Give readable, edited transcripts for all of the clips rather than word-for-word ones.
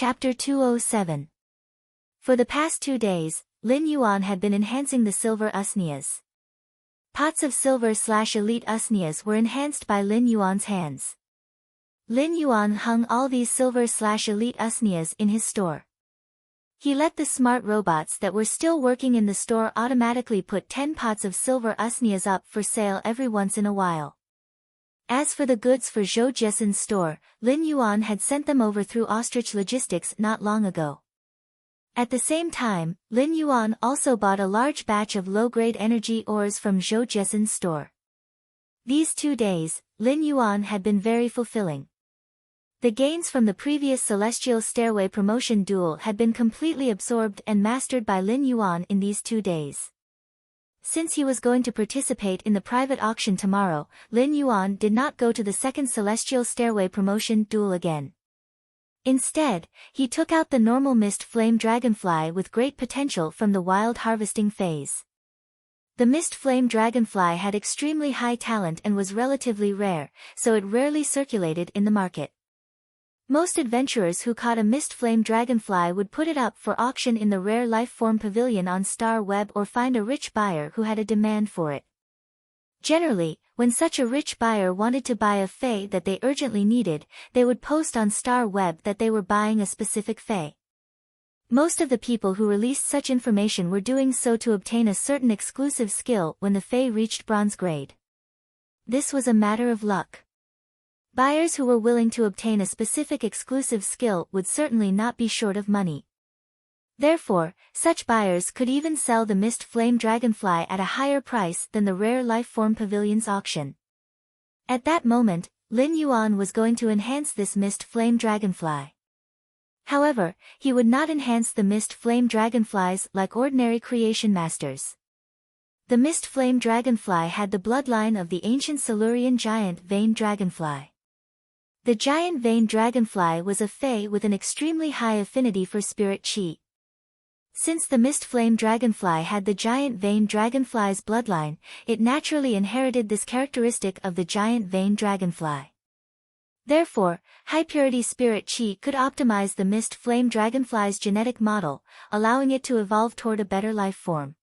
Chapter 207. For the past 2 days, Lin Yuan had been enhancing the silver usnias. Pots of silver/elite usnias were enhanced by Lin Yuan's hands. Lin Yuan hung all these silver/elite usnias in his store. He let the smart robots that were still working in the store automatically put 10 pots of silver usnias up for sale every once in a while. As for the goods for Zhou Jiesen's store, Lin Yuan had sent them over through Ostrich Logistics not long ago. At the same time, Lin Yuan also bought a large batch of low-grade energy ores from Zhou Jiesen's store. These 2 days, Lin Yuan had been very fulfilling. The gains from the previous Celestial Stairway promotion duel had been completely absorbed and mastered by Lin Yuan in these 2 days. Since he was going to participate in the private auction tomorrow, Lin Yuan did not go to the second Celestial Stairway promotion duel again. Instead, he took out the normal Mist Flame Dragonfly with great potential from the wild harvesting phase. The Mist Flame Dragonfly had extremely high talent and was relatively rare, so it rarely circulated in the market. Most adventurers who caught a Mist Flame Dragonfly would put it up for auction in the Rare Life Form Pavilion on Star Web or find a rich buyer who had a demand for it. Generally, when such a rich buyer wanted to buy a Fae that they urgently needed, they would post on Star Web that they were buying a specific Fae. Most of the people who released such information were doing so to obtain a certain exclusive skill when the Fae reached bronze grade. This was a matter of luck. Buyers who were willing to obtain a specific exclusive skill would certainly not be short of money. Therefore, such buyers could even sell the Mist Flame Dragonfly at a higher price than the Rare Life Form Pavilion's auction. At that moment, Lin Yuan was going to enhance this Mist Flame Dragonfly. However, he would not enhance the Mist Flame Dragonflies like ordinary creation masters. The Mist Flame Dragonfly had the bloodline of the ancient Silurian giant Vane Dragonfly. The giant Vane Dragonfly was a Fae with an extremely high affinity for spirit chi. Since the Mist Flame Dragonfly had the giant Vane Dragonfly's bloodline, it naturally inherited this characteristic of the giant Vane Dragonfly. Therefore, high-purity spirit chi could optimize the Mist Flame Dragonfly's genetic model, allowing it to evolve toward a better life form.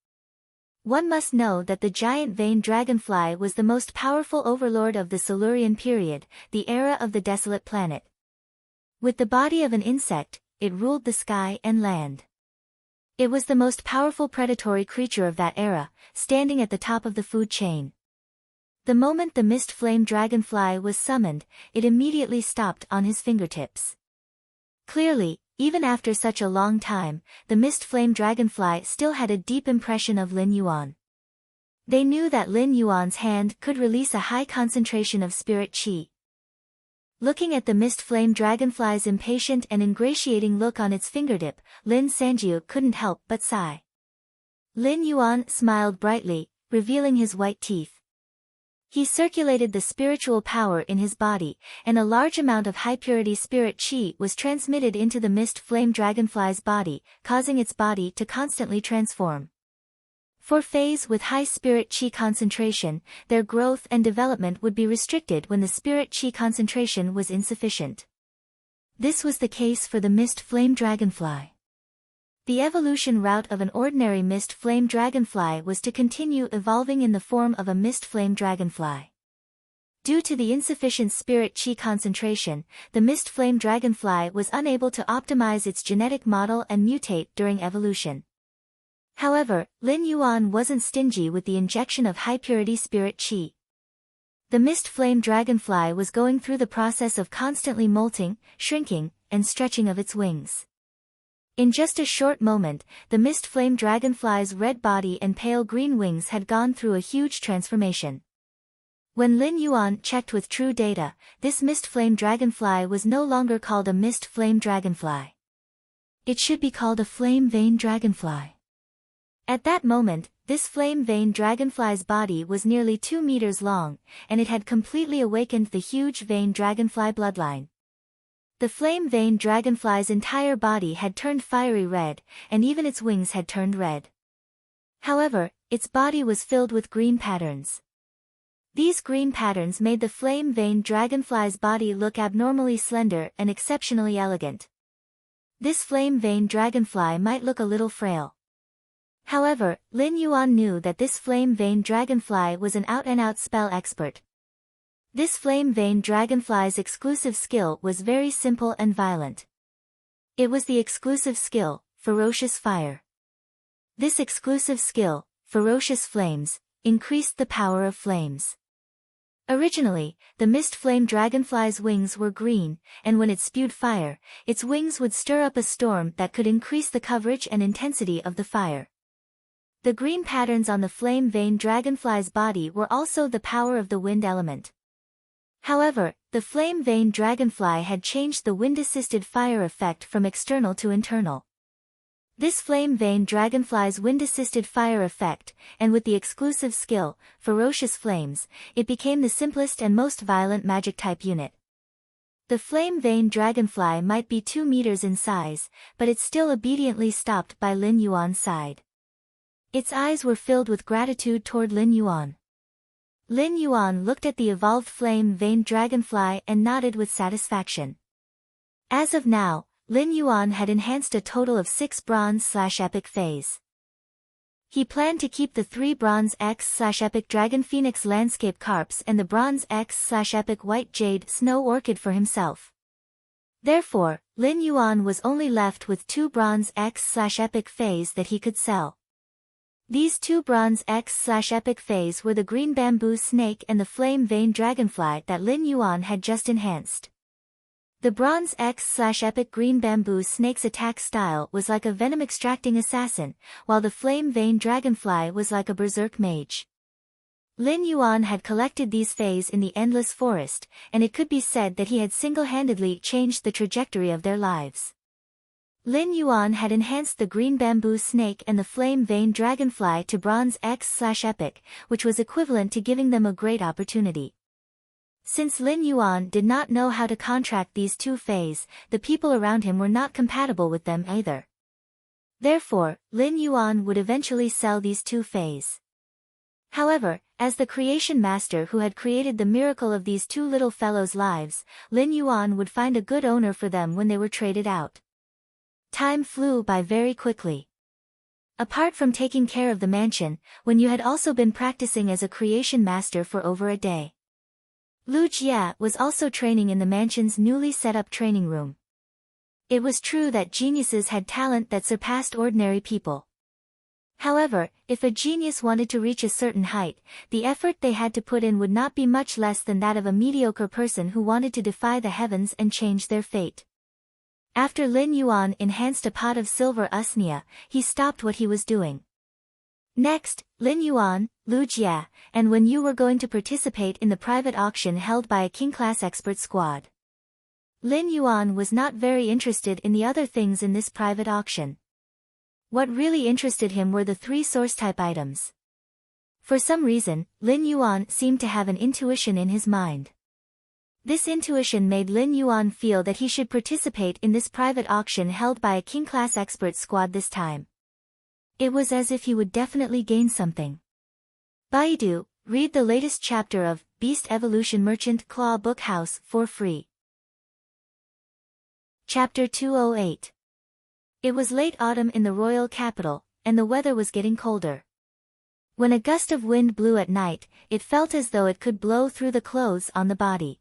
One must know that the giant Vane Dragonfly was the most powerful overlord of the Silurian period, the era of the desolate planet. With the body of an insect, it ruled the sky and land. It was the most powerful predatory creature of that era, standing at the top of the food chain. The moment the Mist Flame Dragonfly was summoned, it immediately stopped on his fingertips. Clearly, even after such a long time, the Mist Flame Dragonfly still had a deep impression of Lin Yuan. They knew that Lin Yuan's hand could release a high concentration of spirit chi. Looking at the Mist Flame Dragonfly's impatient and ingratiating look on its fingertip, Lin Sanjiu couldn't help but sigh. Lin Yuan smiled brightly, revealing his white teeth. He circulated the spiritual power in his body, and a large amount of high-purity spirit chi was transmitted into the Mist Flame Dragonfly's body, causing its body to constantly transform. For Faes with high spirit chi concentration, their growth and development would be restricted when the spirit chi concentration was insufficient. This was the case for the Mist Flame Dragonfly. The evolution route of an ordinary Mist Flame Dragonfly was to continue evolving in the form of a Mist Flame Dragonfly. Due to the insufficient spirit chi concentration, the Mist Flame Dragonfly was unable to optimize its genetic model and mutate during evolution. However, Lin Yuan wasn't stingy with the injection of high-purity spirit chi. The Mist Flame Dragonfly was going through the process of constantly molting, shrinking, and stretching of its wings. In just a short moment, the Mist Flame Dragonfly's red body and pale green wings had gone through a huge transformation. When Lin Yuan checked with true data, this Mist Flame Dragonfly was no longer called a Mist Flame Dragonfly. It should be called a Flame Vane Dragonfly. At that moment, this Flame Vane Dragonfly's body was nearly 2 meters long, and it had completely awakened the huge Vane Dragonfly bloodline. The Flame Vane Dragonfly's entire body had turned fiery red, and even its wings had turned red. However, its body was filled with green patterns. These green patterns made the Flame Vane Dragonfly's body look abnormally slender and exceptionally elegant. This flame-veined dragonfly might look a little frail. However, Lin Yuan knew that this flame-veined dragonfly was an out-and-out spell expert. This flame-veined dragonfly's exclusive skill was very simple and violent. It was the exclusive skill, Ferocious Fire. This exclusive skill, Ferocious Flames, increased the power of flames. Originally, the mist flame dragonfly's wings were green, and when it spewed fire, its wings would stir up a storm that could increase the coverage and intensity of the fire. The green patterns on the flame-veined dragonfly's body were also the power of the wind element. However, the flame-veined dragonfly had changed the wind-assisted fire effect from external to internal. This flame-veined dragonfly's wind-assisted fire effect, and with the exclusive skill, Ferocious Flames, it became the simplest and most violent magic-type unit. The flame-veined dragonfly might be 2 meters in size, but it still obediently stopped by Lin Yuan's side. Its eyes were filled with gratitude toward Lin Yuan. Lin Yuan looked at the evolved flame-veined dragonfly and nodded with satisfaction. As of now, Lin Yuan had enhanced a total of 6 bronze/epic phase. He planned to keep the 3 bronze X/epic dragon phoenix landscape carps and the bronze X/epic white jade snow orchid for himself. Therefore, Lin Yuan was only left with 2 bronze X/epic phase that he could sell. These 2 bronze X/epic phase were the green bamboo snake and the flame-veined dragonfly that Lin Yuan had just enhanced. The bronze X/epic green bamboo snake's attack style was like a venom-extracting assassin, while the flame-veined dragonfly was like a berserk mage. Lin Yuan had collected these phase in the Endless Forest, and it could be said that he had single-handedly changed the trajectory of their lives. Lin Yuan had enhanced the green bamboo snake and the flame-veined dragonfly to bronze X/epic, which was equivalent to giving them a great opportunity. Since Lin Yuan did not know how to contract these 2 phase, the people around him were not compatible with them either. Therefore, Lin Yuan would eventually sell these 2 phase. However, as the creation master who had created the miracle of these 2 little fellows' lives, Lin Yuan would find a good owner for them when they were traded out. Time flew by very quickly. Apart from taking care of the mansion, when you had also been practicing as a creation master for over a day. Lu Jia was also training in the mansion's newly set-up training room. It was true that geniuses had talent that surpassed ordinary people. However, if a genius wanted to reach a certain height, the effort they had to put in would not be much less than that of a mediocre person who wanted to defy the heavens and change their fate. After Lin Yuan enhanced a pot of silver usnea, he stopped what he was doing. Next, Lin Yuan, Lu Jia, and when you were going to participate in the private auction held by a king-class expert squad. Lin Yuan was not very interested in the other things in this private auction. What really interested him were the 3 source-type items. For some reason, Lin Yuan seemed to have an intuition in his mind. This intuition made Lin Yuan feel that he should participate in this private auction held by a king-class expert squad this time. It was as if he would definitely gain something. Baidu, read the latest chapter of Beast Evolution Merchant Claw Book House for free. Chapter 208. It was late autumn in the royal capital, and the weather was getting colder. When a gust of wind blew at night, it felt as though it could blow through the clothes on the body.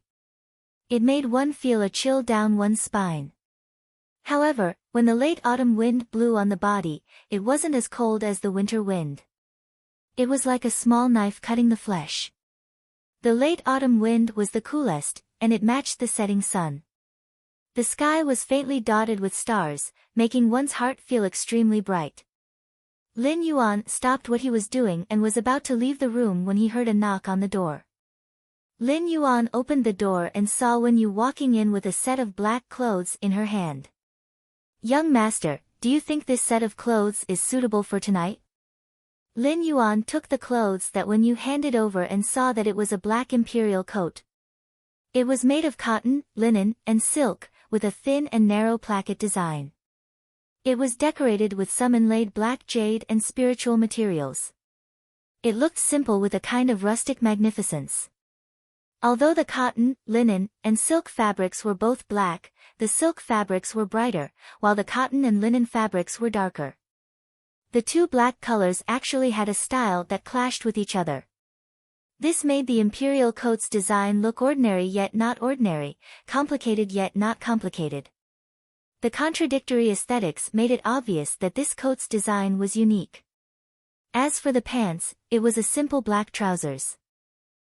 It made one feel a chill down one's spine. However, when the late autumn wind blew on the body, it wasn't as cold as the winter wind. It was like a small knife cutting the flesh. The late autumn wind was the coolest, and it matched the setting sun. The sky was faintly dotted with stars, making one's heart feel extremely bright. Lin Yuan stopped what he was doing and was about to leave the room when he heard a knock on the door. Lin Yuan opened the door and saw Wen Yu walking in with a set of black clothes in her hand. Young master, do you think this set of clothes is suitable for tonight? Lin Yuan took the clothes that Wen Yu handed over and saw that it was a black imperial coat. It was made of cotton, linen, and silk, with a thin and narrow placket design. It was decorated with some inlaid black jade and spiritual materials. It looked simple with a kind of rustic magnificence. Although the cotton, linen, and silk fabrics were both black, the silk fabrics were brighter, while the cotton and linen fabrics were darker. The two black colors actually had a style that clashed with each other. This made the imperial coat's design look ordinary yet not ordinary, complicated yet not complicated. The contradictory aesthetics made it obvious that this coat's design was unique. As for the pants, it was a simple black trousers.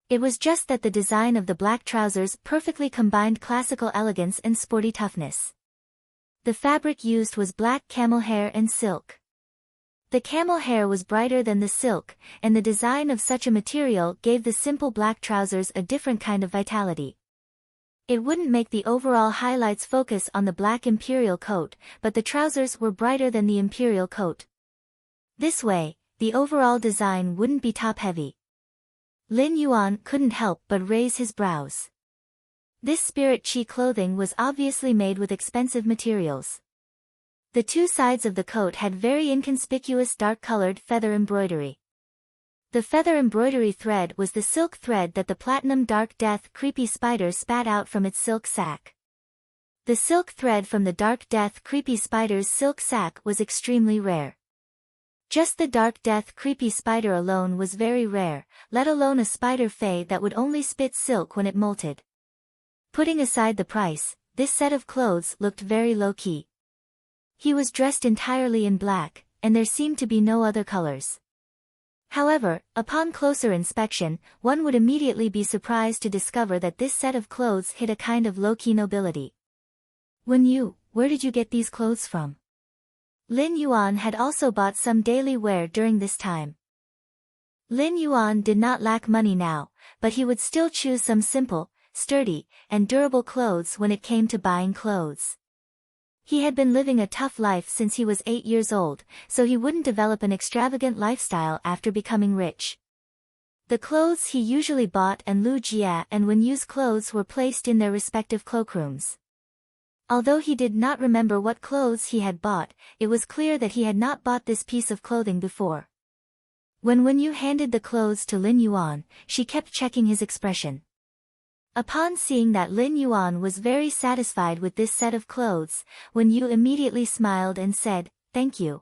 It was just that the design of the black trousers perfectly combined classical elegance and sporty toughness. The fabric used was black camel hair and silk. The camel hair was brighter than the silk, and the design of such a material gave the simple black trousers a different kind of vitality. It wouldn't make the overall highlights focus on the black imperial coat, but the trousers were brighter than the imperial coat. This way, the overall design wouldn't be top-heavy. Lin Yuan couldn't help but raise his brows. This spirit chi clothing was obviously made with expensive materials. The two sides of the coat had very inconspicuous dark-colored feather embroidery. The feather embroidery thread was the silk thread that the platinum dark death creepy spider spat out from its silk sac. The silk thread from the dark death creepy spider's silk sac was extremely rare. Just the dark death creepy spider alone was very rare, let alone a spider fae that would only spit silk when it molted. Putting aside the price, this set of clothes looked very low-key. He was dressed entirely in black, and there seemed to be no other colors. However, upon closer inspection, one would immediately be surprised to discover that this set of clothes hid a kind of low-key nobility. Where did you get these clothes from? Lin Yuan had also bought some daily wear during this time. Lin Yuan did not lack money now, but he would still choose some simple, sturdy, and durable clothes when it came to buying clothes. He had been living a tough life since he was 8 years old, so he wouldn't develop an extravagant lifestyle after becoming rich. The clothes he usually bought and Lu Jia and Wen Yu's clothes were placed in their respective cloakrooms. Although he did not remember what clothes he had bought, it was clear that he had not bought this piece of clothing before. When Wen Yu handed the clothes to Lin Yuan, she kept checking his expression. Upon seeing that Lin Yuan was very satisfied with this set of clothes, Wen Yu immediately smiled and said, "Thank you.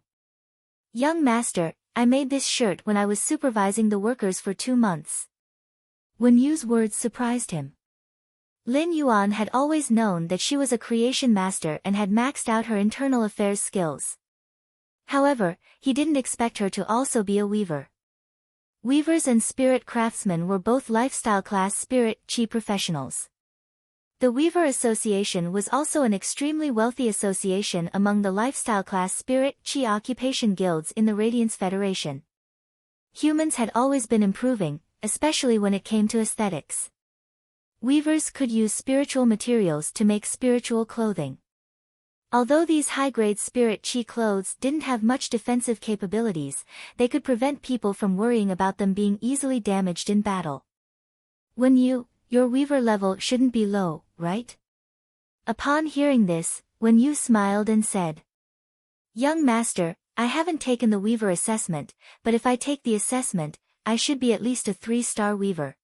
Young master, I made this shirt when I was supervising the workers for 2 months." Wen Yu's words surprised him. Lin Yuan had always known that she was a creation master and had maxed out her internal affairs skills. However, he didn't expect her to also be a weaver. Weavers and spirit craftsmen were both lifestyle class spirit chi professionals. The Weaver Association was also an extremely wealthy association among the lifestyle class spirit chi occupation guilds in the Radiance Federation. Humans had always been improving, especially when it came to aesthetics. Weavers could use spiritual materials to make spiritual clothing. Although these high-grade spirit chi clothes didn't have much defensive capabilities, they could prevent people from worrying about them being easily damaged in battle. Your weaver level shouldn't be low, right? Upon hearing this, Wen Yu smiled and said, "Young master, I haven't taken the weaver assessment, but if I take the assessment, I should be at least a 3-star weaver."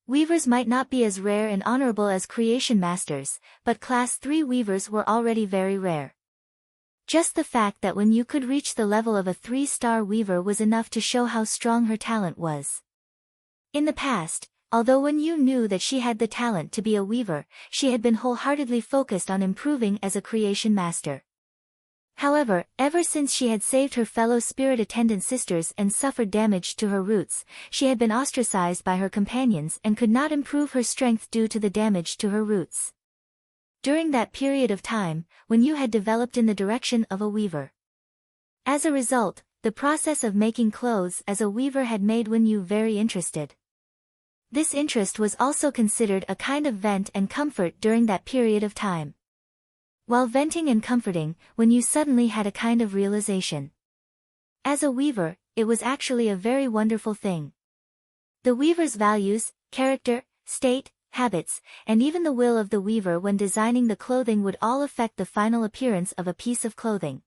Weavers might not be as rare and honorable as creation masters, but Class 3 weavers were already very rare. Just the fact that Wen Yu could reach the level of a 3-star weaver was enough to show how strong her talent was. In the past, although Wen Yu knew that she had the talent to be a weaver, she had been wholeheartedly focused on improving as a creation master. However, ever since she had saved her fellow spirit attendant sisters and suffered damage to her roots, she had been ostracized by her companions and could not improve her strength due to the damage to her roots. During that period of time, Wen Yu had developed in the direction of a weaver. As a result, the process of making clothes as a weaver had made Wen Yu very interested. This interest was also considered a kind of vent and comfort during that period of time. While venting and comforting, Wen Yu suddenly had a kind of realization. As a weaver, it was actually a very wonderful thing. The weaver's values, character, state, habits, and even the will of the weaver when designing the clothing would all affect the final appearance of a piece of clothing.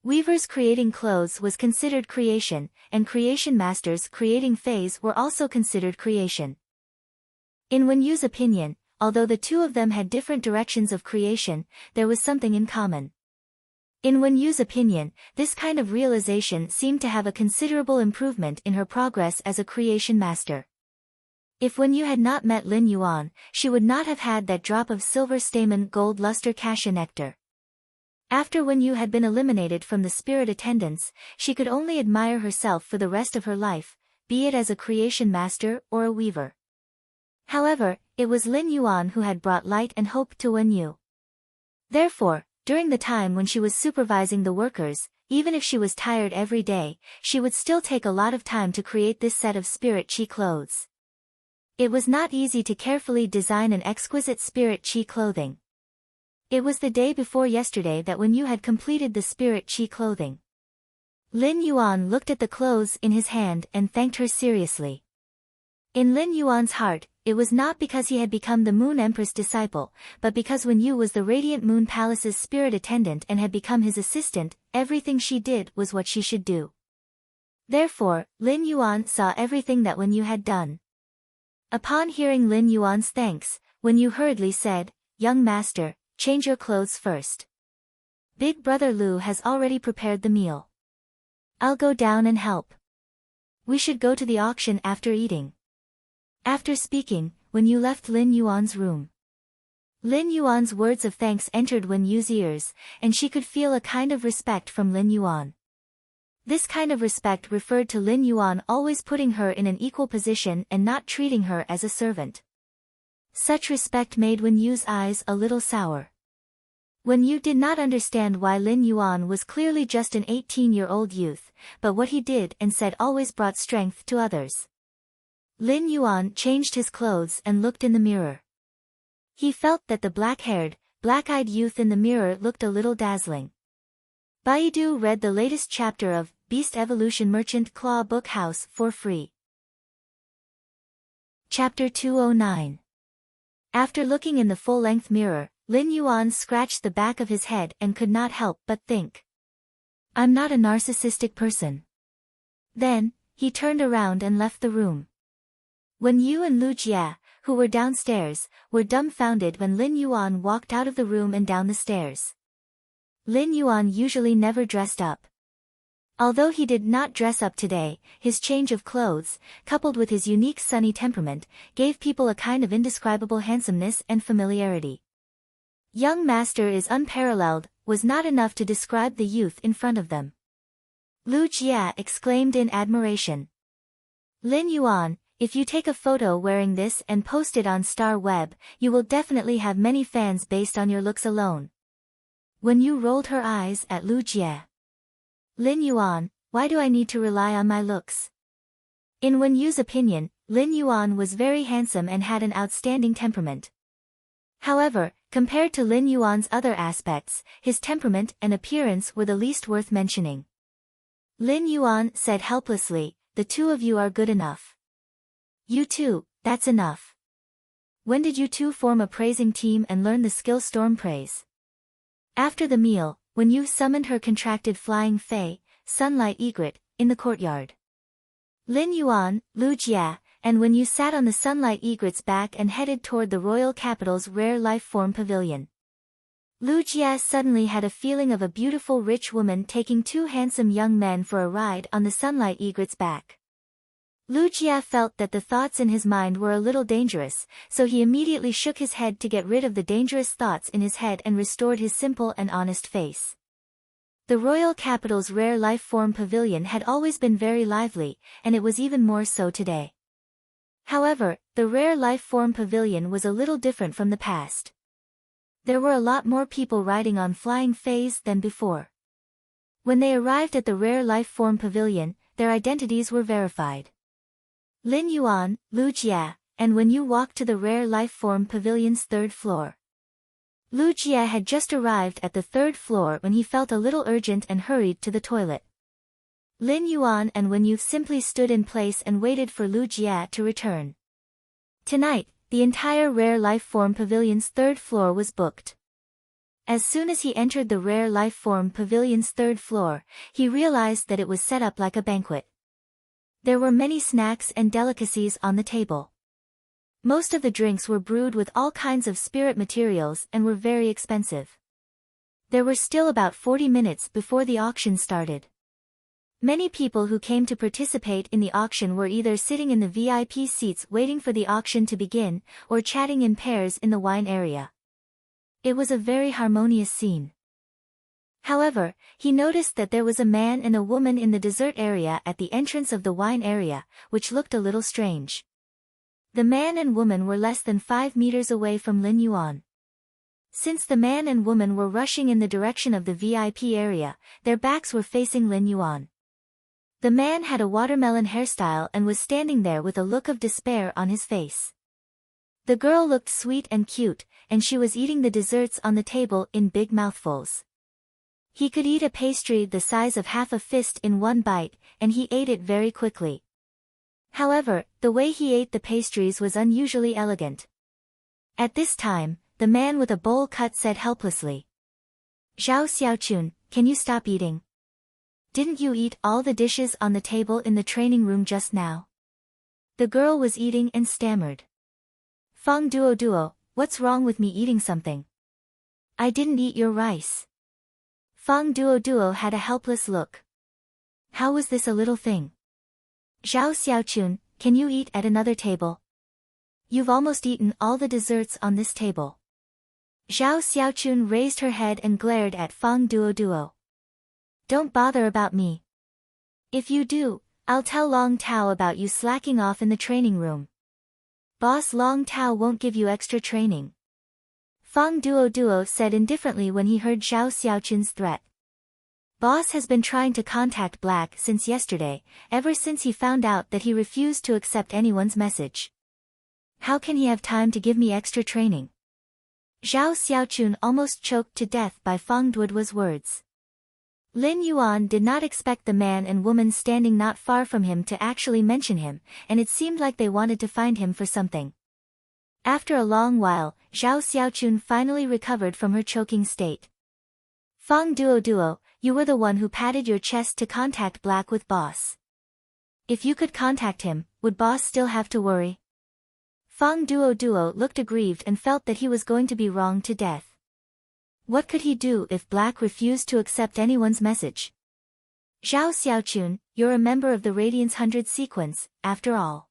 Weavers creating clothes was considered creation, and creation masters creating fays were also considered creation. In Wen Yu's opinion, although the two of them had different directions of creation, there was something in common. In Wen Yu's opinion, this kind of realization seemed to have a considerable improvement in her progress as a creation master. If Wen Yu had not met Lin Yuan, she would not have had that drop of silver stamen gold luster cassia nectar. After Wen Yu had been eliminated from the spirit attendants, she could only admire herself for the rest of her life, be it as a creation master or a weaver. However, it was Lin Yuan who had brought light and hope to Wen Yu. Therefore, during the time when she was supervising the workers, even if she was tired every day, she would still take a lot of time to create this set of spirit chi clothes. It was not easy to carefully design an exquisite spirit chi clothing. It was the day before yesterday that Wen Yu had completed the spirit chi clothing. Lin Yuan looked at the clothes in his hand and thanked her seriously. In Lin Yuan's heart, it was not because he had become the Moon Empress disciple, but because Wen Yu was the Radiant Moon Palace's spirit attendant and had become his assistant, everything she did was what she should do. Therefore, Lin Yuan saw everything that Wen Yu had done. Upon hearing Lin Yuan's thanks, Wen Yu hurriedly said, "Young master, change your clothes first. Big brother Lu has already prepared the meal. I'll go down and help. We should go to the auction after eating." After speaking, Wen Yu left Lin Yuan's room. Lin Yuan's words of thanks entered Wen Yu's ears, and she could feel a kind of respect from Lin Yuan. This kind of respect referred to Lin Yuan always putting her in an equal position and not treating her as a servant. Such respect made Wen Yu's eyes a little sour. Wen Yu did not understand why Lin Yuan was clearly just an 18-year-old youth, but what he did and said always brought strength to others. Lin Yuan changed his clothes and looked in the mirror. He felt that the black-haired, black-eyed youth in the mirror looked a little dazzling. Baidu read the latest chapter of Beast Evolution Merchant Claw Book House for free. Chapter 209. After looking in the full-length mirror, Lin Yuan scratched the back of his head and could not help but think. "I'm not a narcissistic person." Then, he turned around and left the room. Wen Yu and Lu Jia, who were downstairs, were dumbfounded when Lin Yuan walked out of the room and down the stairs. Lin Yuan usually never dressed up. Although he did not dress up today, his change of clothes, coupled with his unique sunny temperament, gave people a kind of indescribable handsomeness and familiarity. "Young master is unparalleled," was not enough to describe the youth in front of them. Lu Jia exclaimed in admiration. "Lin Yuan, if you take a photo wearing this and post it on Star Web, you will definitely have many fans based on your looks alone." Wen Yu rolled her eyes at Lu Jia. "Lin Yuan, why do I need to rely on my looks?" In Wen Yu's opinion, Lin Yuan was very handsome and had an outstanding temperament. However, compared to Lin Yuan's other aspects, his temperament and appearance were the least worth mentioning. Lin Yuan said helplessly, "The two of you are good enough. You two, that's enough. When did you two form a praising team and learn the skill storm praise?" After the meal, Wen Yu summoned her contracted flying fae, Sunlight Egret, in the courtyard. Lin Yuan, Lu Jia, and Wen Yu sat on the Sunlight Egret's back and headed toward the royal capital's rare life form pavilion. Lu Jia suddenly had a feeling of a beautiful rich woman taking two handsome young men for a ride on the Sunlight Egret's back. Lu Jia felt that the thoughts in his mind were a little dangerous, so he immediately shook his head to get rid of the dangerous thoughts in his head and restored his simple and honest face. The royal capital's rare life form pavilion had always been very lively, and it was even more so today. However, the rare life form pavilion was a little different from the past. There were a lot more people riding on flying fays than before. When they arrived at the rare life form pavilion, their identities were verified. Lin Yuan, Lu Jia, and Wen Yu walked to the rare life form pavilion's third floor. Lu Jia had just arrived at the third floor when he felt a little urgent and hurried to the toilet. Lin Yuan and Wen Yu simply stood in place and waited for Lu Jia to return. Tonight, the entire rare life form pavilion's third floor was booked. As soon as he entered the rare life form pavilion's third floor, he realized that it was set up like a banquet. There were many snacks and delicacies on the table. Most of the drinks were brewed with all kinds of spirit materials and were very expensive. There were still about 40 minutes before the auction started. Many people who came to participate in the auction were either sitting in the VIP seats waiting for the auction to begin, or chatting in pairs in the wine area. It was a very harmonious scene. However, he noticed that there was a man and a woman in the dessert area at the entrance of the wine area, which looked a little strange. The man and woman were less than 5 meters away from Lin Yuan. Since the man and woman were rushing in the direction of the VIP area, their backs were facing Lin Yuan. The man had a watermelon hairstyle and was standing there with a look of despair on his face. The girl looked sweet and cute, and she was eating the desserts on the table in big mouthfuls. He could eat a pastry the size of half a fist in one bite, and he ate it very quickly. However, the way he ate the pastries was unusually elegant. At this time, the man with a bowl cut said helplessly, "Zhao Xiaochun, can you stop eating? Didn't you eat all the dishes on the table in the training room just now?" The girl was eating and stammered. "Feng Duo, what's wrong with me eating something? I didn't eat your rice." Feng Duo had a helpless look. "How was this a little thing? Zhao Xiaochun, can you eat at another table? You've almost eaten all the desserts on this table." Zhao Xiaochun raised her head and glared at Feng Duo. "Don't bother about me. If you do, I'll tell Long Tao about you slacking off in the training room. Boss Long Tao won't give you extra training." Feng Duo said indifferently when he heard Zhao Xiaochun's threat. "Boss has been trying to contact Black since yesterday, ever since he found out that he refused to accept anyone's message. How can he have time to give me extra training?" Zhao Xiaochun almost choked to death by Feng Duo's words. Lin Yuan did not expect the man and woman standing not far from him to actually mention him, and it seemed like they wanted to find him for something. After a long while, Zhao Xiaochun finally recovered from her choking state. "Feng Duo, you were the one who patted your chest to contact Black with Boss. If you could contact him, would Boss still have to worry?" Feng Duo looked aggrieved and felt that he was going to be wronged to death. What could he do if Black refused to accept anyone's message? "Zhao Xiaochun, you're a member of the Radiance 100 sequence, after all.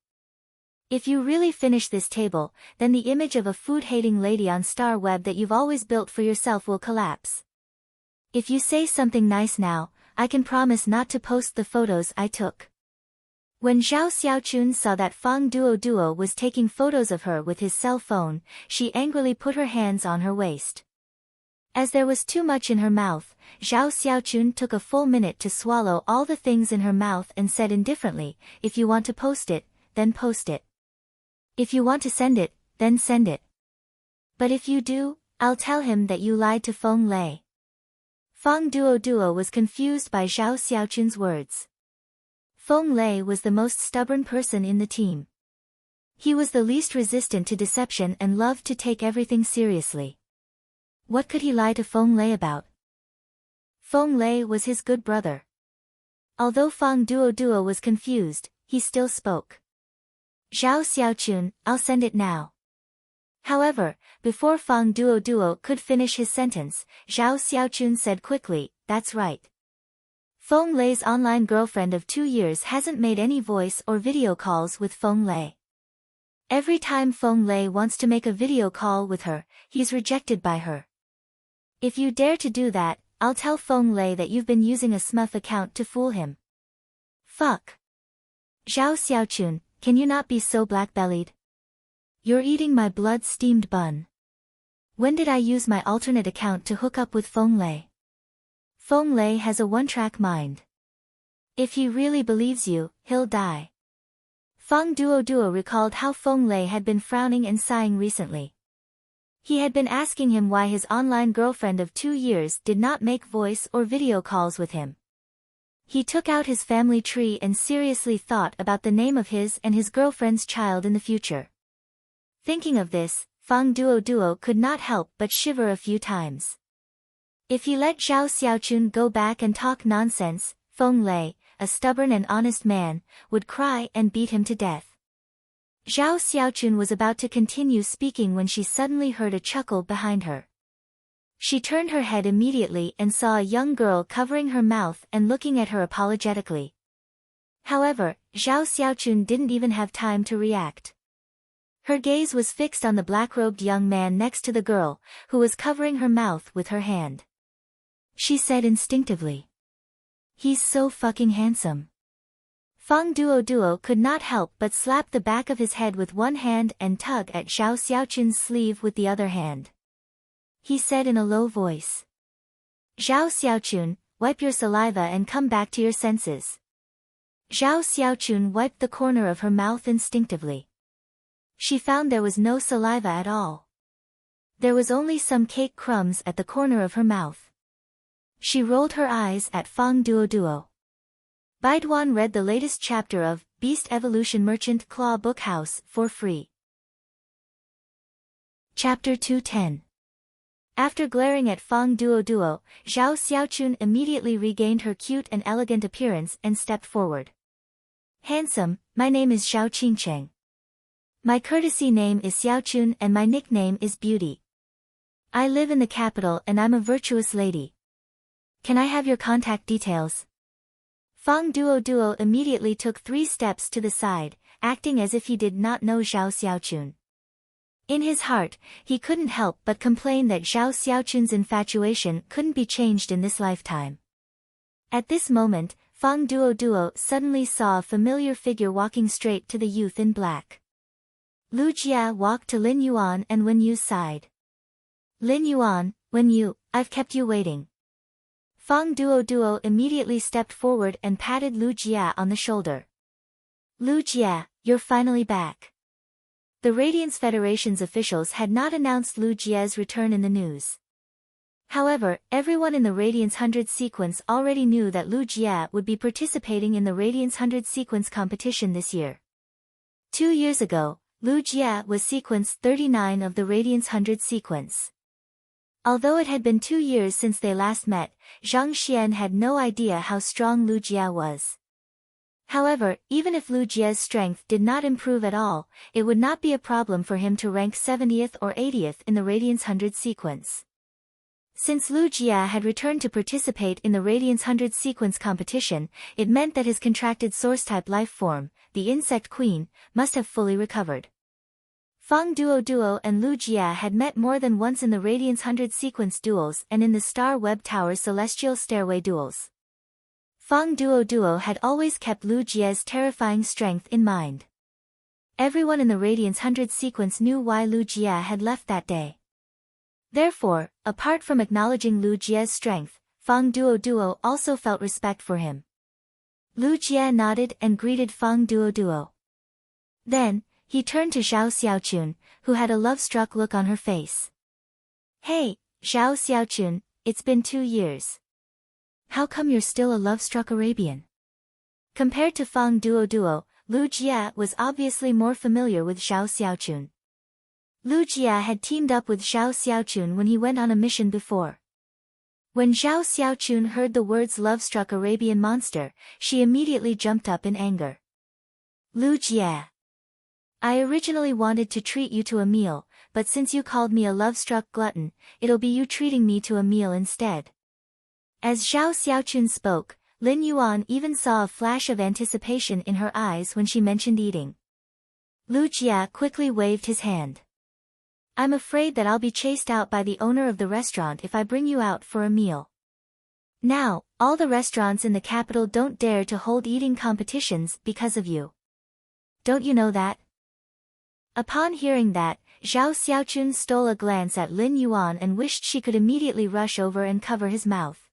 If you really finish this table, then the image of a food-hating lady on Star Web that you've always built for yourself will collapse. If you say something nice now, I can promise not to post the photos I took." When Zhao Xiaochun saw that Feng Duo was taking photos of her with his cell phone, she angrily put her hands on her waist. As there was too much in her mouth, Zhao Xiaochun took a full minute to swallow all the things in her mouth and said indifferently, "If you want to post it, then post it. If you want to send it, then send it. But if you do, I'll tell him that you lied to Feng Lei." Feng Duo was confused by Zhao Xiaochun's words. Feng Lei was the most stubborn person in the team. He was the least resistant to deception and loved to take everything seriously. What could he lie to Feng Lei about? Feng Lei was his good brother. Although Feng Duo was confused, he still spoke. "Zhao Xiaochun, I'll send it now." However, before Feng Duo could finish his sentence, Zhao Xiaochun said quickly, "That's right. Feng Lei's online girlfriend of 2 years hasn't made any voice or video calls with Feng Lei. Every time Feng Lei wants to make a video call with her, he's rejected by her. If you dare to do that, I'll tell Feng Lei that you've been using a smurf account to fool him." "Fuck. Zhao Xiaochun, can you not be so black-bellied? You're eating my blood-steamed bun. When did I use my alternate account to hook up with Feng Lei? Feng Lei has a one-track mind. If he really believes you, he'll die." Feng Duo recalled how Feng Lei had been frowning and sighing recently. He had been asking him why his online girlfriend of 2 years did not make voice or video calls with him. He took out his family tree and seriously thought about the name of his and his girlfriend's child in the future. Thinking of this, Feng Duo could not help but shiver a few times. If he let Zhao Xiaochun go back and talk nonsense, Feng Lei, a stubborn and honest man, would cry and beat him to death. Zhao Xiaochun was about to continue speaking when she suddenly heard a chuckle behind her. She turned her head immediately and saw a young girl covering her mouth and looking at her apologetically. However, Zhao Xiaochun didn't even have time to react. Her gaze was fixed on the black-robed young man next to the girl, who was covering her mouth with her hand. She said instinctively, "He's so fucking handsome." Feng Duo could not help but slap the back of his head with one hand and tug at Zhao Xiaochun's sleeve with the other hand. He said in a low voice, "Zhao Xiaochun, wipe your saliva and come back to your senses." Zhao Xiaochun wiped the corner of her mouth instinctively. She found there was no saliva at all. There was only some cake crumbs at the corner of her mouth. She rolled her eyes at Feng Duo. Baiduan read the latest chapter of Beast Evolution Merchant Claw Bookhouse for free. Chapter 210. After glaring at Feng Duo, Zhao Xiaochun immediately regained her cute and elegant appearance and stepped forward. "Handsome, my name is Zhao Qingcheng. My courtesy name is Xiaochun and my nickname is Beauty. I live in the capital and I'm a virtuous lady. Can I have your contact details?" Feng Duo immediately took 3 steps to the side, acting as if he did not know Zhao Xiaochun. In his heart, he couldn't help but complain that Zhao Xiaochun's infatuation couldn't be changed in this lifetime. At this moment, Feng Duo suddenly saw a familiar figure walking straight to the youth in black. Lu Jia walked to Lin Yuan and Wen Yu's side. "Lin Yuan, Wen Yu, I've kept you waiting." Feng Duo immediately stepped forward and patted Lu Jia on the shoulder. "Lu Jia, you're finally back." The Radiance Federation's officials had not announced Lu Jia's return in the news. However, everyone in the Radiance 100 sequence already knew that Lu Jia would be participating in the Radiance 100 sequence competition this year. 2 years ago, Lu Jia was sequence 39 of the Radiance 100 sequence. Although it had been 2 years since they last met, Zhang Xian had no idea how strong Lu Jia was. However, even if Lu Jia's strength did not improve at all, it would not be a problem for him to rank 70th or 80th in the Radiance 100 sequence. Since Lu Jia had returned to participate in the Radiance 100 sequence competition, it meant that his contracted source-type life form, the Insect Queen, must have fully recovered. Feng Duo and Lu Jia had met more than once in the Radiance 100 sequence duels and in the Star Web Tower's Celestial Stairway duels. Feng Duo had always kept Lu Jia's terrifying strength in mind. Everyone in the Radiance 100 sequence knew why Lu Jia had left that day. Therefore, apart from acknowledging Lu Jia's strength, Feng Duo also felt respect for him. Lu Jia nodded and greeted Feng Duo. Then, he turned to Zhao Xiaochun, who had a love-struck look on her face. "Hey, Zhao Xiaochun, it's been 2 years. How come you're still a love-struck Arabian?" Compared to Feng Duo, Lu Jia was obviously more familiar with Zhao Xiaochun. Lu Jia had teamed up with Zhao Xiaochun when he went on a mission before. When Zhao Xiaochun heard the words love-struck Arabian monster, she immediately jumped up in anger. "Lu Jia, I originally wanted to treat you to a meal, but since you called me a love-struck glutton, it'll be you treating me to a meal instead." As Zhao Xiaochun spoke, Lin Yuan even saw a flash of anticipation in her eyes when she mentioned eating. Lu Jia quickly waved his hand. "I'm afraid that I'll be chased out by the owner of the restaurant if I bring you out for a meal. Now, all the restaurants in the capital don't dare to hold eating competitions because of you. Don't you know that?" Upon hearing that, Zhao Xiaochun stole a glance at Lin Yuan and wished she could immediately rush over and cover his mouth.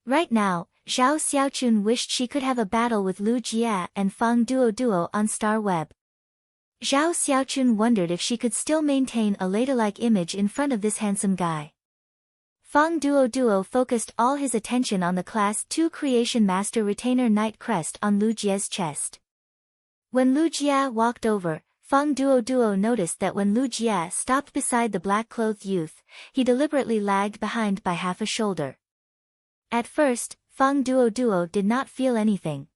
Right now, Zhao Xiaochun wished she could have a battle with Lu Jia and Feng Duo on Star Web. Zhao Xiaochun wondered if she could still maintain a ladylike image in front of this handsome guy. Feng Duo focused all his attention on the Class 2 Creation Master Retainer Knight crest on Lu Jia's chest. When Lu Jia walked over, Feng Duo noticed that when Lu Jia stopped beside the black-clothed youth, he deliberately lagged behind by half a shoulder. At first, Feng Duo did not feel anything.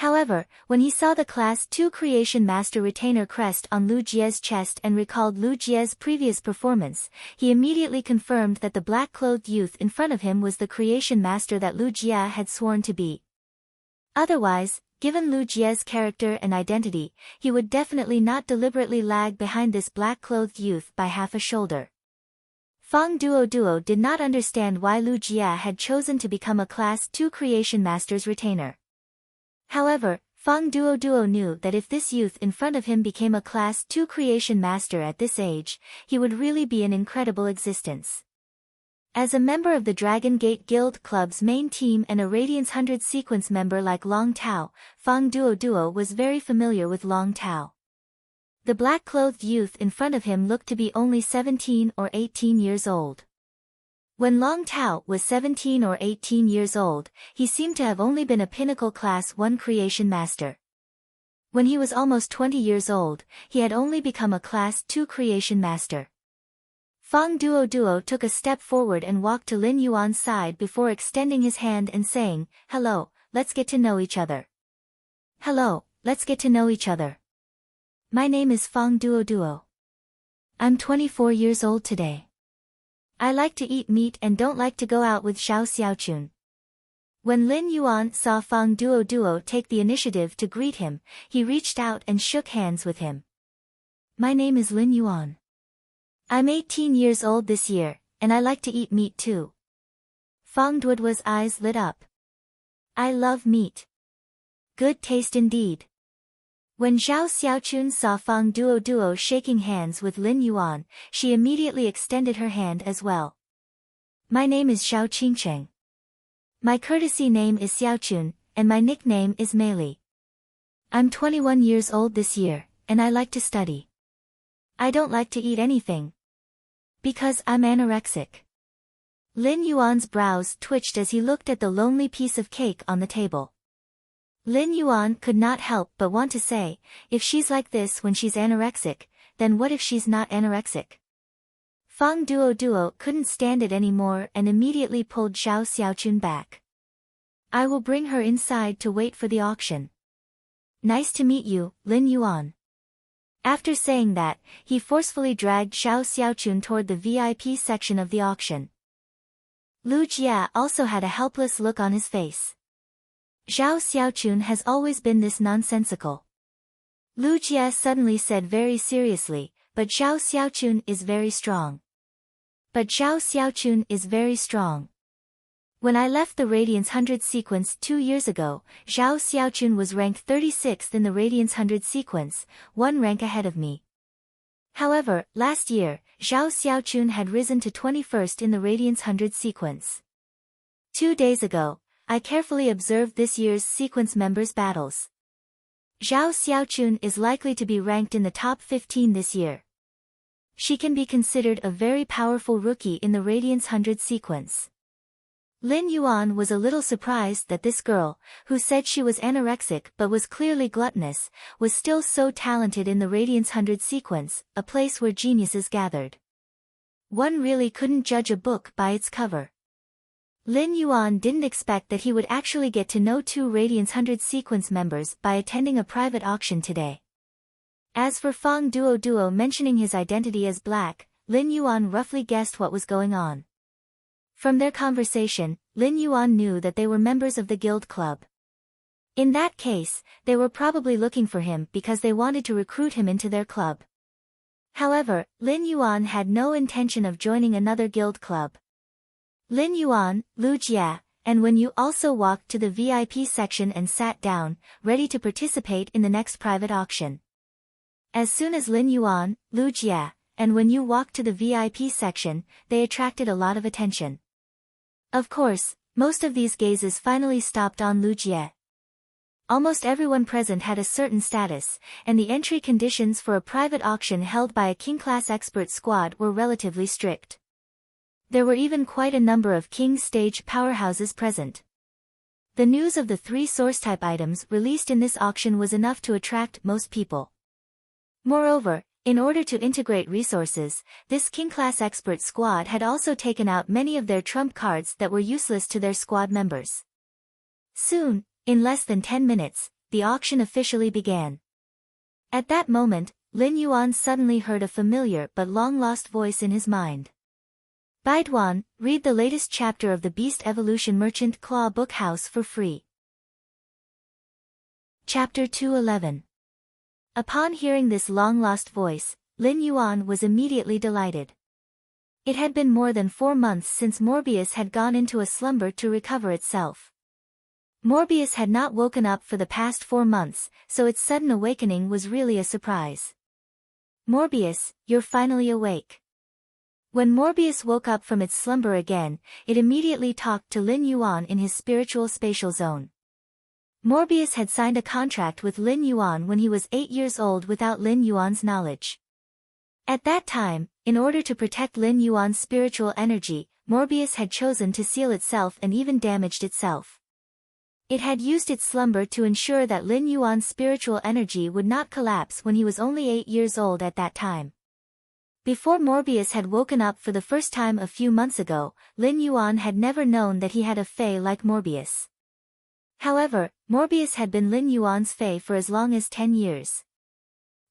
However, when he saw the Class 2 Creation Master retainer crest on Lu Jie's chest and recalled Lu Jie's previous performance, he immediately confirmed that the black-clothed youth in front of him was the Creation Master that Lu Jie had sworn to be. Otherwise, given Lu Jie's character and identity, he would definitely not deliberately lag behind this black-clothed youth by half a shoulder. Fang Duo did not understand why Lu Jie had chosen to become a Class 2 Creation Master's retainer. However, Fang Duo knew that if this youth in front of him became a Class 2 Creation Master at this age, he would really be an incredible existence. As a member of the Dragon Gate Guild Club's main team and a Radiance 100 sequence member like Long Tao, Fang Duo was very familiar with Long Tao. The black-clothed youth in front of him looked to be only 17 or 18 years old. When Long Tao was 17 or 18 years old, he seemed to have only been a Pinnacle Class 1 Creation Master. When he was almost 20 years old, he had only become a Class 2 Creation Master. Fang Duo took a step forward and walked to Lin Yuan's side before extending his hand and saying, "Hello, let's get to know each other." "Hello, let's get to know each other. My name is Fang Duo. I'm 24 years old today. I like to eat meat and don't like to go out with Xiao Xiaochun." When Lin Yuan saw Fang Duo take the initiative to greet him, he reached out and shook hands with him. "My name is Lin Yuan. I'm 18 years old this year, and I like to eat meat too." Fang Duo's eyes lit up. "I love meat. Good taste indeed." When Xiao Xiaochun saw Fang Duo shaking hands with Lin Yuan, she immediately extended her hand as well. "My name is Xiao Qingcheng. My courtesy name is Xiaochun, and my nickname is Meili. I'm 21 years old this year, and I like to study. I don't like to eat anything. Because I'm anorexic." Lin Yuan's brows twitched as he looked at the lonely piece of cake on the table. Lin Yuan could not help but want to say, if she's like this when she's anorexic, then what if she's not anorexic? Fang Duo couldn't stand it anymore and immediately pulled Xiao Xiaochun back. "I will bring her inside to wait for the auction." "Nice to meet you, Lin Yuan." After saying that, he forcefully dragged Xiao Xiaochun toward the VIP section of the auction. Lu Jie also had a helpless look on his face. Xiao Xiaochun has always been this nonsensical. Lu Jie suddenly said very seriously, "But Xiao Xiaochun is very strong. But Xiao Xiaochun is very strong. When I left the Radiance 100 sequence 2 years ago, Xiao Xiaochun was ranked 36th in the Radiance 100 sequence, 1 rank ahead of me. However, last year, Xiao Xiaochun had risen to 21st in the Radiance 100 sequence. 2 days ago, I carefully observed this year's sequence members' battles. Xiao Xiaochun is likely to be ranked in the top 15 this year. She can be considered a very powerful rookie in the Radiance 100 sequence." Lin Yuan was a little surprised that this girl, who said she was anorexic but was clearly gluttonous, was still so talented in the Radiance 100 sequence, a place where geniuses gathered. One really couldn't judge a book by its cover. Lin Yuan didn't expect that he would actually get to know 2 Radiance 100 sequence members by attending a private auction today. As for Fang Duo mentioning his identity as black, Lin Yuan roughly guessed what was going on. From their conversation, Lin Yuan knew that they were members of the guild club. In that case, they were probably looking for him because they wanted to recruit him into their club. However, Lin Yuan had no intention of joining another guild club. Lin Yuan, Lu Jie, and Wen Yu also walked to the VIP section and sat down, ready to participate in the next private auction. As soon as Lin Yuan, Lu Jie, and Wen Yu walked to the VIP section, they attracted a lot of attention. Of course, most of these gazes finally stopped on Lu Jie. Almost everyone present had a certain status, and the entry conditions for a private auction held by a King-class expert squad were relatively strict. There were even quite a number of King stage powerhouses present. The news of the 3 source-type items released in this auction was enough to attract most people. Moreover, in order to integrate resources, this King-class expert squad had also taken out many of their trump cards that were useless to their squad members. Soon, in less than 10 minutes, the auction officially began. At that moment, Lin Yuan suddenly heard a familiar but long-lost voice in his mind. Baiduan, read the latest chapter of the Beast Evolution Merchant Claw Book House for free. Chapter 211. Upon hearing this long-lost voice, Lin Yuan was immediately delighted. It had been more than 4 months since Morbius had gone into a slumber to recover itself. Morbius had not woken up for the past 4 months, so its sudden awakening was really a surprise. Morbius, you're finally awake. When Morbius woke up from its slumber again, it immediately talked to Lin Yuan in his spiritual spatial zone. Morbius had signed a contract with Lin Yuan when he was 8 years old without Lin Yuan's knowledge. At that time, in order to protect Lin Yuan's spiritual energy, Morbius had chosen to seal itself and even damaged itself. It had used its slumber to ensure that Lin Yuan's spiritual energy would not collapse when he was only 8 years old at that time. Before Morbius had woken up for the first time a few months ago, Lin Yuan had never known that he had a fae like Morbius. However, Morbius had been Lin Yuan's fae for as long as 10 years.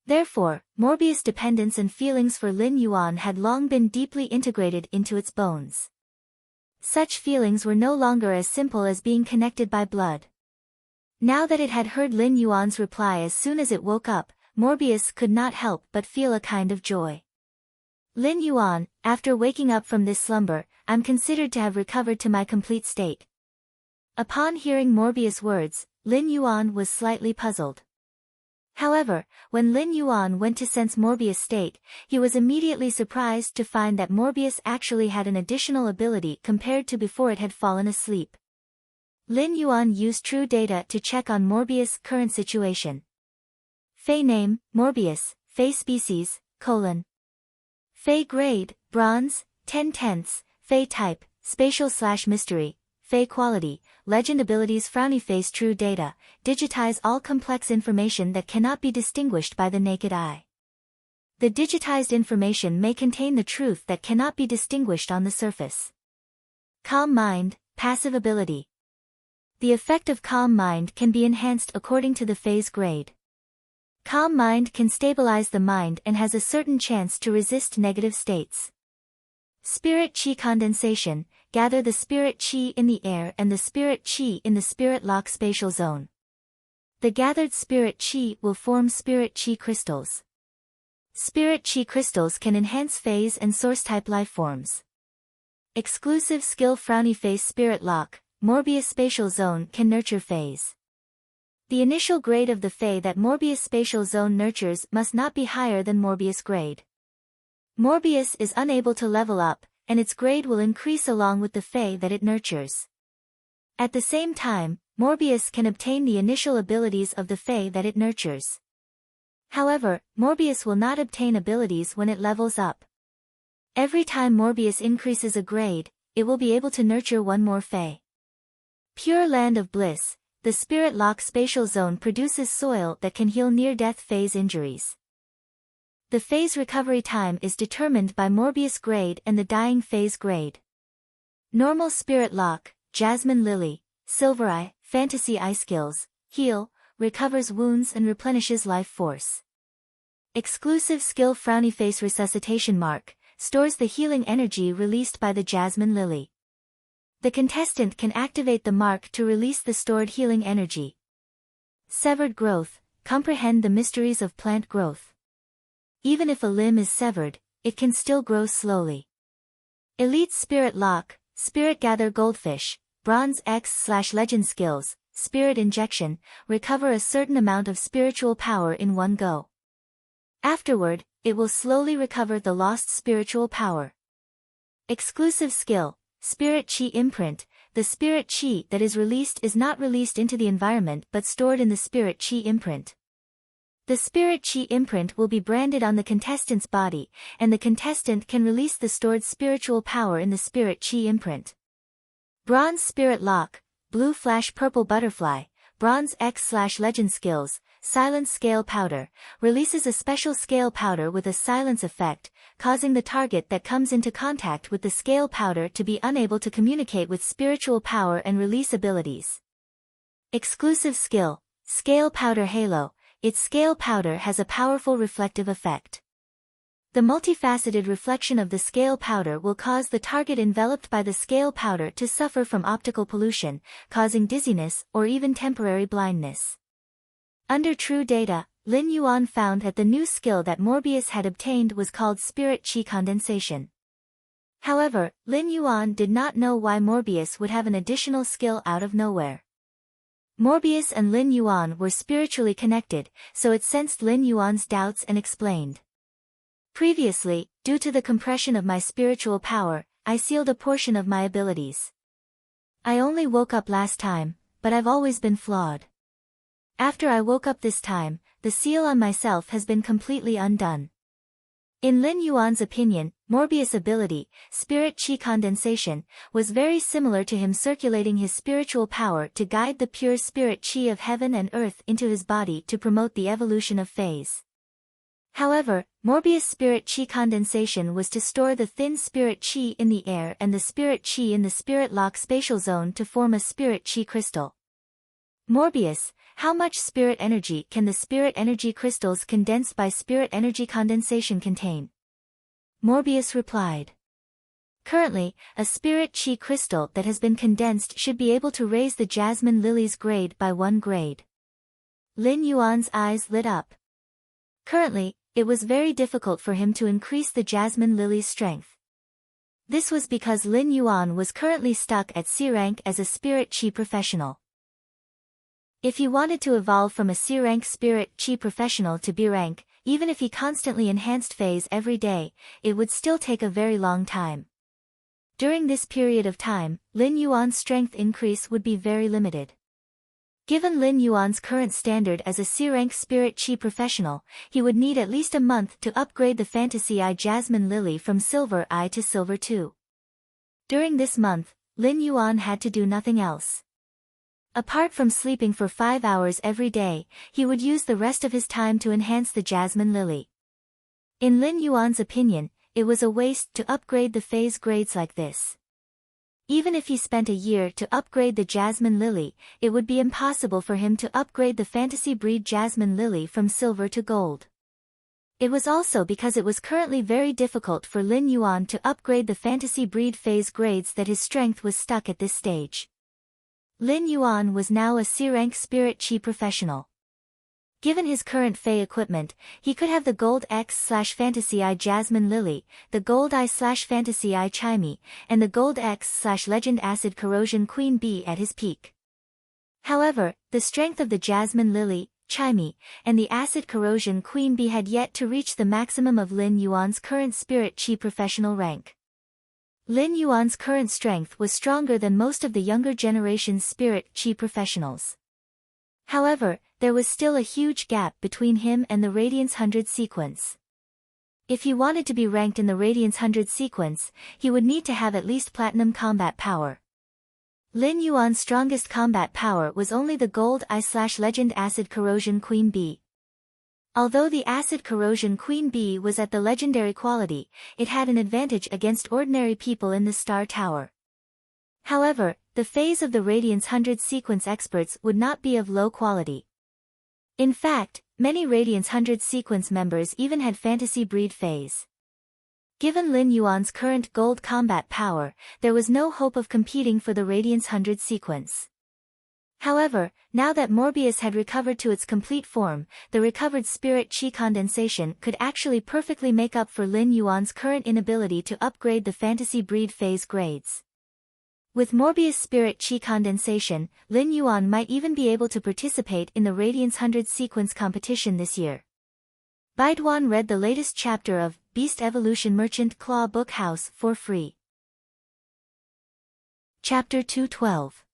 Therefore, Morbius' dependence and feelings for Lin Yuan had long been deeply integrated into its bones. Such feelings were no longer as simple as being connected by blood. Now that it had heard Lin Yuan's reply as soon as it woke up, Morbius could not help but feel a kind of joy. Lin Yuan, after waking up from this slumber, I'm considered to have recovered to my complete state. Upon hearing Morbius' words, Lin Yuan was slightly puzzled. However, when Lin Yuan went to sense Morbius' state, he was immediately surprised to find that Morbius actually had an additional ability compared to before it had fallen asleep. Lin Yuan used true data to check on Morbius' current situation. Fae name, Morbius, Fae species, : Fae grade, bronze, 10/10, Fae type, spatial/mystery, Fae quality, legend abilities Frowny face true data, digitize all complex information that cannot be distinguished by the naked eye. The digitized information may contain the truth that cannot be distinguished on the surface. Calm mind, passive ability. The effect of calm mind can be enhanced according to the Fae's grade. Calm mind can stabilize the mind and has a certain chance to resist negative states. Spirit chi condensation, gather the spirit chi in the air and the spirit chi in the spirit lock spatial zone. The gathered spirit chi will form spirit chi crystals. Spirit chi crystals can enhance phase and source-type lifeforms. Exclusive skill Frowny face spirit lock, Morbius spatial zone can nurture phase. The initial grade of the Fae that Morbius spatial zone nurtures must not be higher than Morbius grade. Morbius is unable to level up, and its grade will increase along with the Fae that it nurtures. At the same time, Morbius can obtain the initial abilities of the Fae that it nurtures. However, Morbius will not obtain abilities when it levels up. Every time Morbius increases a grade, it will be able to nurture one more Fae. Pure Land of Bliss, the Spirit Lock spatial zone produces soil that can heal near-death phase injuries. The phase recovery time is determined by Morbius grade and the dying phase grade. Normal Spirit Lock, Jasmine Lily, Silver Eye, Fantasy Eye skills, heal, recovers wounds and replenishes life force. Exclusive skill Frowny face resuscitation mark, stores the healing energy released by the Jasmine Lily. The contestant can activate the mark to release the stored healing energy. Severed growth, comprehend the mysteries of plant growth. Even if a limb is severed, it can still grow slowly. Elite Spirit Lock, Spirit Gather Goldfish, Bronze X/Legend skills, Spirit Injection, recover a certain amount of spiritual power in one go. Afterward, it will slowly recover the lost spiritual power. Exclusive skill, Spirit Chi Imprint, the Spirit Chi that is released is not released into the environment but stored in the Spirit Chi Imprint. The Spirit Chi imprint will be branded on the contestant's body, and the contestant can release the stored spiritual power in the Spirit Chi imprint. Bronze Spirit Lock, Blue Flash Purple Butterfly, Bronze X/Legend skills, Silence Scale Powder, releases a special scale powder with a silence effect, causing the target that comes into contact with the scale powder to be unable to communicate with spiritual power and release abilities. Exclusive skill, Scale powder halo. Its scale powder has a powerful reflective effect. The multifaceted reflection of the scale powder will cause the target enveloped by the scale powder to suffer from optical pollution, causing dizziness or even temporary blindness. Under true data, Lin Yuan found that the new skill that Morbius had obtained was called spirit chi condensation. However, Lin Yuan did not know why Morbius would have an additional skill out of nowhere. Morbius and Lin Yuan were spiritually connected, so it sensed Lin Yuan's doubts and explained. Previously, due to the compression of my spiritual power, I sealed a portion of my abilities. I only woke up last time, but I've always been flawed. After I woke up this time, the seal on myself has been completely undone. In Lin Yuan's opinion, Morbius' ability, spirit chi condensation, was very similar to him circulating his spiritual power to guide the pure spirit chi of heaven and earth into his body to promote the evolution of phase. However, Morbius' spirit chi condensation was to store the thin spirit chi in the air and the spirit chi in the spirit lock spatial zone to form a spirit chi crystal. Morbius, how much spirit energy can the spirit energy crystals condensed by spirit energy condensation contain? Morbius replied. Currently, a spirit chi crystal that has been condensed should be able to raise the jasmine lily's grade by 1 grade. Lin Yuan's eyes lit up. Currently, it was very difficult for him to increase the jasmine lily's strength. This was because Lin Yuan was currently stuck at C rank as a spirit chi professional. If he wanted to evolve from a C rank spirit chi professional to B rank, even if he constantly enhanced phase every day, it would still take a very long time. During this period of time, Lin Yuan's strength increase would be very limited. Given Lin Yuan's current standard as a C rank spirit chi professional, he would need at least a month to upgrade the Fantasy Eye Jasmine Lily from Silver Eye to Silver 2. During this month, Lin Yuan had to do nothing else. Apart from sleeping for 5 hours every day, he would use the rest of his time to enhance the Jasmine Lily. In Lin Yuan's opinion, it was a waste to upgrade the phase grades like this. Even if he spent a year to upgrade the Jasmine Lily, it would be impossible for him to upgrade the Fantasy Breed Jasmine Lily from silver to gold. It was also because it was currently very difficult for Lin Yuan to upgrade the Fantasy Breed phase grades that his strength was stuck at this stage. Lin Yuan was now a C-rank spirit chi professional. Given his current Fey equipment, he could have the Gold X/Fantasy Eye Jasmine Lily, the Gold Eye/Fantasy Eye Chimey, and the Gold X/Legend Acid Corrosion Queen Bee at his peak. However, the strength of the Jasmine Lily, Chimey, and the Acid Corrosion Queen Bee had yet to reach the maximum of Lin Yuan's current spirit chi professional rank. Lin Yuan's current strength was stronger than most of the younger generation's spirit chi professionals. However, there was still a huge gap between him and the Radiance 100 sequence. If he wanted to be ranked in the Radiance 100 sequence, he would need to have at least Platinum combat power. Lin Yuan's strongest combat power was only the Gold Eye/Legend Acid Corrosion Queen Bee. Although the Acid Corrosion Queen Bee was at the legendary quality, it had an advantage against ordinary people in the Star Tower. However, the phase of the Radiance 100 sequence experts would not be of low quality. In fact, many Radiance 100 sequence members even had Fantasy Breed phase. Given Lin Yuan's current gold combat power, there was no hope of competing for the Radiance 100 sequence. However, now that Morbius had recovered to its complete form, the recovered spirit chi condensation could actually perfectly make up for Lin Yuan's current inability to upgrade the Fantasy Breed phase grades. With Morbius' spirit chi condensation, Lin Yuan might even be able to participate in the Radiance 100 sequence competition this year. Baiduan read the latest chapter of Beast Evolution Merchant Claw Book House for free. Chapter 212.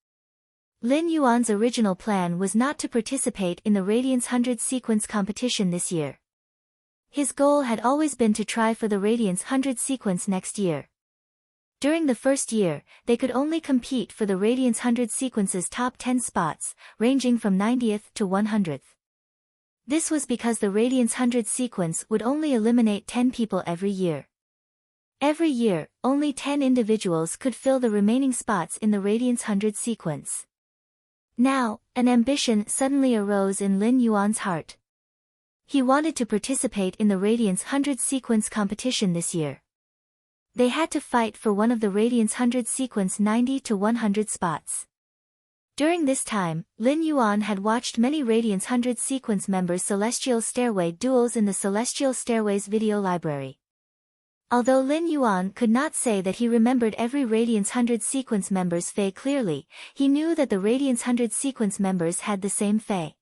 Lin Yuan's original plan was not to participate in the Radiance 100 sequence competition this year. His goal had always been to try for the Radiance 100 sequence next year. During the first year, they could only compete for the Radiance 100 sequence's top 10 spots, ranging from 90th to 100th. This was because the Radiance 100 sequence would only eliminate 10 people every year. Every year, only 10 individuals could fill the remaining spots in the Radiance 100 sequence. Now, an ambition suddenly arose in Lin Yuan's heart. He wanted to participate in the Radiance 100 sequence competition this year. They had to fight for one of the Radiance 100 sequence 90 to 100 spots. During this time, Lin Yuan had watched many Radiance 100 sequence members' Celestial Stairway duels in the Celestial Stairways video library. Although Lin Yuan could not say that he remembered every Radiance 100 sequence member's fei clearly, he knew that the Radiance 100 sequence members had the same fei.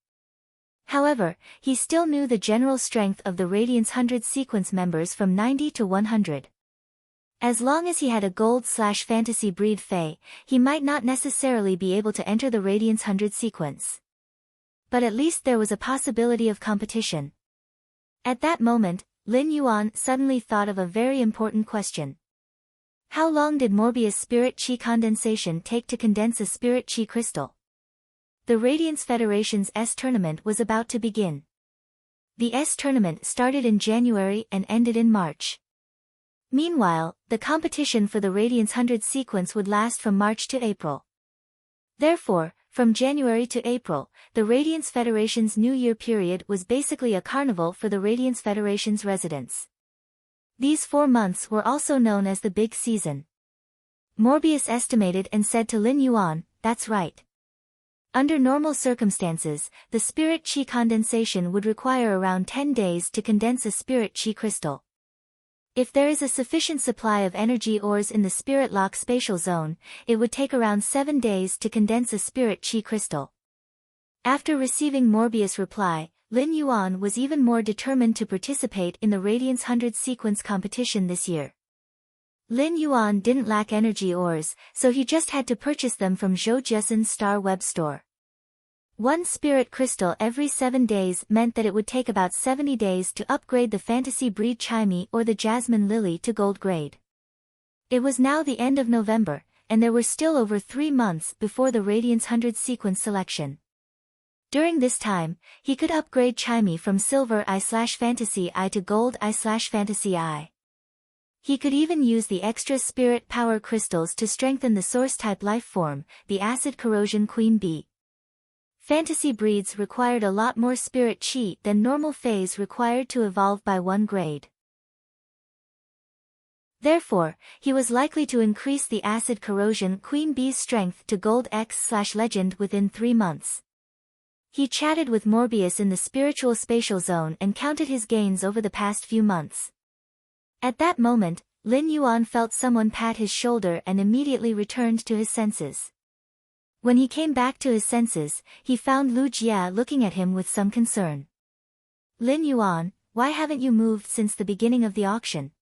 However, he still knew the general strength of the Radiance 100 sequence members from 90 to 100. As long as he had a gold/fantasy breed fei, he might not necessarily be able to enter the Radiance 100 sequence. But at least there was a possibility of competition. At that moment, Lin Yuan suddenly thought of a very important question. How long did Morbius spirit chi condensation take to condense a spirit chi crystal? The Radiance Federation's S tournament was about to begin. The S tournament started in January and ended in March. Meanwhile, the competition for the Radiance 100 sequence would last from March to April. Therefore, from January to April, the Radiance Federation's New Year period was basically a carnival for the Radiance Federation's residents. These 4 months were also known as the Big Season. Morbius estimated and said to Lin Yuan, "That's right. Under normal circumstances, the spirit chi condensation would require around 10 days to condense a spirit chi crystal. If there is a sufficient supply of energy ores in the Spirit Lock spatial zone, it would take around 7 days to condense a spirit chi crystal." After receiving Morbius' reply, Lin Yuan was even more determined to participate in the Radiance 100 sequence competition this year. Lin Yuan didn't lack energy ores, so he just had to purchase them from Zhou Jiasen's Star Web store. One spirit crystal every 7 days meant that it would take about 70 days to upgrade the Fantasy Breed Chimey or the Jasmine Lily to gold grade. It was now the end of November, and there were still over 3 months before the Radiance 100 sequence selection. During this time, he could upgrade Chimey from Silver I/Fantasy I to Gold I/Fantasy I. He could even use the extra spirit power crystals to strengthen the source-type life form, the Acid Corrosion Queen Bee. Fantasy breeds required a lot more spirit chi than normal phase required to evolve by 1 grade. Therefore, he was likely to increase the Acid Corrosion Queen Bee's strength to Gold X/Legend within 3 months. He chatted with Morbius in the Spiritual Spatial Zone and counted his gains over the past few months. At that moment, Lin Yuan felt someone pat his shoulder and immediately returned to his senses. When he came back to his senses, he found Lu Jia looking at him with some concern. "Lin Yuan, why haven't you moved since the beginning of the auction?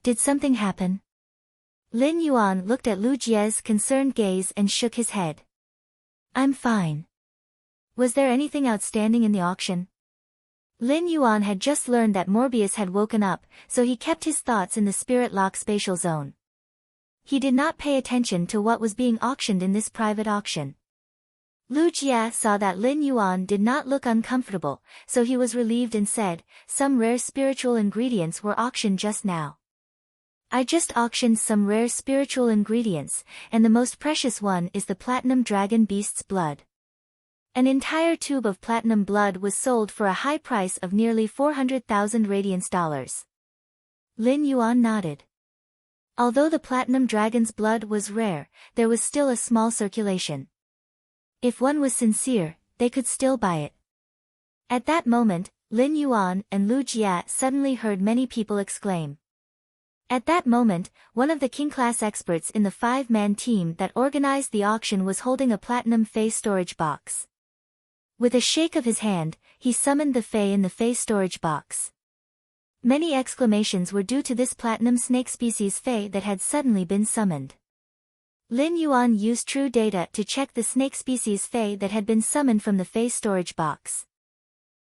Did something happen?" Lin Yuan looked at Lu Jia's concerned gaze and shook his head. "I'm fine. Was there anything outstanding in the auction?" Lin Yuan had just learned that Morbius had woken up, so he kept his thoughts in the Spirit Lock spatial zone. He did not pay attention to what was being auctioned in this private auction. Lu Jia saw that Lin Yuan did not look uncomfortable, so he was relieved and said, "Some rare spiritual ingredients were auctioned just now. I just auctioned some rare spiritual ingredients, and the most precious one is the Platinum Dragon Beast's blood." An entire tube of platinum blood was sold for a high price of nearly 400,000 Radiance dollars. Lin Yuan nodded. Although the platinum dragon's blood was rare, there was still a small circulation. If one was sincere, they could still buy it. At that moment, Lin Yuan and Lu Jia suddenly heard many people exclaim. At that moment, one of the king-class experts in the 5-man team that organized the auction was holding a platinum fei storage box. With a shake of his hand, he summoned the fei in the fei storage box. Many exclamations were due to this platinum snake species fei that had suddenly been summoned. Lin Yuan used true data to check the snake species fei that had been summoned from the fei storage box.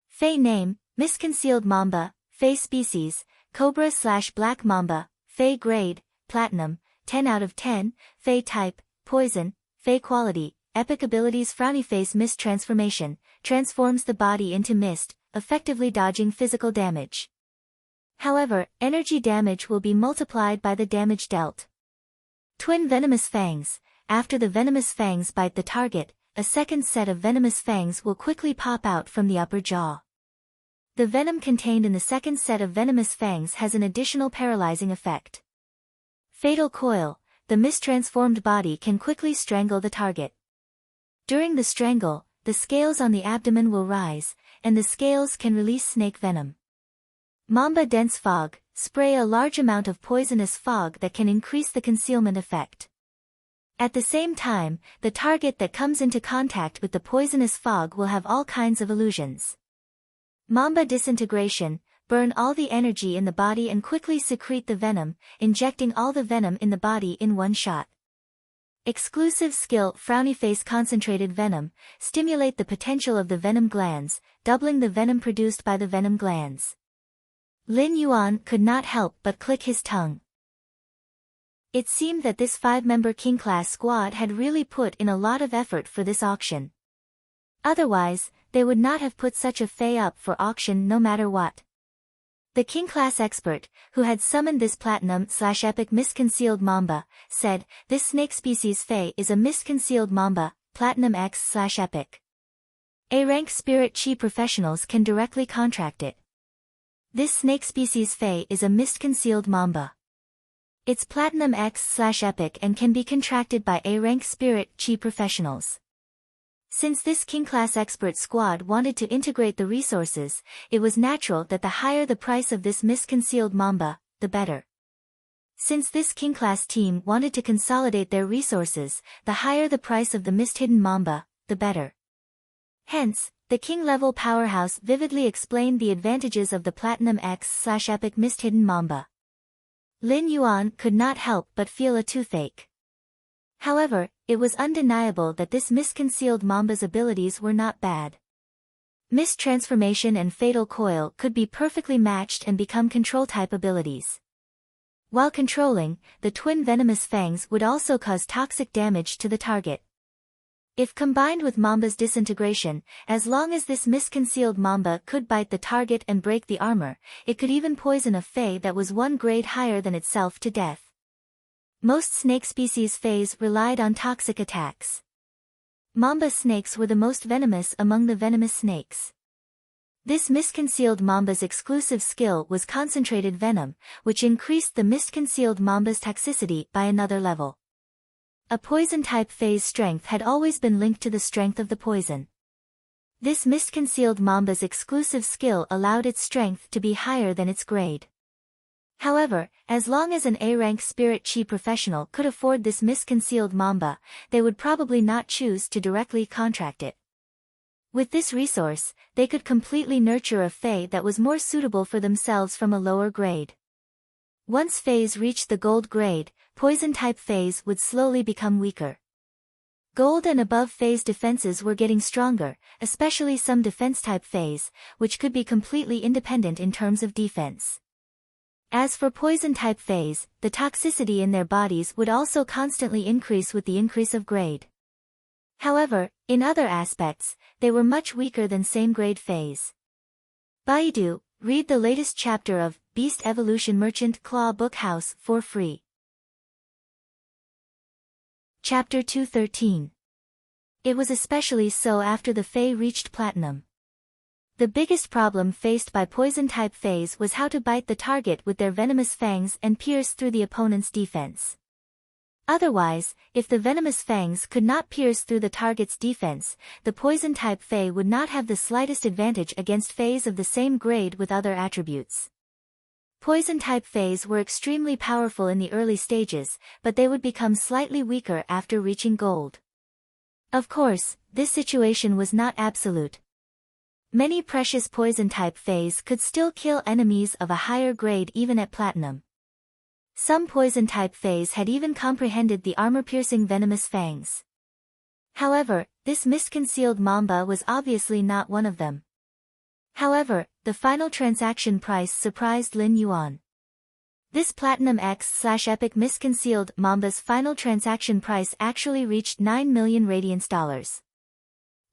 Fei name, Misconcealed Mamba, Fei species, Cobra/Black Mamba, Fei grade, Platinum, 10 out of 10, Fei type, Poison, Fei quality, epic abilities Frowny Face Mist Transformation, transforms the body into mist, effectively dodging physical damage. However, energy damage will be multiplied by the damage dealt. Twin Venomous Fangs, after the venomous fangs bite the target, a second set of venomous fangs will quickly pop out from the upper jaw. The venom contained in the second set of venomous fangs has an additional paralyzing effect. Fatal coil, the mistransformed body can quickly strangle the target. During the strangle, the scales on the abdomen will rise, and the scales can release snake venom. Mamba dense fog, spray a large amount of poisonous fog that can increase the concealment effect. At the same time, the target that comes into contact with the poisonous fog will have all kinds of illusions. Mamba disintegration, burn all the energy in the body and quickly secrete the venom, injecting all the venom in the body in one shot. Exclusive skill frowny face concentrated venom, stimulate the potential of the venom glands, doubling the venom produced by the venom glands. Lin Yuan could not help but click his tongue. It seemed that this 5-member King Class squad had really put in a lot of effort for this auction. Otherwise, they would not have put such a fei up for auction no matter what. The King Class expert, who had summoned this platinum/epic mist-concealed mamba, said, "This snake species fei is a mist-concealed mamba, platinum X/epic. A-rank spirit chi professionals can directly contract it. This snake species fei is a mist-concealed mamba. It's platinum X/epic and can be contracted by A-rank spirit chi professionals." Since this King Class expert squad wanted to integrate the resources, it was natural that the higher the price of this mist-concealed mamba, the better. Since this King Class team wanted to consolidate their resources, the higher the price of the mist-hidden mamba, the better. Hence, the King-level powerhouse vividly explained the advantages of the platinum X/epic mist-hidden mamba. Lin Yuan could not help but feel a toothache. However, it was undeniable that this mist-concealed mamba's abilities were not bad. Mist transformation and fatal coil could be perfectly matched and become control-type abilities. While controlling, the twin venomous fangs would also cause toxic damage to the target. If combined with mamba's disintegration, as long as this mist-concealed mamba could bite the target and break the armor, it could even poison a fei that was 1 grade higher than itself to death. Most snake species feis relied on toxic attacks. Mamba snakes were the most venomous among the venomous snakes. This mist-concealed mamba's exclusive skill was concentrated venom, which increased the mist-concealed mamba's toxicity by another level. A poison-type fei's strength had always been linked to the strength of the poison. This mist-concealed mamba's exclusive skill allowed its strength to be higher than its grade. However, as long as an A-rank spirit chi professional could afford this mist-concealed mamba, they would probably not choose to directly contract it. With this resource, they could completely nurture a fei that was more suitable for themselves from a lower grade. Once feis reached the gold grade, poison-type feis would slowly become weaker. Gold and above feis defenses were getting stronger, especially some defense-type feis, which could be completely independent in terms of defense. As for poison-type feis, the toxicity in their bodies would also constantly increase with the increase of grade. However, in other aspects, they were much weaker than same-grade feis. Baidu, read the latest chapter of Beast Evolution Merchant Claw Book House for free. Chapter 213. It was especially so after the fei reached platinum. The biggest problem faced by poison-type feis was how to bite the target with their venomous fangs and pierce through the opponent's defense. Otherwise, if the venomous fangs could not pierce through the target's defense, the poison-type fei would not have the slightest advantage against feis of the same grade with other attributes. Poison-type feis were extremely powerful in the early stages, but they would become slightly weaker after reaching gold. Of course, this situation was not absolute. Many precious poison-type feis could still kill enemies of a higher grade even at platinum. Some poison-type feis had even comprehended the armor-piercing venomous fangs. However, this mist-concealed mamba was obviously not one of them. However, the final transaction price surprised Lin Yuan. This platinum X/epic mist-concealed mamba's final transaction price actually reached 9 million radiance dollars.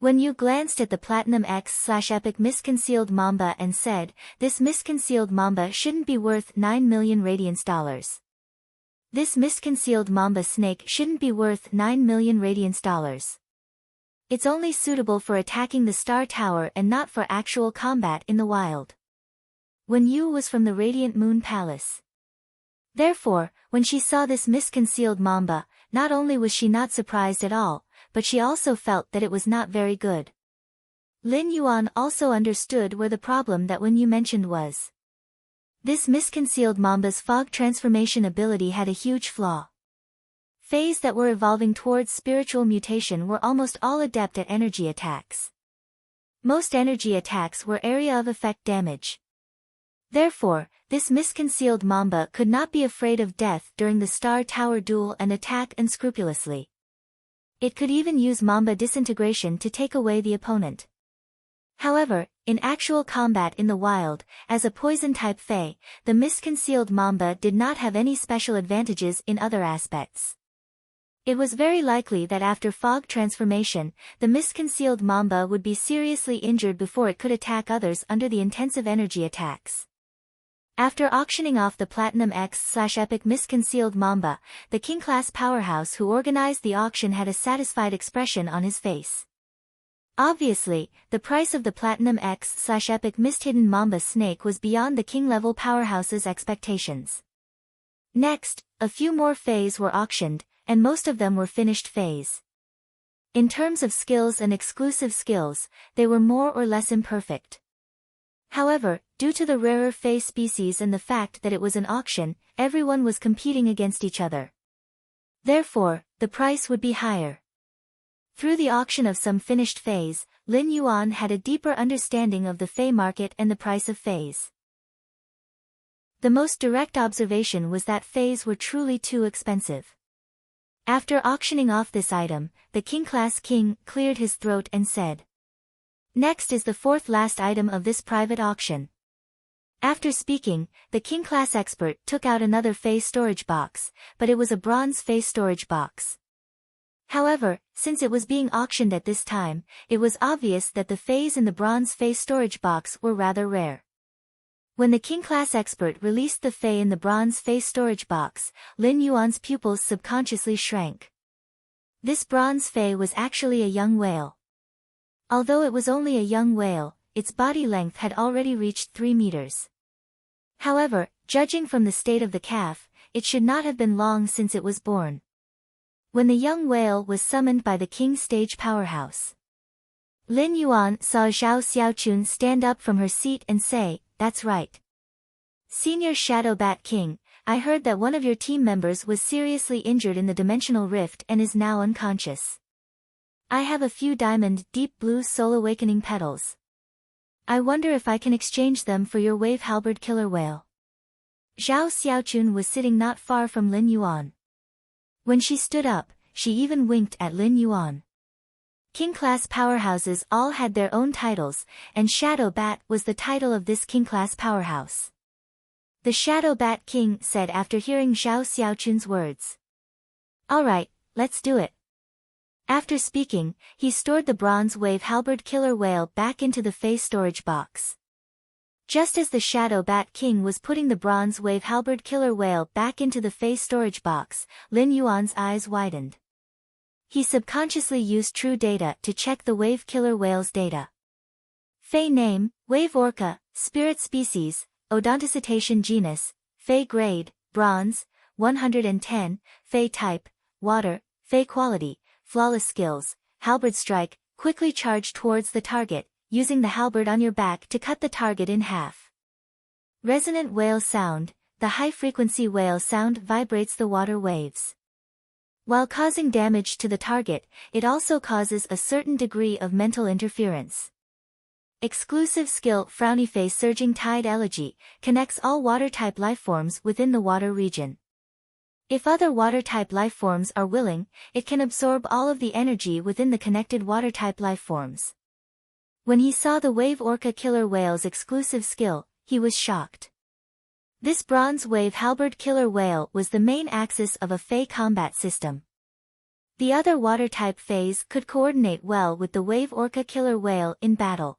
When you glanced at the platinum X/epic mist-concealed mamba and said, "This mist-concealed mamba shouldn't be worth 9 million radiance dollars. This mist-concealed mamba snake shouldn't be worth 9 million radiance dollars." It's only suitable for attacking the Star Tower and not for actual combat in the wild. Wen Yu was from the Radiant Moon Palace. Therefore, when she saw this mist-concealed mamba, not only was she not surprised at all, but she also felt that it was not very good. Lin Yuan also understood where the problem that Wen Yu mentioned was. This mist-concealed mamba's fog transformation ability had a huge flaw. Fays that were evolving towards spiritual mutation were almost all adept at energy attacks. Most energy attacks were area of effect damage. Therefore, this mist-concealed mamba could not be afraid of death during the Star Tower duel and attack unscrupulously. It could even use mamba disintegration to take away the opponent. However, in actual combat in the wild, as a poison-type Fey, the mist-concealed mamba did not have any special advantages in other aspects. It was very likely that after fog transformation, the mist-concealed mamba would be seriously injured before it could attack others under the intensive energy attacks. After auctioning off the Platinum X/Epic Mist-Concealed Mamba, the King-class powerhouse who organized the auction had a satisfied expression on his face. Obviously, the price of the Platinum X/Epic Mist-Hidden Mamba snake was beyond the King-level powerhouse's expectations. Next, a few more Fays were auctioned, and most of them were finished Fays. In terms of skills and exclusive skills, they were more or less imperfect. However, due to the rarer Fey species and the fact that it was an auction, everyone was competing against each other. Therefore, the price would be higher. Through the auction of some finished Fays, Lin Yuan had a deeper understanding of the Fey market and the price of Fays. The most direct observation was that Fays were truly too expensive. After auctioning off this item, the King-class king cleared his throat and said, "Next is the fourth last item of this private auction." After speaking, the King-class expert took out another Fey storage box, but it was a bronze Fey storage box. However, since it was being auctioned at this time, it was obvious that the Fays in the bronze Fey storage box were rather rare. When the King-class expert released the Fey in the bronze Fey storage box, Lin Yuan's pupils subconsciously shrank. This bronze Fey was actually a young whale. Although it was only a young whale, its body length had already reached 3 meters. However, judging from the state of the calf, it should not have been long since it was born. When the young whale was summoned by the King stage powerhouse, Lin Yuan saw Zhao Xiaochun stand up from her seat and say, "That's right. Senior Shadow Bat King, I heard that one of your team members was seriously injured in the dimensional rift and is now unconscious. I have a few diamond deep blue soul awakening petals. I wonder if I can exchange them for your wave halberd killer whale." Zhao Xiaochun was sitting not far from Lin Yuan. When she stood up, she even winked at Lin Yuan. King-class powerhouses all had their own titles, and Shadow Bat was the title of this King-class powerhouse. The Shadow Bat King said after hearing Zhao Xiaochun's words. "All right, let's do it." After speaking, he stored the bronze wave halberd killer whale back into the Fey storage box. Just as the Shadow Bat King was putting the bronze wave halberd killer whale back into the Fey storage box, Lin Yuan's eyes widened. He subconsciously used true data to check the wave killer whale's data. Fey name, wave orca, spirit species, odontocetacean genus, Fey grade, bronze, 110, Fey type, water, Fey quality, flawless skills, halberd strike, quickly charge towards the target, using the halberd on your back to cut the target in half. Resonant whale sound, the high-frequency whale sound vibrates the water waves. While causing damage to the target, it also causes a certain degree of mental interference. Exclusive skill Frowny Face Surging Tide Elegy connects all water-type lifeforms within the water region. If other water-type lifeforms are willing, it can absorb all of the energy within the connected water-type lifeforms. When he saw the Wave Orca Killer Whale's exclusive skill, he was shocked. This bronze wave halberd killer whale was the main axis of a Fey combat system. The other water-type Feys could coordinate well with the Wave Orca Killer Whale in battle.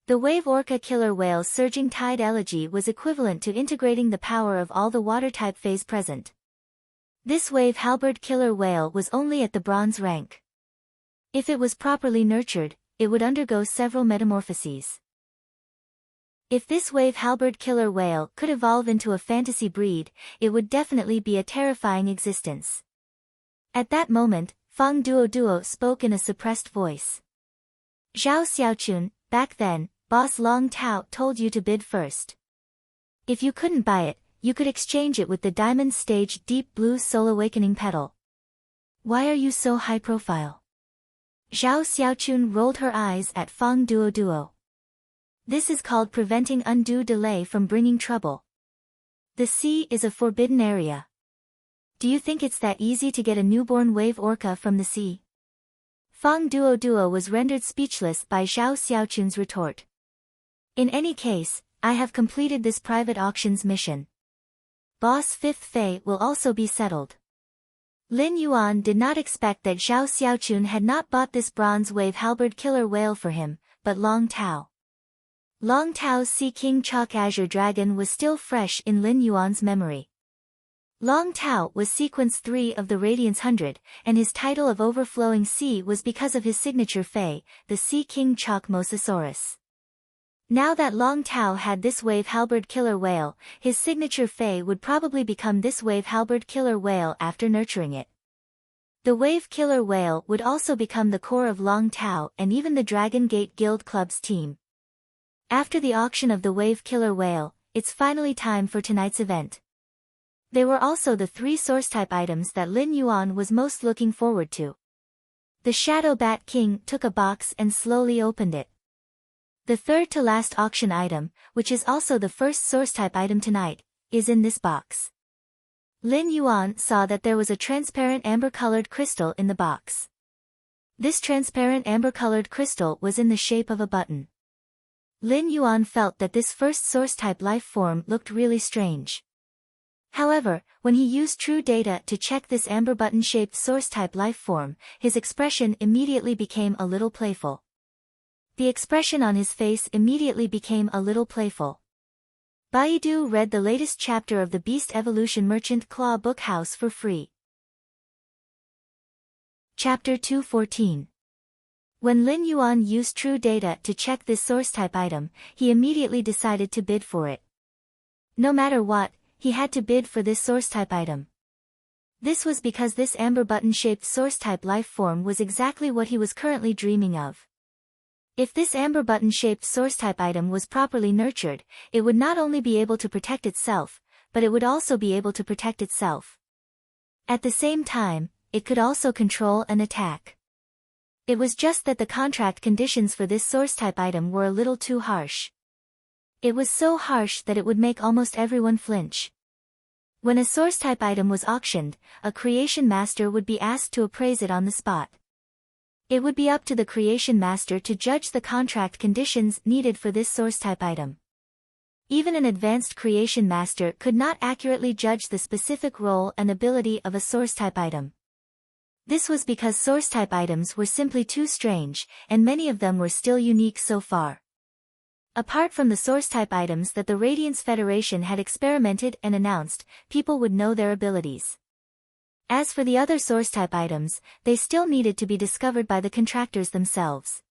The Wave Orca Killer Whale's Surging Tide Elegy was equivalent to integrating the power of all the water-type Feys present. This Wave Halberd Killer Whale was only at the bronze rank. If it was properly nurtured, it would undergo several metamorphoses. If this wave halberd killer whale could evolve into a fantasy breed, it would definitely be a terrifying existence. At that moment, Fang Duo spoke in a suppressed voice. Zhao Xiaochun, back then, Boss Long Tao told you to bid first. If you couldn't buy it, you could exchange it with the Diamond Stage Deep Blue Soul Awakening Petal. Why are you so high profile? Zhao Xiaochun rolled her eyes at Fang Duo. This is called preventing undue delay from bringing trouble. The sea is a forbidden area. Do you think it's that easy to get a newborn wave orca from the sea? Fang Duo was rendered speechless by Zhao Xiaochun's retort. In any case, I have completed this private auction's mission. Boss Fifth Fei will also be settled. Lin Yuan did not expect that Zhao Xiaochun had not bought this bronze wave halberd killer whale for him, but Long Tao. Long Tao's Sea King Chalk Azure Dragon was still fresh in Lin Yuan's memory. Long Tao was sequence 3 of the Radiance 100, and his title of Overflowing Sea was because of his signature Fei, the Sea King Chalk Mosasaurus. Now that Long Tao had this wave halberd killer whale, his signature Fei would probably become this wave halberd killer whale after nurturing it. The wave killer whale would also become the core of Long Tao and even the Dragon Gate Guild Club's team. After the auction of the wave killer whale, it's finally time for tonight's event. They were also the 3 source-type items that Lin Yuan was most looking forward to. The Shadow Bat King took a box and slowly opened it. The third-to-last auction item, which is also the first source-type item tonight, is in this box. Lin Yuan saw that there was a transparent amber-colored crystal in the box. This transparent amber-colored crystal was in the shape of a button. Lin Yuan felt that this first source-type life form looked really strange. However, when he used true data to check this amber button-shaped source-type life form, his expression immediately became a little playful. The expression on his face immediately became a little playful. Baidu read the latest chapter of the Beast Evolution Merchant Claw Book House for free. Chapter 214. When Lin Yuan used true data to check this source-type item, he immediately decided to bid for it. No matter what, he had to bid for this source-type item. This was because this amber button-shaped source-type life form was exactly what he was currently dreaming of. If this amber button-shaped source-type item was properly nurtured, it would not only be able to protect itself, but it would also be able to protect itself. At the same time, it could also control and attack. It was just that the contract conditions for this source-type item were a little too harsh. It was so harsh that it would make almost everyone flinch. When a source-type item was auctioned, a creation master would be asked to appraise it on the spot. It would be up to the creation master to judge the contract conditions needed for this source-type item. Even an advanced creation master could not accurately judge the specific role and ability of a source-type item. This was because source-type items were simply too strange, and many of them were still unique so far. Apart from the source-type items that the Radiance Federation had experimented and announced, people would know their abilities. As for the other source-type items, they still needed to be discovered by the contractors themselves.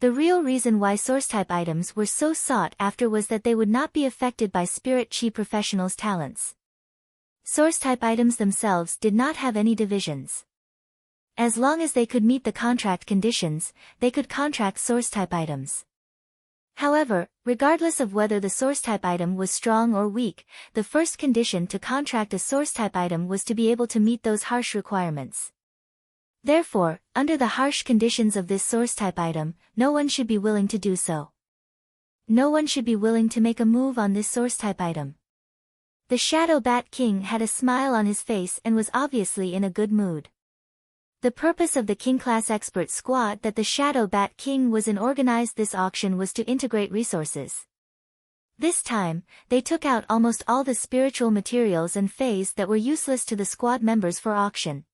The real reason why source-type items were so sought after was that they would not be affected by Spirit Chi professionals' talents. Source-type items themselves did not have any divisions. As long as they could meet the contract conditions, they could contract source-type items. However, regardless of whether the source-type item was strong or weak, the first condition to contract a source-type item was to be able to meet those harsh requirements. Therefore, under the harsh conditions of this source-type item, no one should be willing to do so. No one should be willing to make a move on this source-type item. The Shadow Bat King had a smile on his face and was obviously in a good mood. The purpose of the King-class expert squad that the Shadow Bat King was in organized this auction was to integrate resources. This time, they took out almost all the spiritual materials and phase that were useless to the squad members for auction.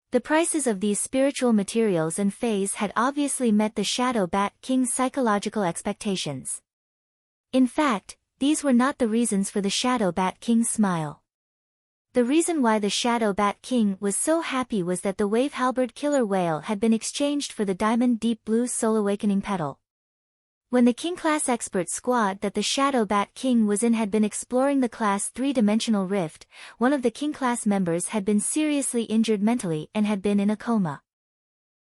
The prices of these spiritual materials and phase had obviously met the Shadow Bat King's psychological expectations. In fact, these were not the reasons for the Shadow Bat King's smile. The reason why the Shadow Bat King was so happy was that the Wave Halberd Killer Whale had been exchanged for the Diamond Deep Blue Soul Awakening Petal. When the King Class Expert squad that the Shadow Bat King was in had been exploring the Class 3-dimensional rift, one of the King Class members had been seriously injured mentally and had been in a coma.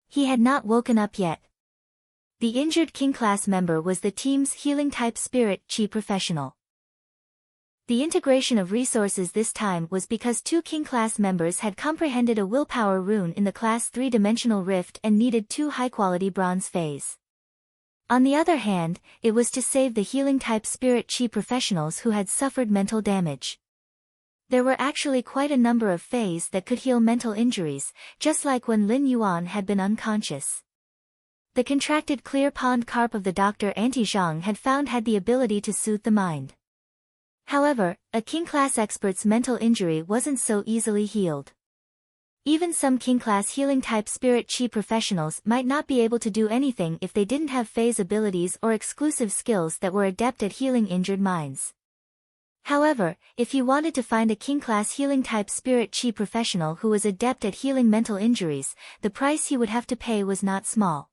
He had not woken up yet. The injured King Class member was the team's healing-type spirit chi professional. The integration of resources this time was because 2 King Class members had comprehended a willpower rune in the Class 3-dimensional rift and needed 2 high-quality bronze phase. On the other hand, it was to save the healing-type spirit chi professionals who had suffered mental damage. There were actually quite a number of phase that could heal mental injuries, just like when Lin Yuan had been unconscious. The contracted clear pond carp of the Dr. Anti-Zhang had found had the ability to soothe the mind. However, a King Class expert's mental injury wasn't so easily healed. Even some King Class healing-type spirit chi professionals might not be able to do anything if they didn't have phase abilities or exclusive skills that were adept at healing injured minds. However, if he wanted to find a King Class healing-type spirit chi professional who was adept at healing mental injuries, the price he would have to pay was not small.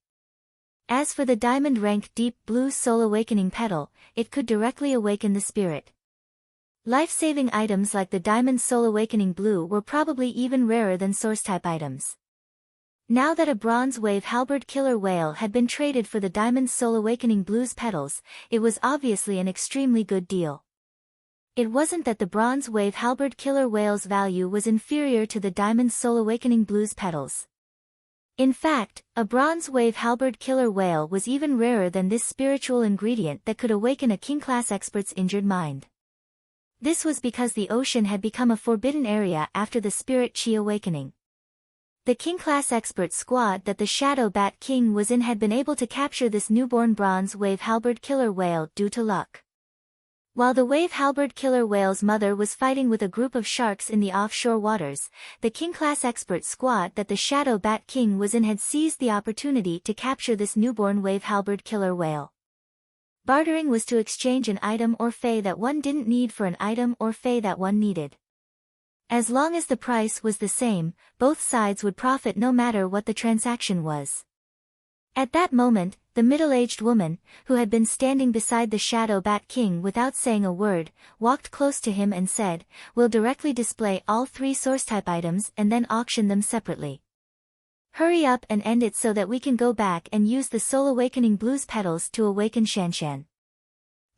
As for the Diamond Rank Deep Blue Soul Awakening Petal, it could directly awaken the spirit. Life-saving items like the Diamond Soul Awakening Blue were probably even rarer than Source-type items. Now that a Bronze Wave Halberd Killer Whale had been traded for the Diamond Soul Awakening Blue's petals, it was obviously an extremely good deal. It wasn't that the Bronze Wave Halberd Killer Whale's value was inferior to the Diamond Soul Awakening Blue's petals. In fact, a Bronze Wave Halberd Killer Whale was even rarer than this spiritual ingredient that could awaken a King Class expert's injured mind. This was because the ocean had become a forbidden area after the Spirit Chi awakening. The King Class expert squad that the Shadow Bat King was in had been able to capture this newborn Bronze Wave Halberd Killer Whale due to luck. While the Wave Halberd Killer Whale's mother was fighting with a group of sharks in the offshore waters, the King Class expert squad that the Shadow Bat King was in had seized the opportunity to capture this newborn Wave Halberd Killer Whale. Bartering was to exchange an item or fey that one didn't need for an item or fey that one needed. As long as the price was the same, both sides would profit no matter what the transaction was. At that moment, the middle-aged woman, who had been standing beside the Shadow Bat King without saying a word, walked close to him and said, "We'll directly display all 3 source-type items and then auction them separately. Hurry up and end it so that we can go back and use the Soul Awakening Blue's petals to awaken Shanshan."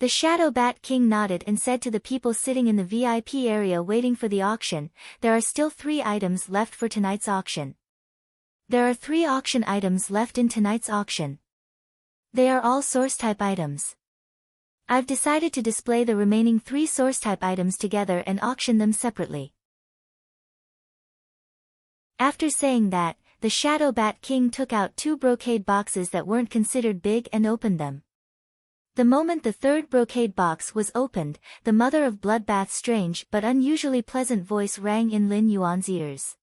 The Shadow Bat King nodded and said to the people sitting in the VIP area waiting for the auction, "There are still 3 items left for tonight's auction. There are 3 auction items left in tonight's auction. They are all source-type items. I've decided to display the remaining 3 source-type items together and auction them separately." After saying that, the Shadow Bat King took out 2 brocade boxes that weren't considered big and opened them. The moment the 3rd brocade box was opened, the mother of Bloodbath's strange but unusually pleasant voice rang in Lin Yuan's ears.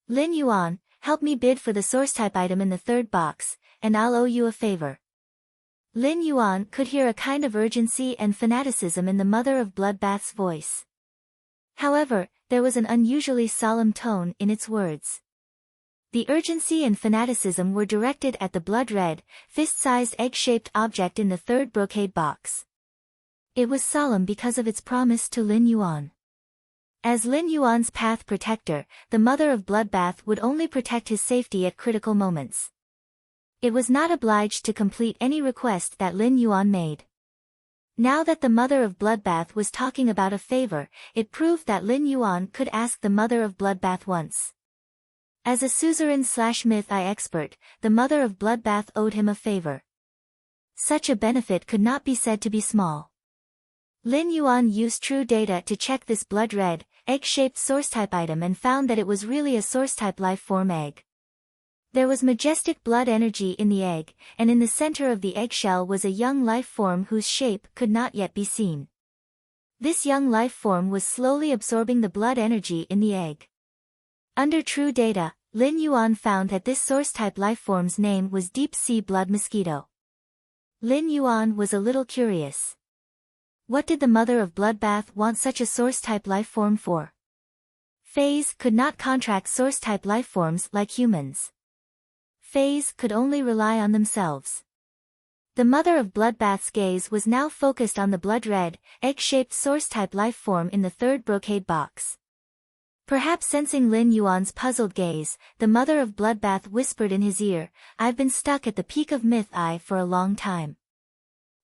"Lin Yuan, help me bid for the source-type item in the 3rd box, and I'll owe you a favor." Lin Yuan could hear a kind of urgency and fanaticism in the mother of Bloodbath's voice. However, there was an unusually solemn tone in its words. The urgency and fanaticism were directed at the blood-red, fist-sized egg-shaped object in the 3rd brocade box. It was solemn because of its promise to Lin Yuan. As Lin Yuan's path protector, the mother of Bloodbath would only protect his safety at critical moments. It was not obliged to complete any request that Lin Yuan made. Now that the mother of Bloodbath was talking about a favor, it proved that Lin Yuan could ask the mother of Bloodbath once. As a suzerain/myth expert, the mother of Bloodbath owed him a favor. Such a benefit could not be said to be small. Lin Yuan used true data to check this blood-red, egg-shaped source-type item and found that it was really a source-type life-form egg. There was majestic blood energy in the egg, and in the center of the eggshell was a young life form whose shape could not yet be seen. This young life form was slowly absorbing the blood energy in the egg. Under true data, Lin Yuan found that this source-type lifeform's name was Deep Sea Blood Mosquito. Lin Yuan was a little curious. What did the mother of Bloodbath want such a source-type lifeform for? Fays could not contract source-type lifeforms like humans. Fays could only rely on themselves. The mother of Bloodbath's gaze was now focused on the blood-red, egg-shaped source-type lifeform in the third brocade box. Perhaps sensing Lin Yuan's puzzled gaze, the mother of Bloodbath whispered in his ear, "I've been stuck at the peak of Myth Eye for a long time.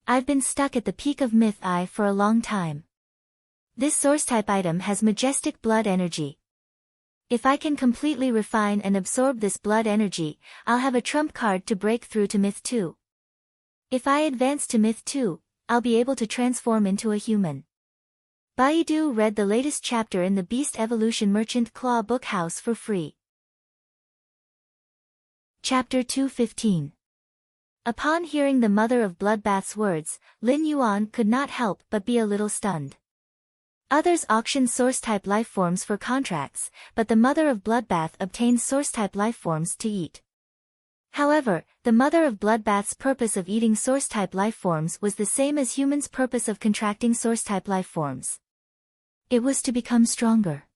I've been stuck at the peak of Myth Eye for a long time. This source-type item has majestic blood energy. If I can completely refine and absorb this blood energy, I'll have a trump card to break through to Myth 2. If I advance to Myth 2, I'll be able to transform into a human." Baidu read the latest chapter in the Beast Evolution Merchant Claw book house for free. Chapter 215. Upon hearing the mother of Bloodbath's words, Lin Yuan could not help but be a little stunned. Others auctioned source-type lifeforms for contracts, but the mother of Bloodbath obtained source-type lifeforms to eat. However, the mother of Bloodbath's purpose of eating source-type lifeforms was the same as humans' purpose of contracting source-type lifeforms. It was to become stronger.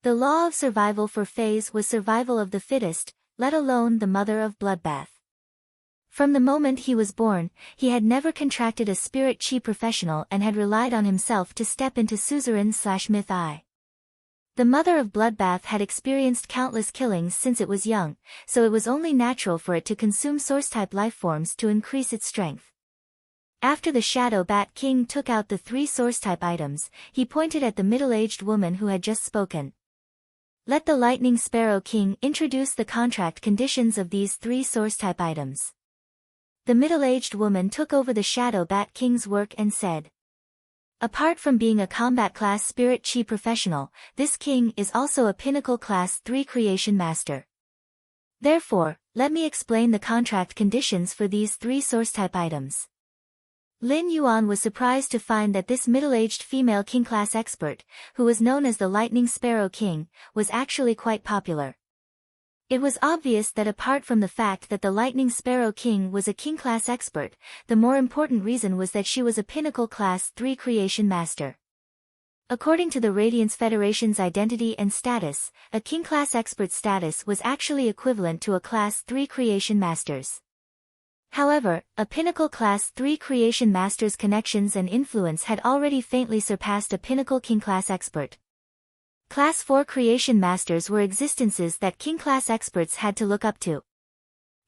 The law of survival for Fays was survival of the fittest, let alone the mother of Bloodbath. From the moment he was born, he had never contracted a spirit chi professional and had relied on himself to step into suzerain/myth eye. The mother of Bloodbath had experienced countless killings since it was young, so it was only natural for it to consume source-type lifeforms to increase its strength. After the Shadow Bat King took out the 3 source-type items, he pointed at the middle-aged woman who had just spoken. "Let the Lightning Sparrow King introduce the contract conditions of these 3 source-type items." The middle-aged woman took over the Shadow Bat King's work and said, "Apart from being a combat class spirit chi professional, this king is also a pinnacle class 3 creation master. Therefore, let me explain the contract conditions for these 3 source-type items." Lin Yuan was surprised to find that this middle-aged female king-class expert, who was known as the Lightning Sparrow King, was actually quite popular. It was obvious that apart from the fact that the Lightning Sparrow King was a king-class expert, the more important reason was that she was a pinnacle class 3 creation master. According to the Radiance Federation's identity and status, a king-class expert status was actually equivalent to a class 3 creation master's. However, a pinnacle class 3 creation master's connections and influence had already faintly surpassed a pinnacle king-class expert. Class 4 creation masters were existences that king-class experts had to look up to.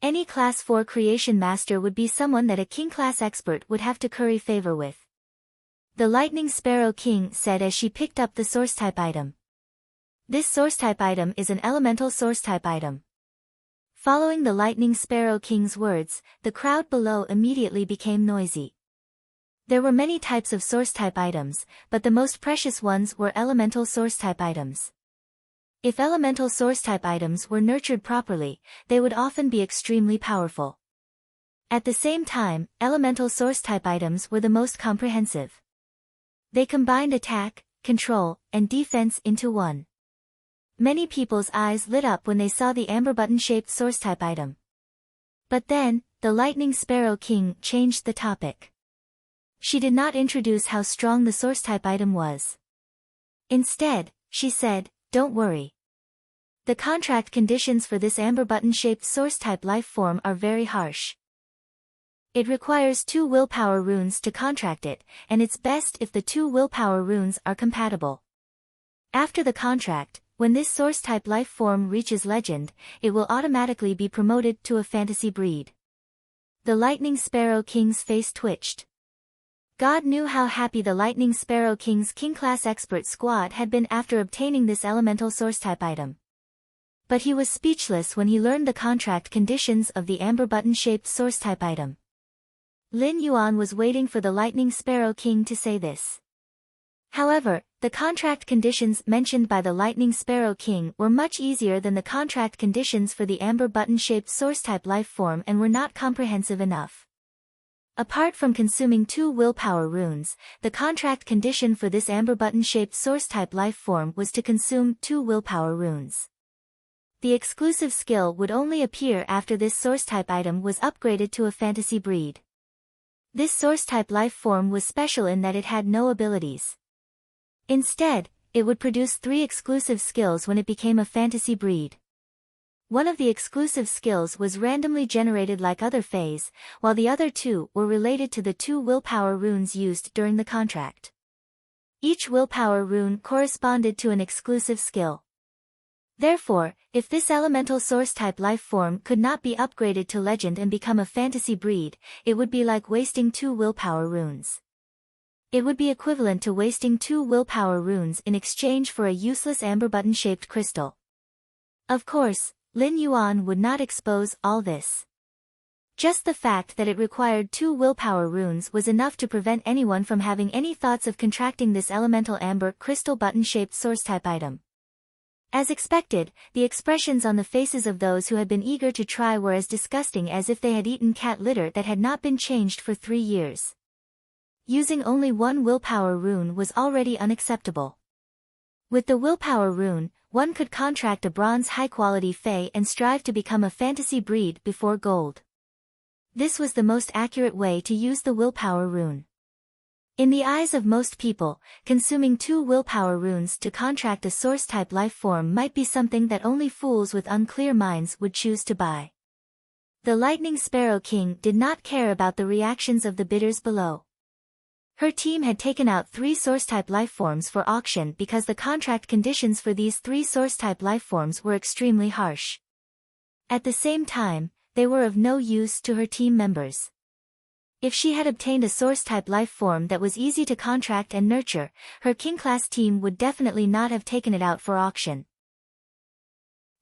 Any class 4 creation master would be someone that a king-class expert would have to curry favor with. The Lightning Sparrow King said as she picked up the source-type item. "This source-type item is an elemental source-type item." Following the Lightning Sparrow King's words, the crowd below immediately became noisy. There were many types of source-type items, but the most precious ones were elemental source-type items. If elemental source-type items were nurtured properly, they would often be extremely powerful. At the same time, elemental source-type items were the most comprehensive. They combined attack, control, and defense into one. Many people's eyes lit up when they saw the amber button-shaped source-type item. But then, the Lightning Sparrow King changed the topic. She did not introduce how strong the source-type item was. Instead, she said, "Don't worry. The contract conditions for this amber button-shaped source-type life form are very harsh. It requires 2 willpower runes to contract it, and it's best if the 2 willpower runes are compatible. After the contract, when this source-type life form reaches legend, it will automatically be promoted to a fantasy breed." The Lightning Sparrow King's face twitched. God knew how happy the Lightning Sparrow King's king-class expert squad had been after obtaining this elemental source-type item. But he was speechless when he learned the contract conditions of the amber button-shaped source-type item. Lin Yuan was waiting for the Lightning Sparrow King to say this. However, the contract conditions mentioned by the Lightning Sparrow King were much easier than the contract conditions for the amber button-shaped source-type life form and were not comprehensive enough. Apart from consuming 2 willpower runes, the contract condition for this amber button-shaped source-type life form was to consume 2 willpower runes. The exclusive skill would only appear after this source-type item was upgraded to a fantasy breed. This source-type life form was special in that it had no abilities. Instead, it would produce 3 exclusive skills when it became a fantasy breed. One of the exclusive skills was randomly generated like other phase, while the other 2 were related to the 2 willpower runes used during the contract. Each willpower rune corresponded to an exclusive skill. Therefore, if this elemental source-type life form could not be upgraded to legend and become a fantasy breed, it would be like wasting 2 willpower runes. It would be equivalent to wasting 2 willpower runes in exchange for a useless amber button-shaped crystal. Of course, Lin Yuan would not expose all this. Just the fact that it required 2 willpower runes was enough to prevent anyone from having any thoughts of contracting this elemental amber crystal button-shaped source-type item. As expected, the expressions on the faces of those who had been eager to try were as disgusting as if they had eaten cat litter that had not been changed for 3 years. Using only 1 willpower rune was already unacceptable. With the willpower rune, one could contract a bronze high-quality fae and strive to become a fantasy breed before gold. This was the most accurate way to use the willpower rune. In the eyes of most people, consuming 2 willpower runes to contract a source-type life form might be something that only fools with unclear minds would choose to buy. The Lightning Sparrow King did not care about the reactions of the bidders below. Her team had taken out 3 source-type lifeforms for auction because the contract conditions for these 3 source-type lifeforms were extremely harsh. At the same time, they were of no use to her team members. If she had obtained a source-type life form that was easy to contract and nurture, her king-class team would definitely not have taken it out for auction.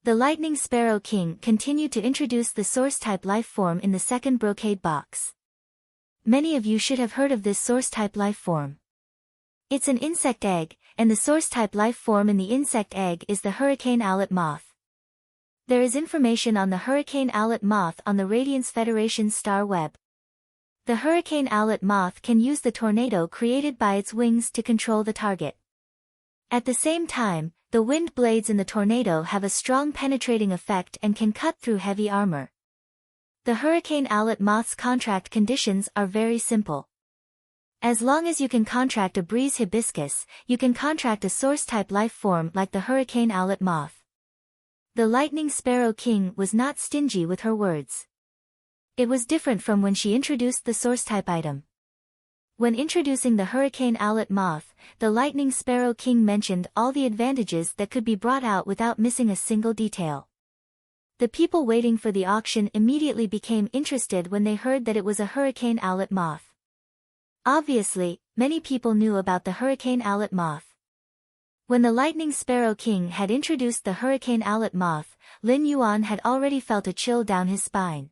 The Lightning Sparrow King continued to introduce the source-type life form in the second brocade box. Many of you should have heard of this source-type life form. It's an insect egg, and the source-type life form in the insect egg is the hurricane owlet moth. There is information on the hurricane owlet moth on the Radiance Federation's star web. The hurricane owlet moth can use the tornado created by its wings to control the target. At the same time, the wind blades in the tornado have a strong penetrating effect and can cut through heavy armor. The hurricane owlet moth's contract conditions are very simple. As long as you can contract a breeze hibiscus, you can contract a source-type life form like the hurricane owlet moth. The Lightning Sparrow King was not stingy with her words. It was different from when she introduced the source-type item. When introducing the hurricane owlet moth, the Lightning Sparrow King mentioned all the advantages that could be brought out without missing a single detail. The people waiting for the auction immediately became interested when they heard that it was a hurricane owlet moth. Obviously, many people knew about the hurricane owlet moth. When the Lightning Sparrow King had introduced the hurricane owlet moth, Lin Yuan had already felt a chill down his spine.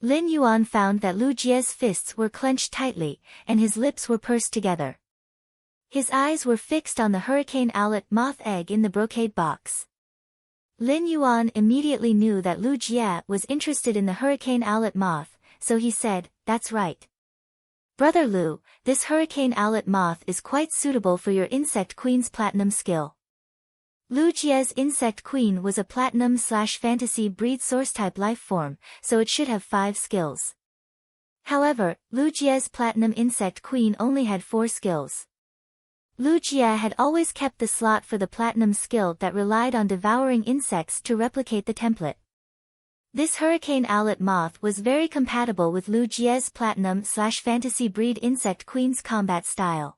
Lin Yuan found that Lu Jie's fists were clenched tightly, and his lips were pursed together. His eyes were fixed on the hurricane owlet moth egg in the brocade box. Lin Yuan immediately knew that Lu Jie was interested in the hurricane owlet moth, so he said, "That's right. Brother Lu, this hurricane owlet moth is quite suitable for your insect queen's platinum skill." Lu Jie's insect queen was a platinum/fantasy breed source-type life form, so it should have 5 skills. However, Lu Jie's platinum insect queen only had 4 skills. Lu Jie had always kept the slot for the platinum skill that relied on devouring insects to replicate the template. This hurricane owlet moth was very compatible with Lu Jie's platinum/fantasy breed insect queen's combat style.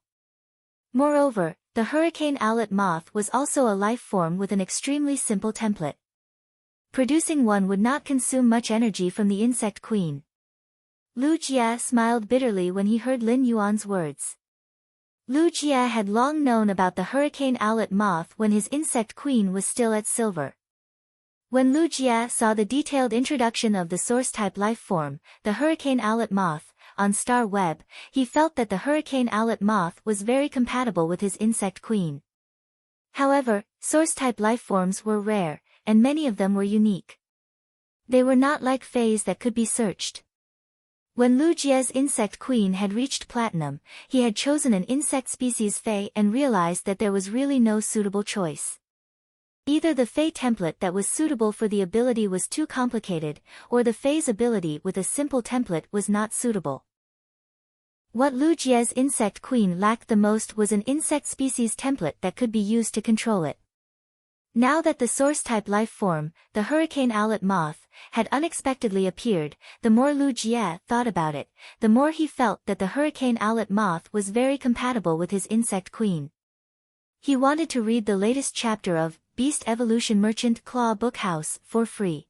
Moreover, the hurricane owlet moth was also a life form with an extremely simple template. Producing one would not consume much energy from the insect queen. Lu Jie smiled bitterly when he heard Lin Yuan's words. Lu Jie had long known about the hurricane owlet moth when his insect queen was still at silver. When Lu Jie saw the detailed introduction of the source-type life form, the hurricane owlet moth, on Star Web, he felt that the hurricane owlet moth was very compatible with his insect queen. However, source-type lifeforms were rare, and many of them were unique. They were not like fays that could be searched. When Lu Jie's insect queen had reached platinum, he had chosen an insect species fae and realized that there was really no suitable choice. Either the fae template that was suitable for the ability was too complicated, or the fae's ability with a simple template was not suitable. What Lu Jie's insect queen lacked the most was an insect species template that could be used to control it. Now that the source-type life form, the hurricane owlet moth, had unexpectedly appeared, the more Lu Jie thought about it, the more he felt that the hurricane owlet moth was very compatible with his insect queen. He wanted to read the latest chapter of Beast Evolution Merchant Claw Bookhouse for free.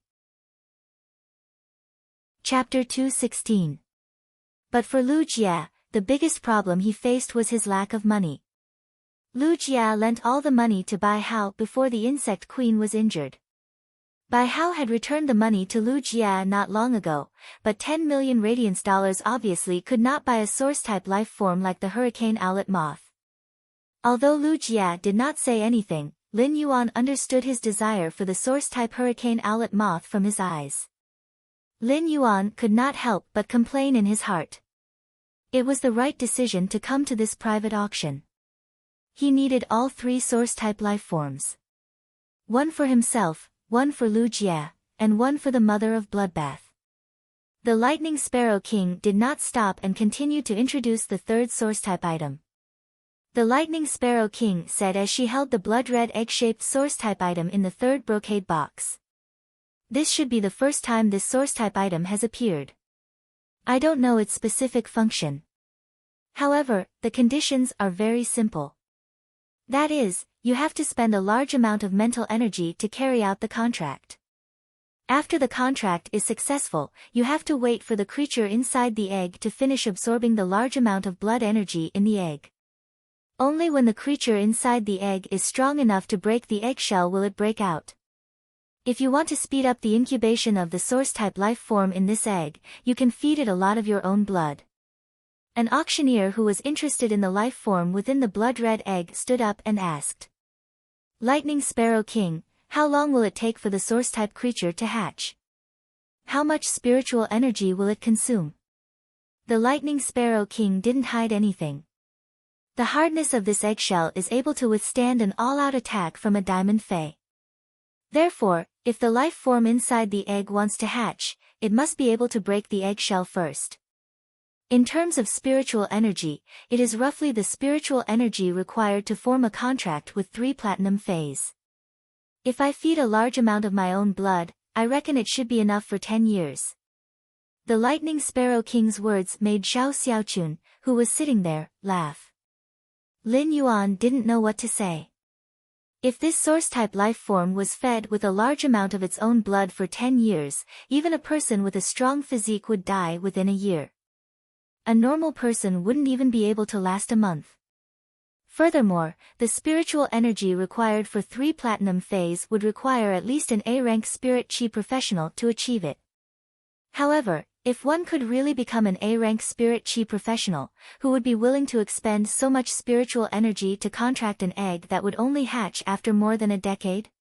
Chapter 216. But for Lu Jie, the biggest problem he faced was his lack of money. Lu Jie lent all the money to Bai Hao before the insect queen was injured. Bai Hao had returned the money to Lu Jie not long ago, but 10 million radiance dollars obviously could not buy a source-type life form like the hurricane owlet moth. Although Lu Jie did not say anything, Lin Yuan understood his desire for the source-type hurricane owlet moth from his eyes. Lin Yuan could not help but complain in his heart. It was the right decision to come to this private auction. He needed all three source-type life forms. One for himself, one for Lu Jie, and one for the mother of Bloodbath. The Lightning Sparrow King did not stop and continued to introduce the third source-type item. The Lightning Sparrow King said as she held the blood-red egg-shaped source-type item in the third brocade box. This should be the first time this source-type item has appeared. I don't know its specific function. However, the conditions are very simple. That is, you have to spend a large amount of mental energy to carry out the contract. After the contract is successful, you have to wait for the creature inside the egg to finish absorbing the large amount of blood energy in the egg. Only when the creature inside the egg is strong enough to break the eggshell will it break out. If you want to speed up the incubation of the source-type life form in this egg, you can feed it a lot of your own blood. An auctioneer who was interested in the life form within the blood-red egg stood up and asked. Lightning Sparrow King, how long will it take for the source-type creature to hatch? How much spiritual energy will it consume? The Lightning Sparrow King didn't hide anything. The hardness of this eggshell is able to withstand an all-out attack from a diamond fae. Therefore, if the life form inside the egg wants to hatch, it must be able to break the eggshell first. In terms of spiritual energy, it is roughly the spiritual energy required to form a contract with 3 platinum fays. If I feed a large amount of my own blood, I reckon it should be enough for 10 years. The Lightning Sparrow King's words made Xiao Xiaochun, who was sitting there, laugh. Lin Yuan didn't know what to say. If this source-type life form was fed with a large amount of its own blood for 10 years, even a person with a strong physique would die within a year. A normal person wouldn't even be able to last a month. Furthermore, the spiritual energy required for 3 platinum fays would require at least an A-rank spirit chi professional to achieve it. However, if one could really become an A-rank spirit chi professional, who would be willing to expend so much spiritual energy to contract an egg that would only hatch after more than a decade?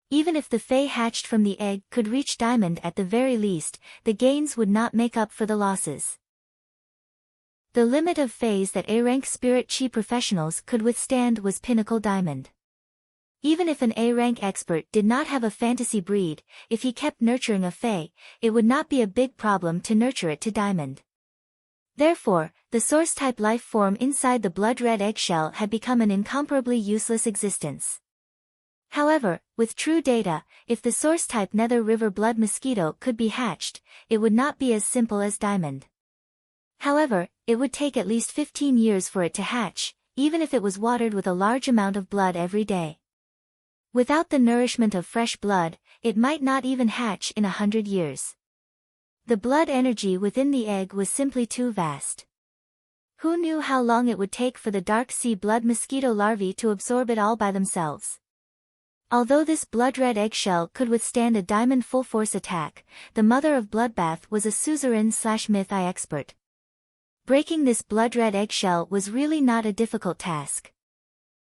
Even if the fae hatched from the egg could reach diamond at the very least, the gains would not make up for the losses. The limit of fays that A-rank spirit chi professionals could withstand was pinnacle diamond. Even if an A-rank expert did not have a fantasy breed, if he kept nurturing a fae, it would not be a big problem to nurture it to diamond. Therefore, the source-type life form inside the blood-red eggshell had become an incomparably useless existence. However, with true data, if the source-type Nether River blood mosquito could be hatched, it would not be as simple as diamond. However, it would take at least 15 years for it to hatch, even if it was watered with a large amount of blood every day. Without the nourishment of fresh blood, it might not even hatch in 100 years. The blood energy within the egg was simply too vast. Who knew how long it would take for the dark sea blood mosquito larvae to absorb it all by themselves? Although this blood-red eggshell could withstand a diamond full-force attack, the mother of Bloodbath was a suzerain/myth-eye expert. Breaking this blood-red eggshell was really not a difficult task.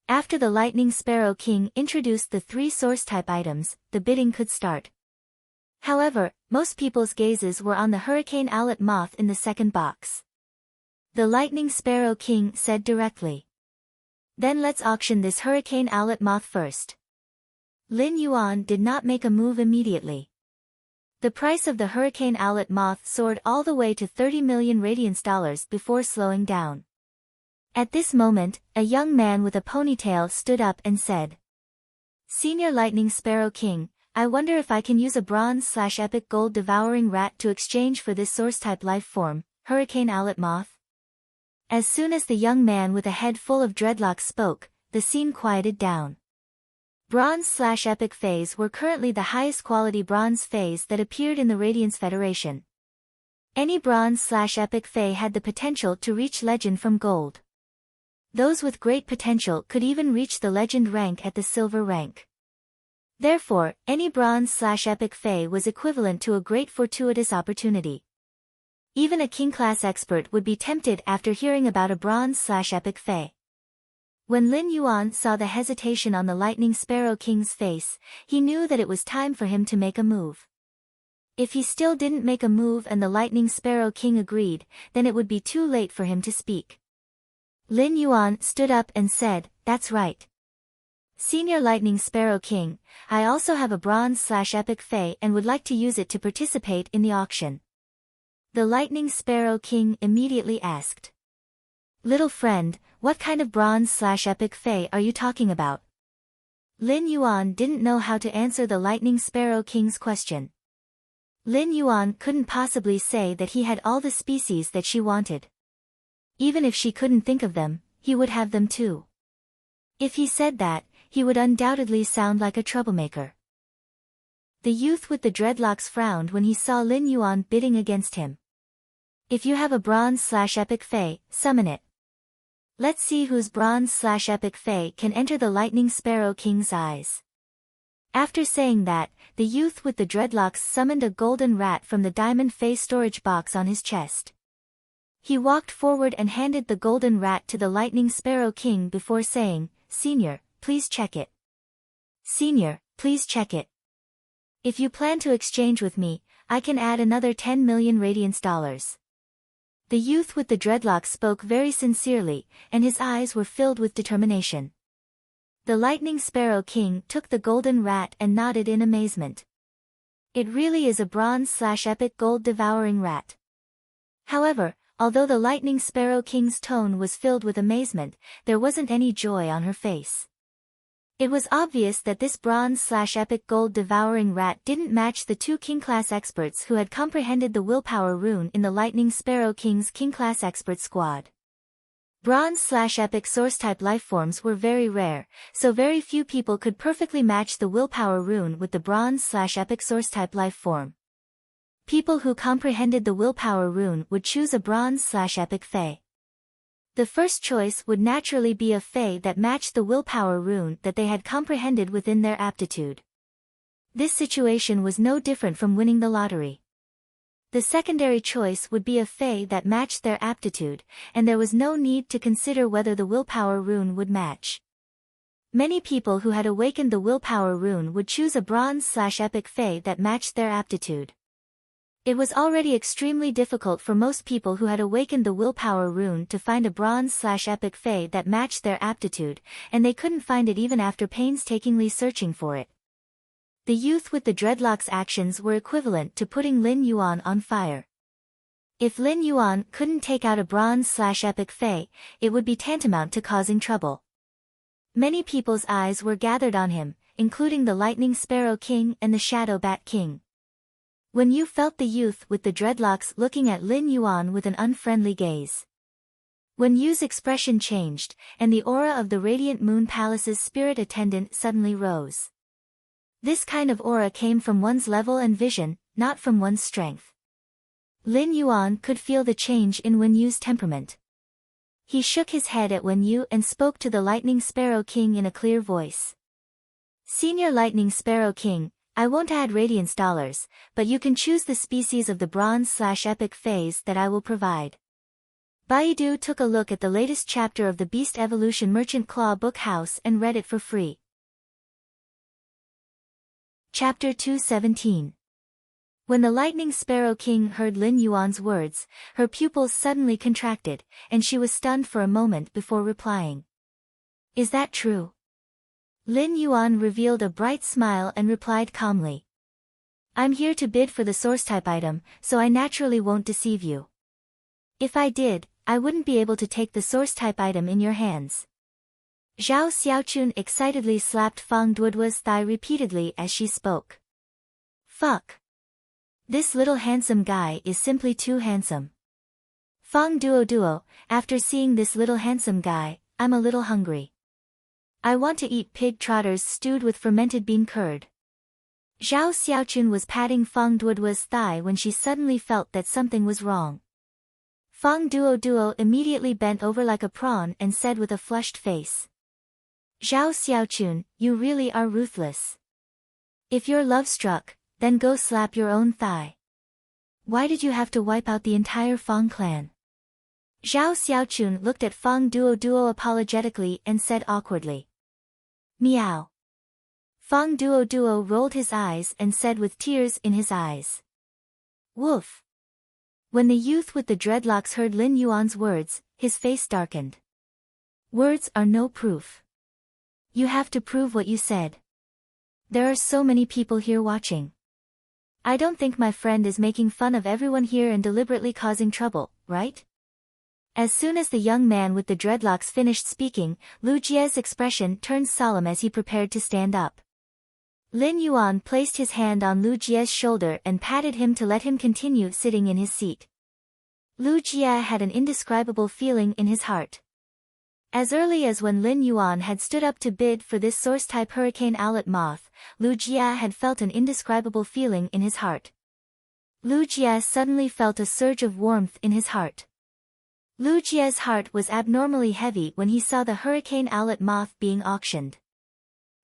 After the Lightning Sparrow King introduced the 3 source-type items, the bidding could start. However, most people's gazes were on the hurricane owlet moth in the second box. The Lightning Sparrow King said directly. Then let's auction this hurricane owlet moth first. Lin Yuan did not make a move immediately. The price of the hurricane owlet moth soared all the way to 30 million radiance dollars before slowing down. At this moment, a young man with a ponytail stood up and said, "Senior Lightning Sparrow King, I wonder if I can use a bronze/epic gold devouring rat to exchange for this source-type life form, hurricane owlet moth?" As soon as the young man with a head full of dreadlocks spoke, the scene quieted down. Bronze/epic fays were currently the highest quality bronze fays that appeared in the Radiance Federation. Any bronze/epic fay had the potential to reach legend from gold. Those with great potential could even reach the legend rank at the silver rank. Therefore, any bronze/epic fay was equivalent to a great fortuitous opportunity. Even a king-class expert would be tempted after hearing about a bronze/epic fay. When Lin Yuan saw the hesitation on the Lightning Sparrow King's face, he knew that it was time for him to make a move. If he still didn't make a move and the Lightning Sparrow King agreed, then it would be too late for him to speak. Lin Yuan stood up and said, "That's right. Senior Lightning Sparrow King, I also have a bronze/epic fay and would like to use it to participate in the auction." The Lightning Sparrow King immediately asked, "Little friend, what kind of bronze/epic fay are you talking about?" Lin Yuan didn't know how to answer the Lightning Sparrow King's question. Lin Yuan couldn't possibly say that he had all the species that she wanted. Even if she couldn't think of them, he would have them too. If he said that, he would undoubtedly sound like a troublemaker. The youth with the dreadlocks frowned when he saw Lin Yuan bidding against him. "If you have a bronze/epic fay, summon it. Let's see whose bronze/epic fay can enter the Lightning Sparrow King's eyes." After saying that, the youth with the dreadlocks summoned a golden rat from the diamond fay storage box on his chest. He walked forward and handed the golden rat to the Lightning Sparrow King before saying, "Senior, please check it. Senior, please check it. If you plan to exchange with me, I can add another 10 million radiance dollars." The youth with the dreadlocks spoke very sincerely, and his eyes were filled with determination. The Lightning Sparrow King took the golden rat and nodded in amazement. It really is a bronze/epic gold devouring rat. However, although the Lightning Sparrow King's tone was filled with amazement, there wasn't any joy on her face. It was obvious that this bronze/epic gold devouring rat didn't match the two king-class experts who had comprehended the willpower rune in the Lightning Sparrow King's king-class expert squad. Bronze/epic source-type lifeforms were very rare, so very few people could perfectly match the willpower rune with the bronze/epic source-type lifeform. People who comprehended the willpower rune would choose a bronze/epic fay. The first choice would naturally be a fay that matched the willpower rune that they had comprehended within their aptitude. This situation was no different from winning the lottery. The secondary choice would be a fay that matched their aptitude, and there was no need to consider whether the willpower rune would match. Many people who had awakened the willpower rune would choose a bronze/epic fay that matched their aptitude. It was already extremely difficult for most people who had awakened the willpower rune to find a bronze/epic fay that matched their aptitude, and they couldn't find it even after painstakingly searching for it. The youth with the dreadlocks' actions were equivalent to putting Lin Yuan on fire. If Lin Yuan couldn't take out a bronze/epic fay, it would be tantamount to causing trouble. Many people's eyes were gathered on him, including the Lightning Sparrow King and the Shadow Bat King. When you felt the youth with the dreadlocks looking at Lin Yuan with an unfriendly gaze. When Yu's expression changed, and the aura of the Radiant Moon Palace's spirit attendant suddenly rose. This kind of aura came from one's level and vision, not from one's strength. Lin Yuan could feel the change in Wen Yu's temperament. He shook his head at Wen Yu and spoke to the Lightning Sparrow King in a clear voice. "Senior Lightning Sparrow King, I won't add radiance dollars, but you can choose the species of the bronze/epic phase that I will provide." Baidu took a look at the latest chapter of the Beast Evolution Merchant Claw Book House and read it for free. Chapter 217. When the Lightning Sparrow King heard Lin Yuan's words, her pupils suddenly contracted, and she was stunned for a moment before replying. "Is that true?" Lin Yuan revealed a bright smile and replied calmly. I'm here to bid for the source-type item, so I naturally won't deceive you. If I did, I wouldn't be able to take the source-type item in your hands. Zhao Xiaochun excitedly slapped Fang Duoduo's thigh repeatedly as she spoke. Fuck. This little handsome guy is simply too handsome. Fang Duoduo, after seeing this little handsome guy, I'm a little hungry. I want to eat pig trotters stewed with fermented bean curd. Zhao Xiaochun was patting Fang Duoduo's thigh when she suddenly felt that something was wrong. Fang Duoduo immediately bent over like a prawn and said with a flushed face. Zhao Xiaochun, you really are ruthless. If you're love-struck, then go slap your own thigh. Why did you have to wipe out the entire Fang clan? Zhao Xiaochun looked at Fang Duoduo apologetically and said awkwardly. Meow. Fang Duoduo rolled his eyes and said with tears in his eyes. Woof. When the youth with the dreadlocks heard Lin Yuan's words, his face darkened. Words are no proof. You have to prove what you said. There are so many people here watching. I don't think my friend is making fun of everyone here and deliberately causing trouble, right? As soon as the young man with the dreadlocks finished speaking, Lu Jie's expression turned solemn as he prepared to stand up. Lin Yuan placed his hand on Lu Jie's shoulder and patted him to let him continue sitting in his seat. Lu Jie had an indescribable feeling in his heart. As early as when Lin Yuan had stood up to bid for this source-type hurricane owlet moth, Lu Jie had felt an indescribable feeling in his heart. Lu Jie suddenly felt a surge of warmth in his heart. Lu Jie's heart was abnormally heavy when he saw the hurricane owlet moth being auctioned.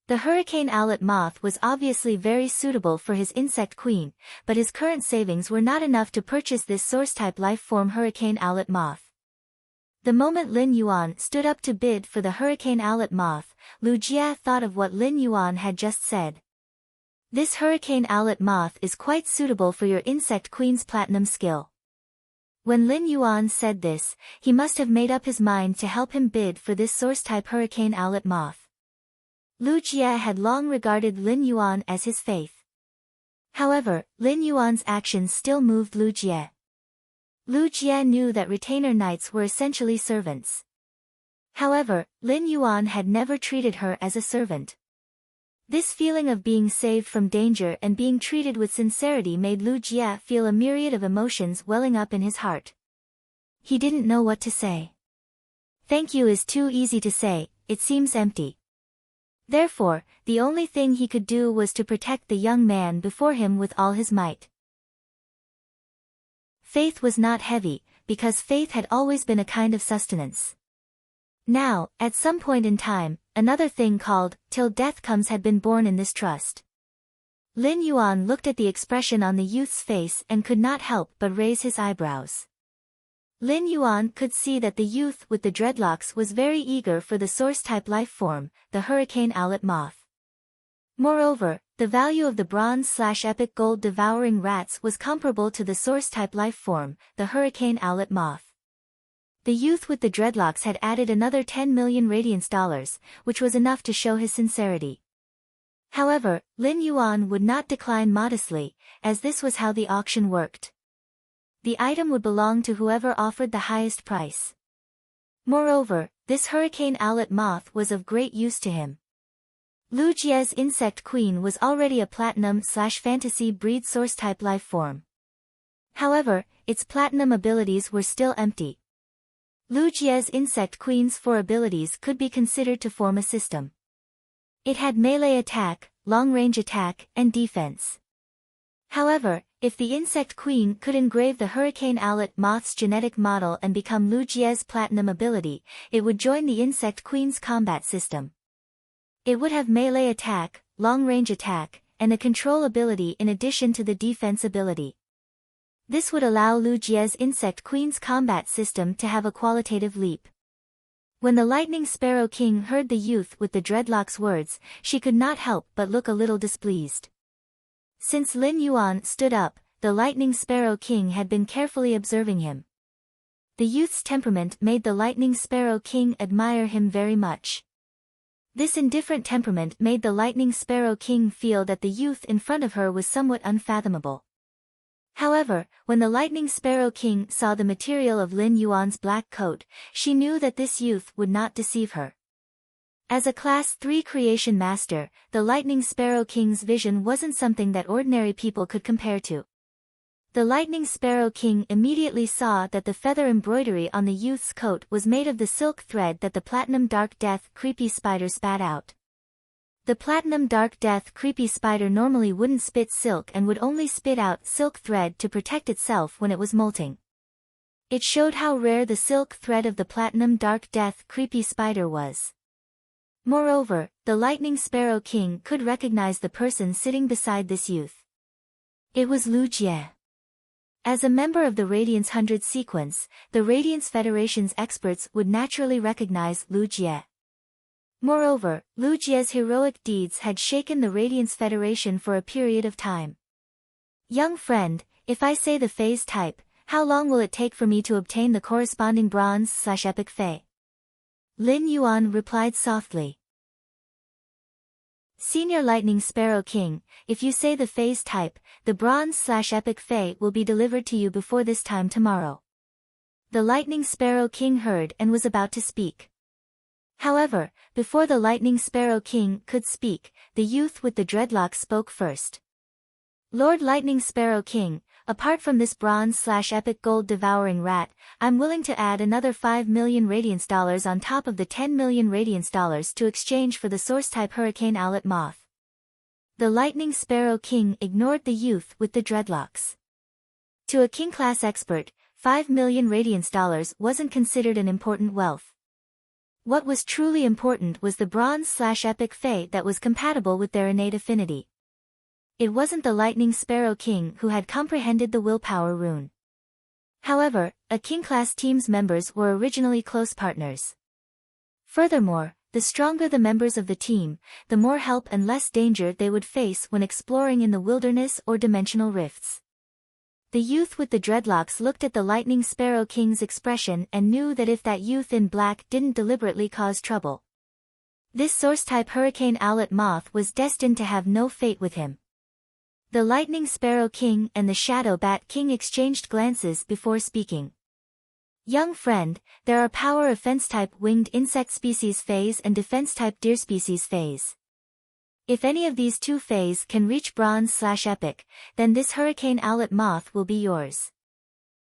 The hurricane owlet moth was obviously very suitable for his insect queen, but his current savings were not enough to purchase this source-type life-form hurricane owlet moth. The moment Lin Yuan stood up to bid for the hurricane owlet moth, Lu Jie thought of what Lin Yuan had just said. This hurricane owlet moth is quite suitable for your insect queen's platinum skill. When Lin Yuan said this, he must have made up his mind to help him bid for this source-type hurricane owlet moth. Lu Jie had long regarded Lin Yuan as his faith. However, Lin Yuan's actions still moved Lu Jie. Lu Jie knew that retainer knights were essentially servants. However, Lin Yuan had never treated her as a servant. This feeling of being saved from danger and being treated with sincerity made Lu Jie feel a myriad of emotions welling up in his heart. He didn't know what to say. Thank you is too easy to say, it seems empty. Therefore, the only thing he could do was to protect the young man before him with all his might. Faith was not heavy, because faith had always been a kind of sustenance. Now, at some point in time, another thing called, till death comes had been born in this trust. Lin Yuan looked at the expression on the youth's face and could not help but raise his eyebrows. Lin Yuan could see that the youth with the dreadlocks was very eager for the source-type life form, the hurricane owlet moth. Moreover, the value of the bronze/epic gold devouring rats was comparable to the source-type life form, the hurricane owlet moth. The youth with the dreadlocks had added another 10 million radiance dollars, which was enough to show his sincerity. However, Lin Yuan would not decline modestly, as this was how the auction worked. The item would belong to whoever offered the highest price. Moreover, this hurricane owlet moth was of great use to him. Lu Jie's insect queen was already a platinum/fantasy breed source-type life form. However, its platinum abilities were still empty. Lu Jie's insect queen's 4 abilities could be considered to form a system. It had melee attack, long-range attack, and defense. However, if the insect queen could engrave the hurricane owlet moth's genetic model and become Lu Jie's platinum ability, it would join the insect queen's combat system. It would have melee attack, long-range attack, and a control ability in addition to the defense ability. This would allow Lu Jie's insect queen's combat system to have a qualitative leap. When the Lightning Sparrow King heard the youth with the dreadlocks' words, she could not help but look a little displeased. Since Lin Yuan stood up, the Lightning Sparrow King had been carefully observing him. The youth's temperament made the Lightning Sparrow King admire him very much. This indifferent temperament made the Lightning Sparrow King feel that the youth in front of her was somewhat unfathomable. However, when the Lightning Sparrow King saw the material of Lin Yuan's black coat, she knew that this youth would not deceive her. As a Class 3 creation master, the Lightning Sparrow King's vision wasn't something that ordinary people could compare to. The Lightning Sparrow King immediately saw that the feather embroidery on the youth's coat was made of the silk thread that the Platinum Dark Death creepy spider spat out. The Platinum Dark Death creepy spider normally wouldn't spit silk and would only spit out silk thread to protect itself when it was molting. It showed how rare the silk thread of the Platinum Dark Death creepy spider was. Moreover, the Lightning Sparrow King could recognize the person sitting beside this youth. It was Lu Jie. As a member of the Radiance 100 sequence, the Radiance Federation's experts would naturally recognize Lu Jie. Moreover, Lu Jie's heroic deeds had shaken the Radiance Federation for a period of time. Young friend, if I say the phase type, how long will it take for me to obtain the corresponding bronze/epic Fei? Lin Yuan replied softly. Senior Lightning Sparrow King, if you say the phase type, the bronze/epic Fei will be delivered to you before this time tomorrow. The Lightning Sparrow King heard and was about to speak. However, before the Lightning Sparrow King could speak, the youth with the dreadlocks spoke first. Lord Lightning Sparrow King, apart from this bronze/epic gold devouring rat, I'm willing to add another 5 million radiance dollars on top of the 10 million radiance dollars to exchange for the source-type Hurricane Owlet Moth. The Lightning Sparrow King ignored the youth with the dreadlocks. To a king-class expert, 5 million radiance dollars wasn't considered an important wealth. What was truly important was the bronze/epic Fei that was compatible with their innate affinity. It wasn't the Lightning Sparrow King who had comprehended the willpower rune. However, a king-class team's members were originally close partners. Furthermore, the stronger the members of the team, the more help and less danger they would face when exploring in the wilderness or dimensional rifts. The youth with the dreadlocks looked at the Lightning Sparrow King's expression and knew that if that youth in black didn't deliberately cause trouble, this source-type Hurricane Owlet Moth was destined to have no fate with him. The Lightning Sparrow King and the Shadow Bat King exchanged glances before speaking. Young friend, there are power offense-type winged insect species Feis and defense-type deer species Feis. If any of these two Feis can reach bronze/epic, then this Hurricane Owlet Moth will be yours.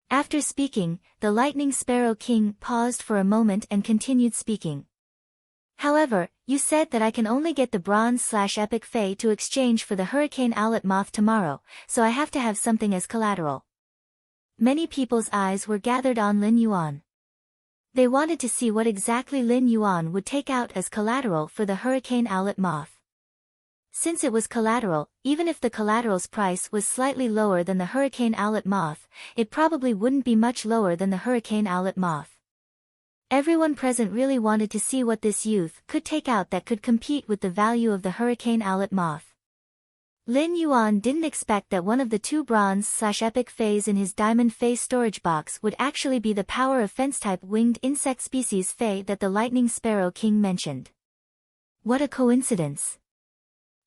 After speaking, the Lightning Sparrow King paused for a moment and continued speaking. However, you said that I can only get the bronze/epic Fei to exchange for the Hurricane Owlet Moth tomorrow, so I have to have something as collateral. Many people's eyes were gathered on Lin Yuan. They wanted to see what exactly Lin Yuan would take out as collateral for the Hurricane Owlet Moth. Since it was collateral, even if the collateral's price was slightly lower than the Hurricane Owlet Moth, it probably wouldn't be much lower than the Hurricane Owlet Moth. Everyone present really wanted to see what this youth could take out that could compete with the value of the Hurricane Owlet Moth. Lin Yuan didn't expect that one of the two bronze/epic Feis in his Diamond Fei storage box would actually be the power of fence-type winged insect species Fei that the Lightning Sparrow King mentioned. What a coincidence!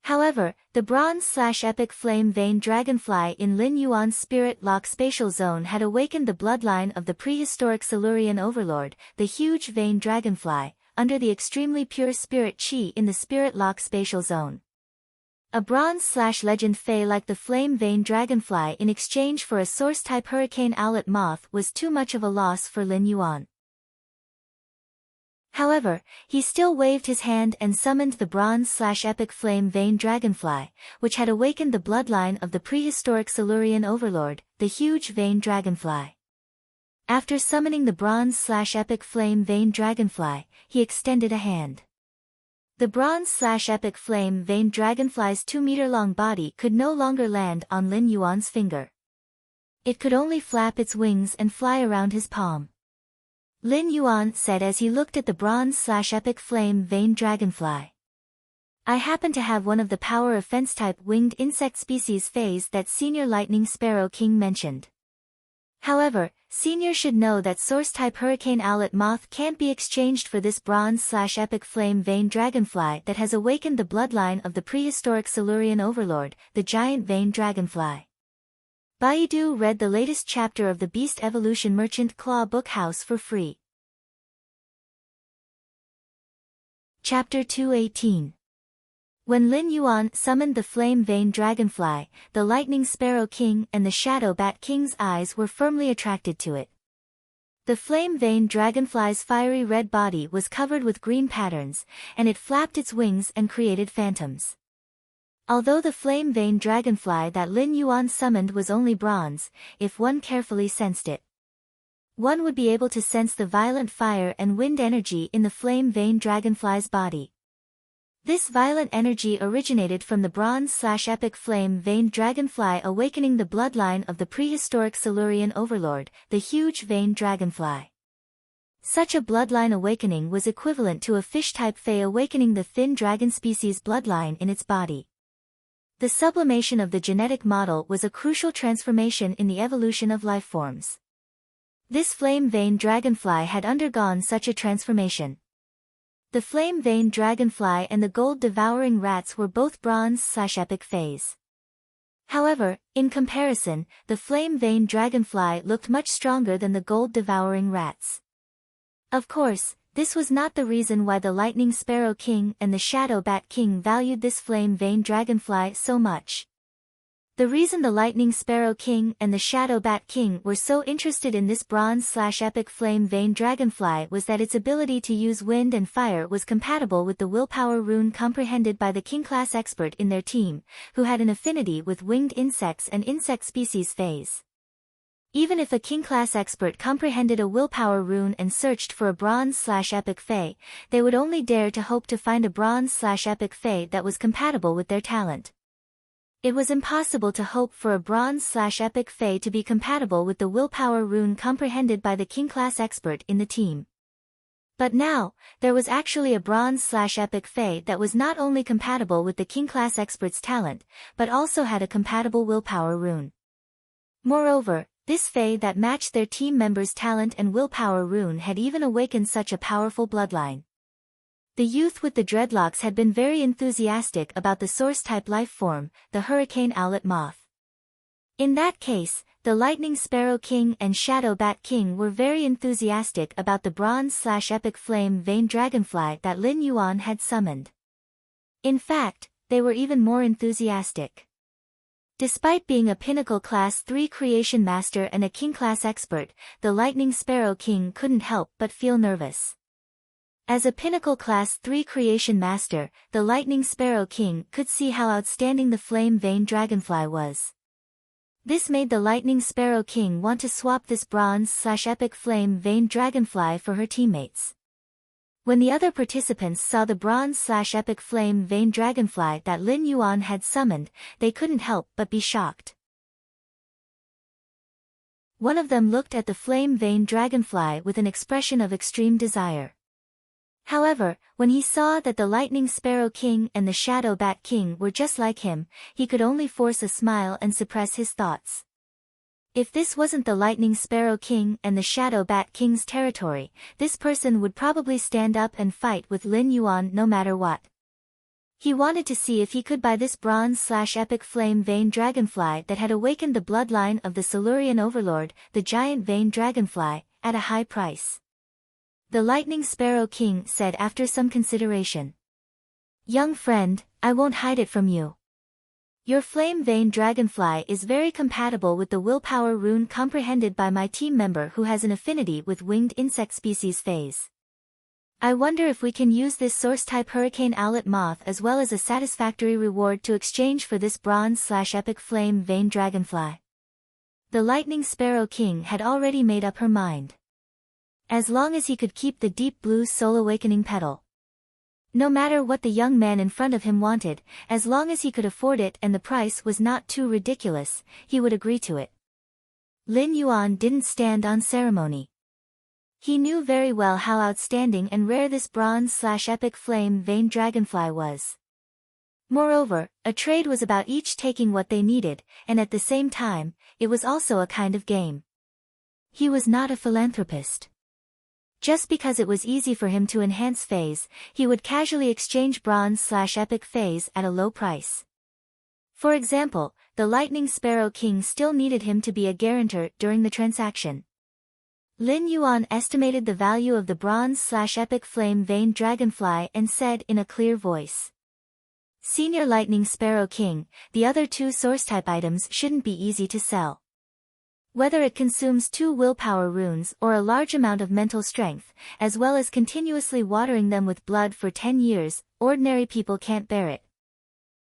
However, the bronze/epic flame vein dragonfly in Lin Yuan's spirit lock spatial zone had awakened the bloodline of the prehistoric Silurian overlord, the huge vein dragonfly, under the extremely pure spirit chi in the spirit lock spatial zone. A bronze/legend Fei like the flame vein dragonfly in exchange for a source-type Hurricane Owlet Moth was too much of a loss for Lin Yuan. However, he still waved his hand and summoned the bronze/epic flame vein dragonfly, which had awakened the bloodline of the prehistoric Silurian overlord, the huge vein dragonfly. After summoning the bronze/epic flame vein dragonfly, he extended a hand. The bronze/epic flame vein dragonfly's 2-meter-long body could no longer land on Lin Yuan's finger. It could only flap its wings and fly around his palm. Lin Yuan said as he looked at the bronze/epic flame vein dragonfly. I happen to have one of the power of fence-type winged insect species Feis that Senior Lightning Sparrow King mentioned. However, Senior should know that Source-type Hurricane Owlet Moth can't be exchanged for this Bronze/Epic Flame Vein Dragonfly that has awakened the bloodline of the prehistoric Silurian overlord, the giant vein dragonfly. Baidu read the latest chapter of the Beast Evolution Merchant Claw Bookhouse for free. Chapter 218. When Lin Yuan summoned the Flame Vein Dragonfly, the Lightning Sparrow King and the Shadow Bat King's eyes were firmly attracted to it. The Flame Vein Dragonfly's fiery red body was covered with green patterns, and it flapped its wings and created phantoms. Although the Flame Vein Dragonfly that Lin Yuan summoned was only bronze, if one carefully sensed it, one would be able to sense the violent fire and wind energy in the Flame Vein Dragonfly's body. This violent energy originated from the Bronze/Epic Flame Vein Dragonfly awakening the bloodline of the prehistoric Silurian overlord, the huge vein dragonfly. Such a bloodline awakening was equivalent to a fish-type Fae awakening the thin dragon species bloodline in its body. The sublimation of the genetic model was a crucial transformation in the evolution of lifeforms. This Flame Vein Dragonfly had undergone such a transformation. The Flame Vein Dragonfly and the Gold-Devouring Rats were both Bronze/Epic Faes. However, in comparison, the Flame Vein Dragonfly looked much stronger than the Gold-Devouring Rats. Of course, this was not the reason why the Lightning Sparrow King and the Shadow Bat King valued this Flame Vein Dragonfly so much. The reason the Lightning Sparrow King and the Shadow Bat King were so interested in this Bronze/Epic Flame Vein Dragonfly was that its ability to use wind and fire was compatible with the willpower rune comprehended by the King-class expert in their team, who had an affinity with winged insects and insect species Faes. Even if a King-class expert comprehended a willpower rune and searched for a Bronze/Epic Fae, they would only dare to hope to find a Bronze/Epic Fae that was compatible with their talent. It was impossible to hope for a Bronze/Epic Fae to be compatible with the willpower rune comprehended by the King-class expert in the team. But now, there was actually a Bronze/Epic Fae that was not only compatible with the King-class expert's talent, but also had a compatible willpower rune. Moreover, this Fae that matched their team members' talent and willpower rune had even awakened such a powerful bloodline. The youth with the dreadlocks had been very enthusiastic about the Source-type life form, the Hurricane Owlet Moth. In that case, the Lightning Sparrow King and Shadow Bat King were very enthusiastic about the Bronze/Epic Flame Vein Dragonfly that Lin Yuan had summoned. In fact, they were even more enthusiastic. Despite being a Pinnacle Class 3 Creation Master and a King-class expert, the Lightning Sparrow King couldn't help but feel nervous. As a Pinnacle Class 3 Creation Master, the Lightning Sparrow King could see how outstanding the Flame Vein Dragonfly was. This made the Lightning Sparrow King want to swap this Bronze/Epic Flame Vein Dragonfly for her teammates. When the other participants saw the Bronze/Epic Flame Vein Dragonfly that Lin Yuan had summoned, they couldn't help but be shocked. One of them looked at the Flame Vein Dragonfly with an expression of extreme desire. However, when he saw that the Lightning Sparrow King and the Shadow Bat King were just like him, he could only force a smile and suppress his thoughts. If this wasn't the Lightning Sparrow King and the Shadow Bat King's territory, this person would probably stand up and fight with Lin Yuan no matter what. He wanted to see if he could buy this Bronze/Epic Flame Vein Dragonfly that had awakened the bloodline of the Silurian overlord, the giant vein dragonfly, at a high price. The Lightning Sparrow King said after some consideration. "Young friend, I won't hide it from you. Your Flame Vein Dragonfly is very compatible with the willpower rune comprehended by my team member who has an affinity with winged insect species Faes. I wonder if we can use this Source-type Hurricane Owlet Moth as well as a satisfactory reward to exchange for this Bronze/Epic Flame Vein Dragonfly." The Lightning Sparrow King had already made up her mind. As long as he could keep the deep blue soul awakening petal. No matter what the young man in front of him wanted, as long as he could afford it and the price was not too ridiculous, he would agree to it. Lin Yuan didn't stand on ceremony. He knew very well how outstanding and rare this Bronze/Epic Flame Vein Dragonfly was. Moreover, a trade was about each taking what they needed, and at the same time, it was also a kind of game. He was not a philanthropist. Just because it was easy for him to enhance phase, he would casually exchange bronze/epic phase at a low price. For example, the Lightning Sparrow King still needed him to be a guarantor during the transaction. Lin Yuan estimated the value of the bronze/epic flame vein dragonfly and said in a clear voice. Senior Lightning Sparrow King, the other two source-type items shouldn't be easy to sell. Whether it consumes 2 willpower runes or a large amount of mental strength, as well as continuously watering them with blood for 10 years, ordinary people can't bear it.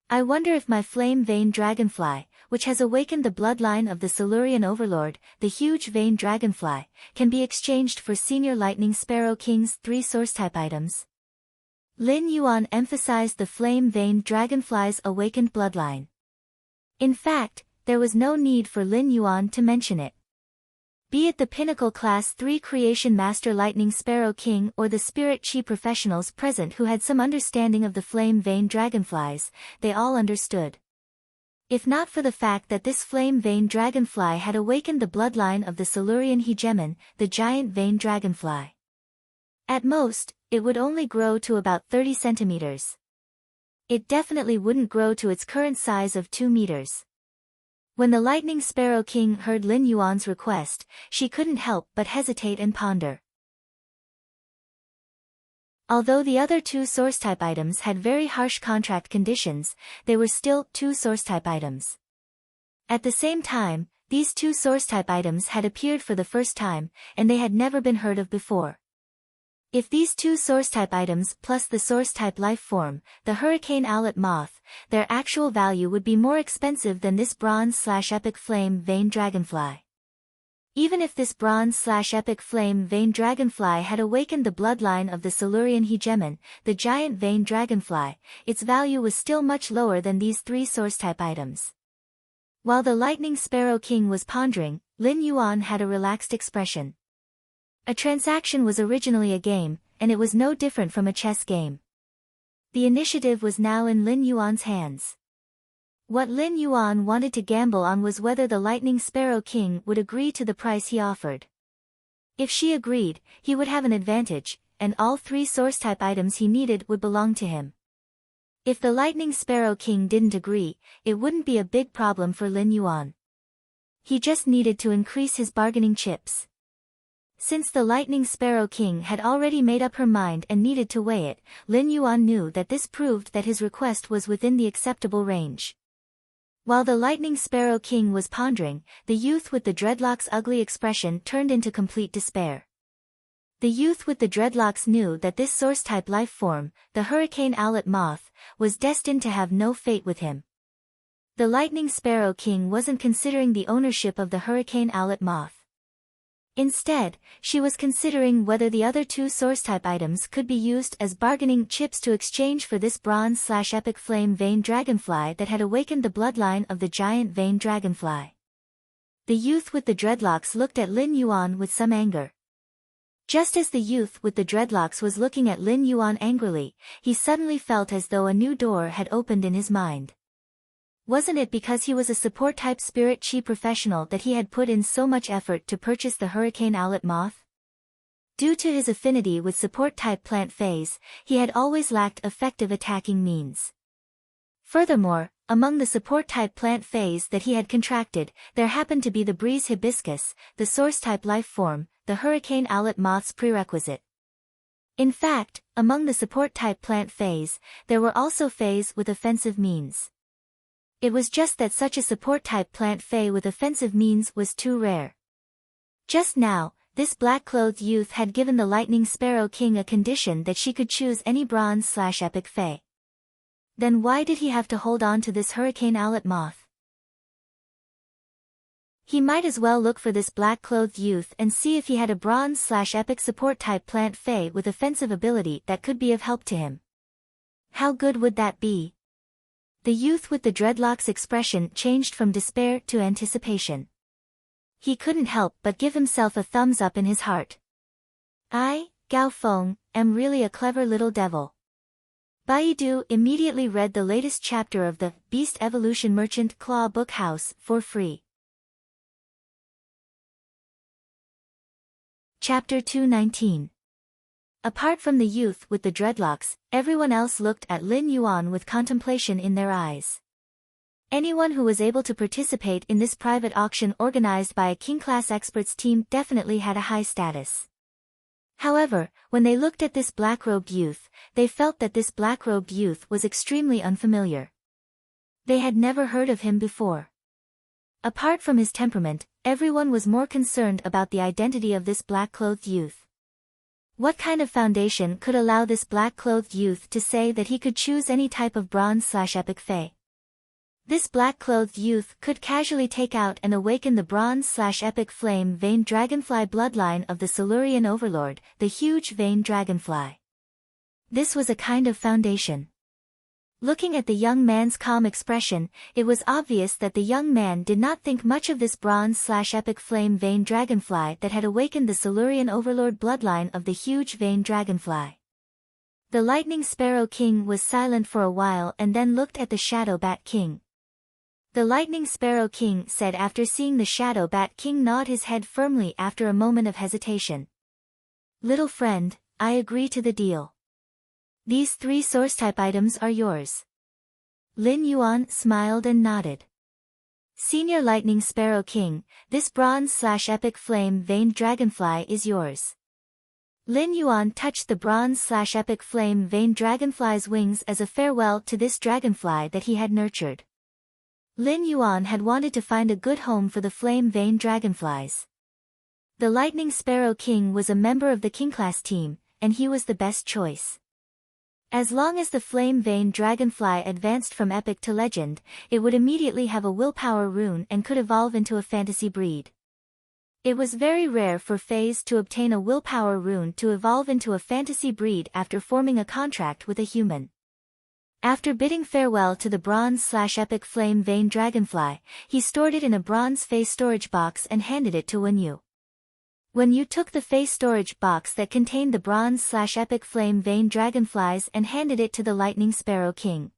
I wonder if my flame vein dragonfly, which has awakened the bloodline of the Silurian overlord, the huge vein dragonfly, can be exchanged for Senior Lightning Sparrow King's 3 source-type items. Lin Yuan emphasized the flame vein dragonfly's awakened bloodline. In fact, there was no need for Lin Yuan to mention it. Be it the Pinnacle Class 3 Creation Master Lightning Sparrow King or the Spirit Chi professionals present who had some understanding of the flame vein dragonflies, they all understood. If not for the fact that this flame vein dragonfly had awakened the bloodline of the Silurian hegemon, the giant vein dragonfly. At most, it would only grow to about 30 centimeters. It definitely wouldn't grow to its current size of 2 meters. When the Lightning Sparrow King heard Lin Yuan's request, she couldn't help but hesitate and ponder. Although the other 2 source-type items had very harsh contract conditions, they were still 2 source-type items. At the same time, these 2 source-type items had appeared for the first time, and they had never been heard of before. If these 2 source-type items plus the source-type life form, the Hurricane Owlet Moth, their actual value would be more expensive than this bronze/epic flame vein dragonfly. Even if this bronze/epic flame vein dragonfly had awakened the bloodline of the Silurian hegemon, the giant vein dragonfly, its value was still much lower than these 3 source-type items. While the Lightning Sparrow King was pondering, Lin Yuan had a relaxed expression. A transaction was originally a game, and it was no different from a chess game. The initiative was now in Lin Yuan's hands. What Lin Yuan wanted to gamble on was whether the Lightning Sparrow King would agree to the price he offered. If she agreed, he would have an advantage, and all 3 source-type items he needed would belong to him. If the Lightning Sparrow King didn't agree, it wouldn't be a big problem for Lin Yuan. He just needed to increase his bargaining chips. Since the Lightning Sparrow King had already made up her mind and needed to weigh it, Lin Yuan knew that this proved that his request was within the acceptable range. While the Lightning Sparrow King was pondering, the youth with the dreadlocks' ugly expression turned into complete despair. The youth with the dreadlocks knew that this source-type life form, the Hurricane Owlet Moth, was destined to have no fate with him. The Lightning Sparrow King wasn't considering the ownership of the Hurricane Owlet Moth. Instead, she was considering whether the other 2 source-type items could be used as bargaining chips to exchange for this bronze/epic flame vein dragonfly that had awakened the bloodline of the giant vein dragonfly. The youth with the dreadlocks looked at Lin Yuan with some anger. Just as the youth with the dreadlocks was looking at Lin Yuan angrily, he suddenly felt as though a new door had opened in his mind. Wasn't it because he was a support-type Spirit Chi professional that he had put in so much effort to purchase the Hurricane Owlet Moth? Due to his affinity with support-type plant phase, he had always lacked effective attacking means. Furthermore, among the support-type plant phase that he had contracted, there happened to be the breeze hibiscus, the source-type life form, the Hurricane Owlet Moth's prerequisite. In fact, among the support-type plant phase, there were also phase with offensive means. It was just that such a support-type plant fae with offensive means was too rare. Just now, this black-clothed youth had given the Lightning Sparrow King a condition that she could choose any bronze/epic fae. Then why did he have to hold on to this Hurricane Owlet Moth? He might as well look for this black-clothed youth and see if he had a bronze/epic support-type plant fae with offensive ability that could be of help to him. How good would that be? The youth with the dreadlocks' expression changed from despair to anticipation. He couldn't help but give himself a thumbs up in his heart. I, Gao Feng, am really a clever little devil. Baidu immediately read the latest chapter of the Beast Evolution Merchant Claw Book House for free. Chapter 219. Apart from the youth with the dreadlocks, everyone else looked at Lin Yuan with contemplation in their eyes. Anyone who was able to participate in this private auction organized by a king-class experts team definitely had a high status. However, when they looked at this black-robed youth, they felt that this black-robed youth was extremely unfamiliar. They had never heard of him before. Apart from his temperament, everyone was more concerned about the identity of this black-clothed youth. What kind of foundation could allow this black-clothed youth to say that he could choose any type of bronze/epic fae? This black-clothed youth could casually take out and awaken the bronze/epic flame vein dragonfly bloodline of the Silurian overlord, the huge vein dragonfly. This was a kind of foundation. Looking at the young man's calm expression, it was obvious that the young man did not think much of this bronze/epic flame vein dragonfly that had awakened the Silurian overlord bloodline of the huge vein dragonfly. The lightning sparrow king was silent for a while and then looked at the shadow bat king. The lightning sparrow king said after seeing the shadow bat king nod his head firmly after a moment of hesitation. "Little friend, I agree to the deal. These 3 source-type items are yours." Lin Yuan smiled and nodded. "Senior Lightning Sparrow King, this bronze/epic flame veined dragonfly is yours." Lin Yuan touched the bronze/epic flame veined dragonfly's wings as a farewell to this dragonfly that he had nurtured. Lin Yuan had wanted to find a good home for the flame veined dragonflies. The Lightning Sparrow King was a member of the King class team, and he was the best choice. As long as the flame vein dragonfly advanced from epic to legend, it would immediately have a willpower rune and could evolve into a fantasy breed. It was very rare for fays to obtain a willpower rune to evolve into a fantasy breed after forming a contract with a human. After bidding farewell to the bronze/epic flame vein dragonfly, he stored it in a bronze fey storage box and handed it to Wenyu. Wenyu took the fey storage box that contained the bronze/epic flame vein dragonflies and handed it to the Lightning Sparrow King.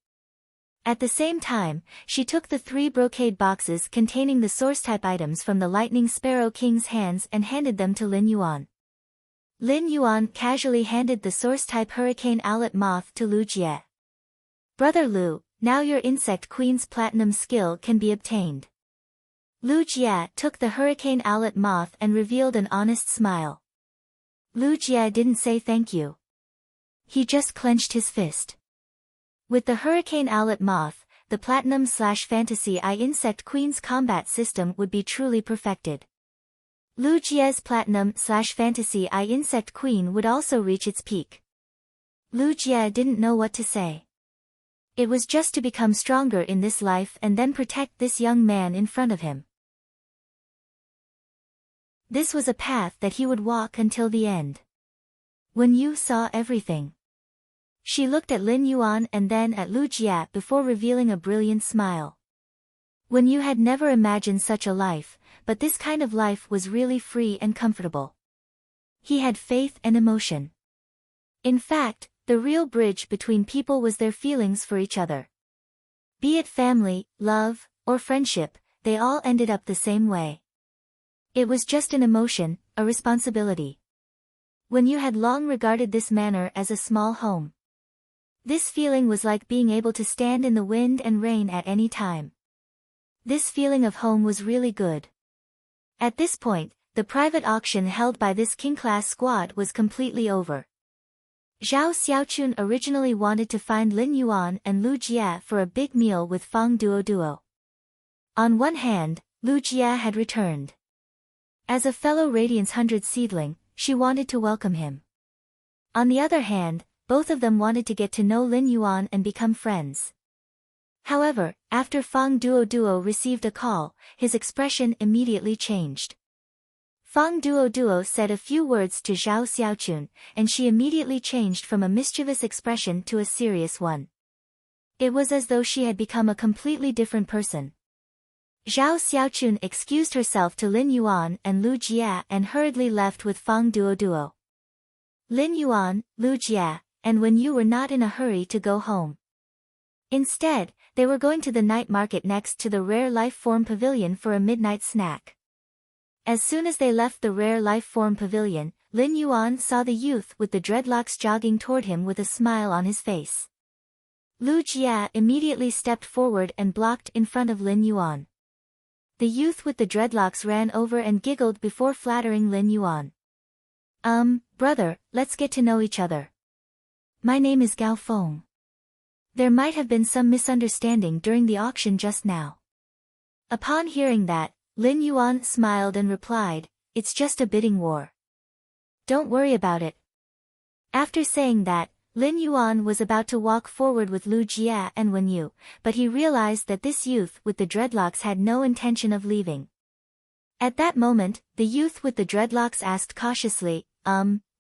At the same time, she took the 3 brocade boxes containing the source-type items from the Lightning Sparrow King's hands and handed them to Lin Yuan. Lin Yuan casually handed the source-type Hurricane Owlet Moth to Lu Jie. "Brother Lu, now your Insect Queen's Platinum skill can be obtained." Lu Jie took the Hurricane Owlet Moth and revealed an honest smile. Lu Jie didn't say thank you. He just clenched his fist. With the Hurricane Owlet Moth, the Platinum/Fantasy Eye Insect Queen's combat system would be truly perfected. Lu Jie's Platinum/Fantasy Eye Insect Queen would also reach its peak. Lu Jie didn't know what to say. It was just to become stronger in this life and then protect this young man in front of him. This was a path that he would walk until the end. Wenyu saw everything. She looked at Lin Yuan and then at Lu Jie before revealing a brilliant smile. Wenyu had never imagined such a life, but this kind of life was really free and comfortable. He had faith and emotion. In fact, the real bridge between people was their feelings for each other. Be it family, love, or friendship, they all ended up the same way. It was just an emotion, a responsibility. Wenyu had long regarded this manor as a small home. This feeling was like being able to stand in the wind and rain at any time. This feeling of home was really good. At this point, the private auction held by this king-class squad was completely over. Zhao Xiaochun originally wanted to find Lin Yuan and Lu Jie for a big meal with Fang Duo. On one hand, Lu Jie had returned. As a fellow Radiance 100 seedling, she wanted to welcome him. On the other hand, both of them wanted to get to know Lin Yuan and become friends. However, after Fang Duo received a call, his expression immediately changed. Fang Duo said a few words to Zhao Xiaochun, and she immediately changed from a mischievous expression to a serious one. It was as though she had become a completely different person. Zhao Xiaochun excused herself to Lin Yuan and Lu Jie and hurriedly left with Fang Duo. Lin Yuan, Lu Jie, and Wenyu were not in a hurry to go home. Instead, they were going to the night market next to the Rare Life Form Pavilion for a midnight snack. As soon as they left the Rare Life Form Pavilion, Lin Yuan saw the youth with the dreadlocks jogging toward him with a smile on his face. Lu Jia immediately stepped forward and blocked in front of Lin Yuan. The youth with the dreadlocks ran over and giggled before flattering Lin Yuan. Brother, let's get to know each other. My name is Gao Feng. There might have been some misunderstanding during the auction just now. Upon hearing that, Lin Yuan smiled and replied, it's just a bidding war. Don't worry about it. After saying that, Lin Yuan was about to walk forward with Lu Jia and Wen Yu, but he realized that this youth with the dreadlocks had no intention of leaving. At that moment, the youth with the dreadlocks asked cautiously,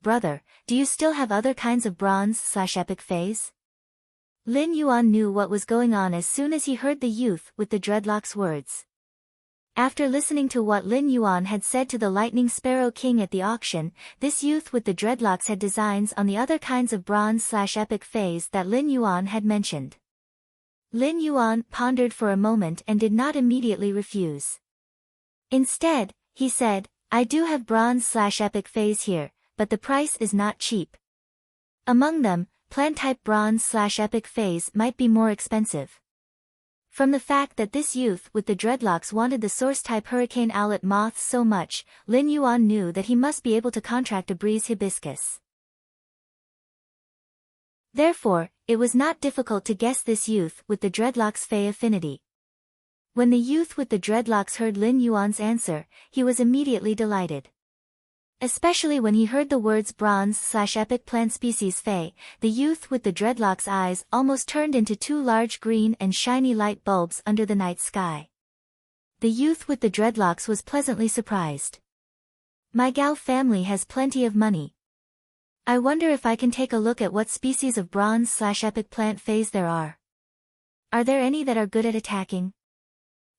brother, do you still have other kinds of bronze/epic phase? Lin Yuan knew what was going on as soon as he heard the youth with the dreadlocks' words. After listening to what Lin Yuan had said to the Lightning Sparrow King at the auction, this youth with the dreadlocks had designs on the other kinds of bronze/epic phase that Lin Yuan had mentioned. Lin Yuan pondered for a moment and did not immediately refuse. Instead, he said, I do have bronze/epic phase here, but the price is not cheap. Among them, plant-type bronze/epic phase might be more expensive. From the fact that this youth with the dreadlocks wanted the source-type hurricane owlet moths so much, Lin Yuan knew that he must be able to contract a breeze hibiscus. Therefore, it was not difficult to guess this youth with the dreadlocks' fey affinity. When the youth with the dreadlocks heard Lin Yuan's answer, he was immediately delighted. Especially when he heard the words bronze/epic plant species fey, the youth with the dreadlocks' eyes almost turned into two large green and shiny light bulbs under the night sky. The youth with the dreadlocks was pleasantly surprised. My Gao family has plenty of money. I wonder if I can take a look at what species of bronze/epic plant phase there are. Are there any that are good at attacking?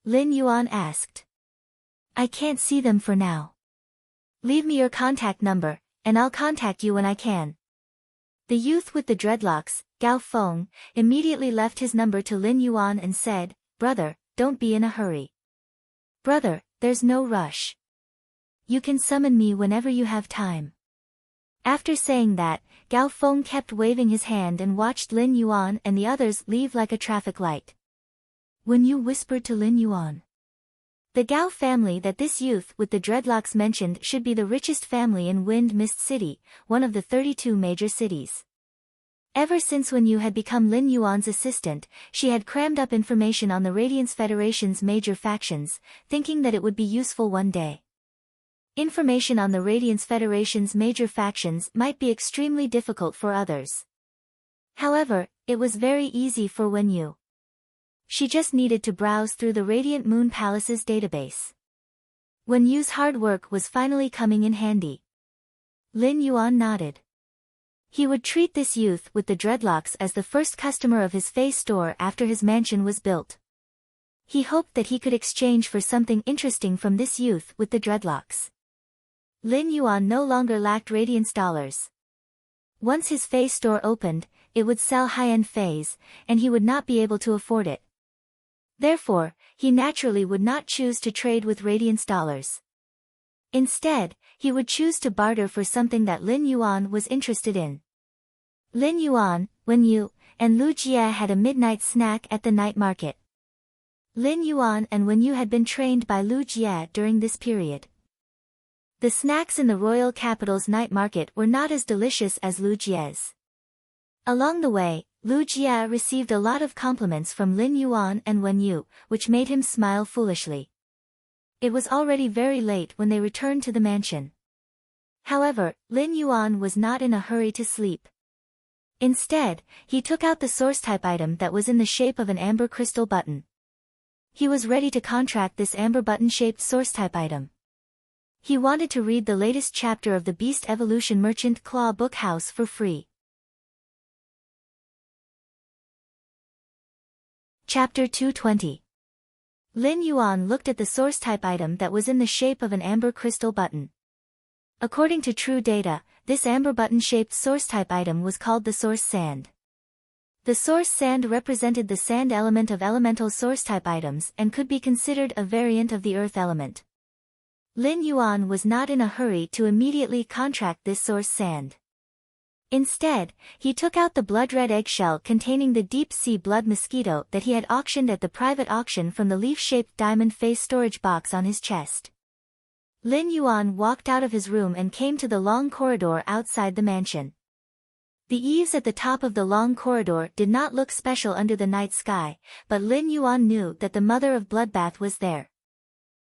Lin Yuan asked. I can't see them for now. Leave me your contact number, and I'll contact you when I can. The youth with the dreadlocks, Gao Feng, immediately left his number to Lin Yuan and said, Brother, don't be in a hurry. Brother, there's no rush. You can summon me whenever you have time. After saying that, Gao Feng kept waving his hand and watched Lin Yuan and the others leave like a traffic light. When you whispered to Lin Yuan. The Gao family that this youth with the dreadlocks mentioned should be the richest family in Wind Mist City, one of the 32 major cities. Ever since Wen Yu had become Lin Yuan's assistant, she had crammed up information on the Radiance Federation's major factions, thinking that it would be useful one day. Information on the Radiance Federation's major factions might be extremely difficult for others. However, it was very easy for Wen Yu. She just needed to browse through the Radiant Moon Palace's database. Wen Yu's hard work was finally coming in handy. Lin Yuan nodded. He would treat this youth with the dreadlocks as the first customer of his Fey store after his mansion was built. He hoped that he could exchange for something interesting from this youth with the dreadlocks. Lin Yuan no longer lacked Radiance dollars. Once his Fey store opened, it would sell high-end Feys, and he would not be able to afford it. Therefore, he naturally would not choose to trade with Radiance dollars. Instead, he would choose to barter for something that Lin Yuan was interested in. Lin Yuan, Wen Yu, and Lu Jia had a midnight snack at the night market. Lin Yuan and Wen Yu had been trained by Lu Jia during this period. The snacks in the royal capital's night market were not as delicious as Lu Jia's. Along the way, Lu Jia received a lot of compliments from Lin Yuan and Wen Yu, which made him smile foolishly. It was already very late when they returned to the mansion. However, Lin Yuan was not in a hurry to sleep. Instead, he took out the source-type item that was in the shape of an amber crystal button. He was ready to contract this amber button-shaped source-type item. He wanted to read the latest chapter of the Beast Evolution Merchant Claw Book House for free. Chapter 220. Lin Yuan looked at the source-type item that was in the shape of an amber crystal button. According to true data, this amber button-shaped source-type item was called the Source Sand. The Source Sand represented the sand element of elemental source-type items and could be considered a variant of the earth element. Lin Yuan was not in a hurry to immediately contract this source sand. Instead, he took out the blood-red eggshell containing the deep-sea blood mosquito that he had auctioned at the private auction from the leaf-shaped diamond face storage box on his chest. Lin Yuan walked out of his room and came to the long corridor outside the mansion. The eaves at the top of the long corridor did not look special under the night sky, but Lin Yuan knew that the mother of Bloodbath was there.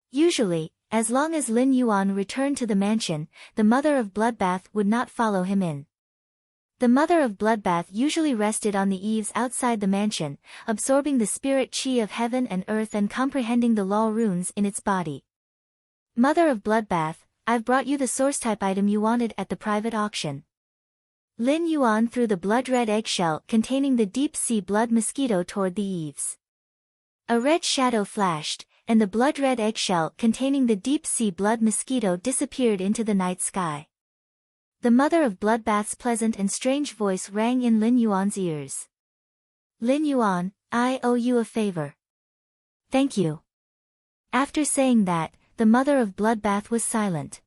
Usually, as long as Lin Yuan returned to the mansion, the mother of Bloodbath would not follow him in. The mother of Bloodbath usually rested on the eaves outside the mansion, absorbing the spirit chi of heaven and earth and comprehending the law runes in its body. Mother of Bloodbath, I've brought you the source-type item you wanted at the private auction. Lin Yuan threw the blood-red eggshell containing the deep-sea blood mosquito toward the eaves. A red shadow flashed, and the blood-red eggshell containing the deep-sea blood mosquito disappeared into the night sky. The mother of Bloodbath's pleasant and strange voice rang in Lin Yuan's ears. Lin Yuan, I owe you a favor. Thank you. After saying that, the mother of Bloodbath was silent.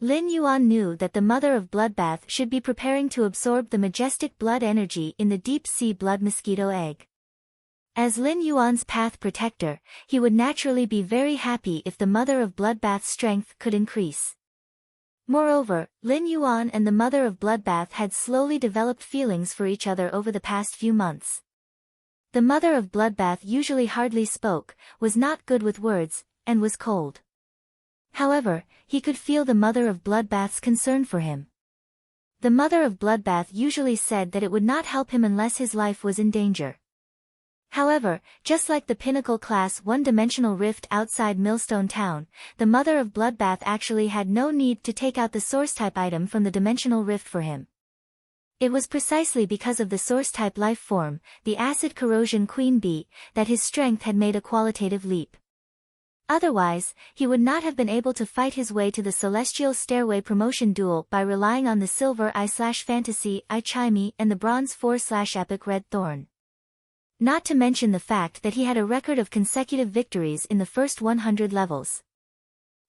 Lin Yuan knew that the mother of Bloodbath should be preparing to absorb the majestic blood energy in the deep-sea blood mosquito egg. As Lin Yuan's path protector, he would naturally be very happy if the mother of Bloodbath's strength could increase. Moreover, Lin Yuan and the mother of Bloodbath had slowly developed feelings for each other over the past few months. The mother of Bloodbath usually hardly spoke, was not good with words, and was cold. However, he could feel the mother of Bloodbath's concern for him. The mother of Bloodbath usually said that it would not help him unless his life was in danger. However, just like the pinnacle class one-dimensional rift outside Millstone Town, the mother of Bloodbath actually had no need to take out the source-type item from the dimensional rift for him. It was precisely because of the source-type life form, the acid corrosion queen bee, that his strength had made a qualitative leap. Otherwise, he would not have been able to fight his way to the Celestial Stairway promotion duel by relying on the Silver I/Fantasy I Chimey and the Bronze 4/Epic Red Thorn. Not to mention the fact that he had a record of consecutive victories in the first 100 levels.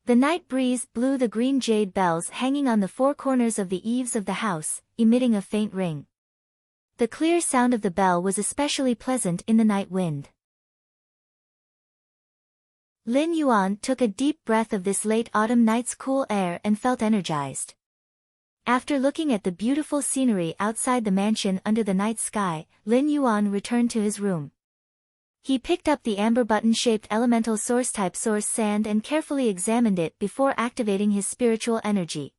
The night breeze blew the green jade bells hanging on the four corners of the eaves of the house, emitting a faint ring. The clear sound of the bell was especially pleasant in the night wind. Lin Yuan took a deep breath of this late autumn night's cool air and felt energized. After looking at the beautiful scenery outside the mansion under the night sky, Lin Yuan returned to his room. He picked up the amber button-shaped elemental source-type source sand and carefully examined it before activating his spiritual energy.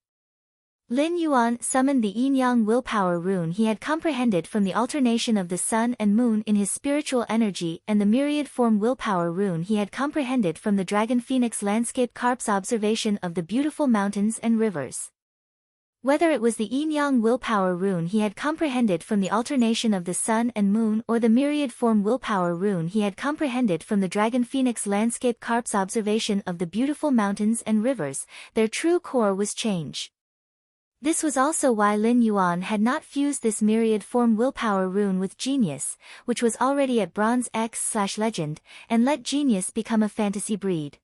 Lin Yuan summoned the yin-yang willpower rune he had comprehended from the alternation of the sun and moon in his spiritual energy and the myriad form willpower rune he had comprehended from the dragon phoenix landscape carp's observation of the beautiful mountains and rivers. Whether it was the yin-yang willpower rune he had comprehended from the alternation of the sun and moon or the myriad form willpower rune he had comprehended from the dragon phoenix landscape carp's observation of the beautiful mountains and rivers, their true core was change. This was also why Lin Yuan had not fused this myriad form willpower rune with Genius, which was already at Bronze X/Legend, and let Genius become a fantasy breed.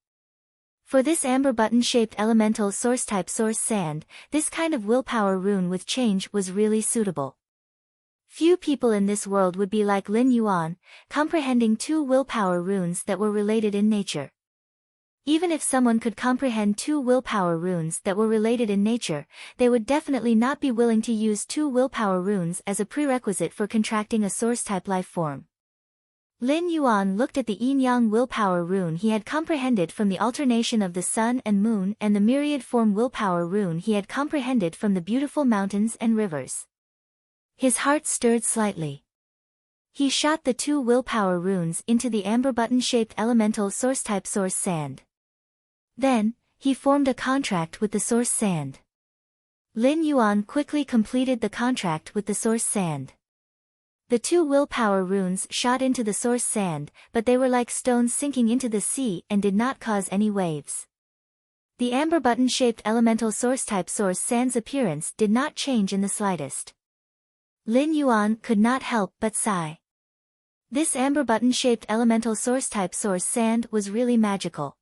For this amber button-shaped elemental source-type source sand, this kind of willpower rune with change was really suitable. Few people in this world would be like Lin Yuan, comprehending two willpower runes that were related in nature. Even if someone could comprehend two willpower runes that were related in nature, they would definitely not be willing to use two willpower runes as a prerequisite for contracting a source-type life form. Lin Yuan looked at the yin-yang willpower rune he had comprehended from the alternation of the sun and moon and the myriad form willpower rune he had comprehended from the beautiful mountains and rivers. His heart stirred slightly. He shot the two willpower runes into the amber button-shaped elemental source-type source sand. Then, he formed a contract with the source sand. Lin Yuan quickly completed the contract with the source sand. The two willpower runes shot into the source sand, but they were like stones sinking into the sea and did not cause any waves. The amber button-shaped elemental source-type source sand's appearance did not change in the slightest. Lin Yuan could not help but sigh. This amber button-shaped elemental source-type source sand was really magical.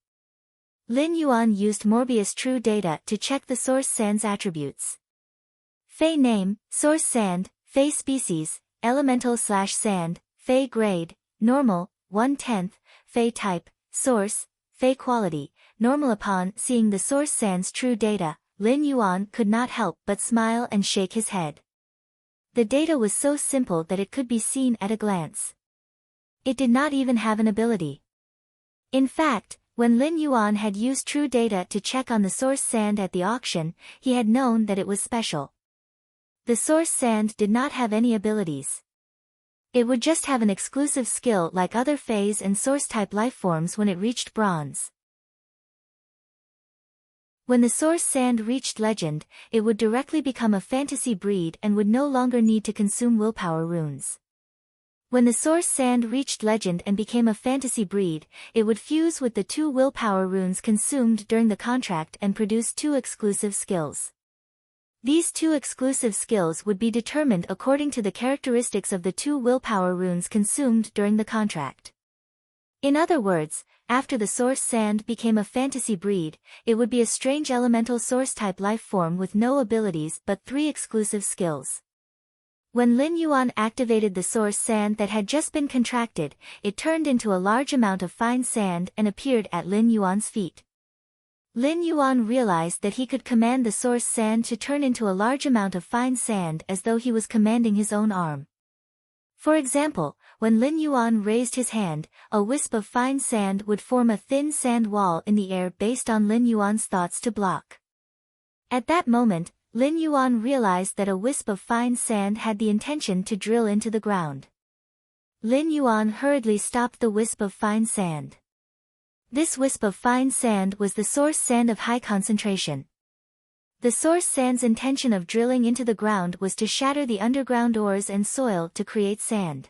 Lin Yuan used Morbius True Data to check the source sand's attributes. Fey name, source sand, Fey species, elemental/sand, Fey grade, normal, 1/10, Fey type, source, Fey quality, normal. Upon seeing the source sand's true data, Lin Yuan could not help but smile and shake his head. The data was so simple that it could be seen at a glance. It did not even have an ability. In fact, when Lin Yuan had used true data to check on the source sand at the auction, he had known that it was special. The source sand did not have any abilities. It would just have an exclusive skill like other phase and source-type lifeforms when it reached bronze. When the source sand reached legend, it would directly become a fantasy breed and would no longer need to consume willpower runes. When the source sand reached legend and became a fantasy breed, it would fuse with the 2 willpower runes consumed during the contract and produce 2 exclusive skills. These 2 exclusive skills would be determined according to the characteristics of the 2 willpower runes consumed during the contract. In other words, after the source sand became a fantasy breed, it would be a strange elemental source-type life form with no abilities but 3 exclusive skills. When Lin Yuan activated the source sand that had just been contracted, it turned into a large amount of fine sand and appeared at Lin Yuan's feet. Lin Yuan realized that he could command the source sand to turn into a large amount of fine sand as though he was commanding his own arm. For example, when Lin Yuan raised his hand, a wisp of fine sand would form a thin sand wall in the air based on Lin Yuan's thoughts to block. At that moment, Lin Yuan realized that a wisp of fine sand had the intention to drill into the ground. Lin Yuan hurriedly stopped the wisp of fine sand. This wisp of fine sand was the source sand of high concentration. The source sand's intention of drilling into the ground was to shatter the underground ores and soil to create sand.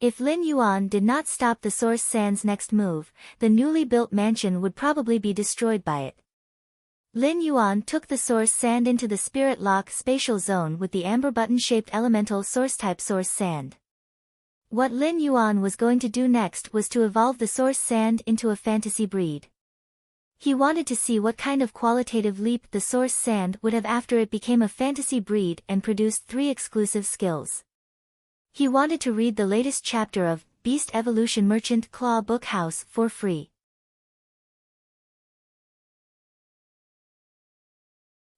If Lin Yuan did not stop the source sand's next move, the newly built mansion would probably be destroyed by it. Lin Yuan took the source sand into the spirit lock spatial zone with the amber button-shaped elemental source-type source sand. What Lin Yuan was going to do next was to evolve the source sand into a fantasy breed. He wanted to see what kind of qualitative leap the source sand would have after it became a fantasy breed and produced 3 exclusive skills. He wanted to read the latest chapter of Beast Evolution Merchant Claw Book House for free.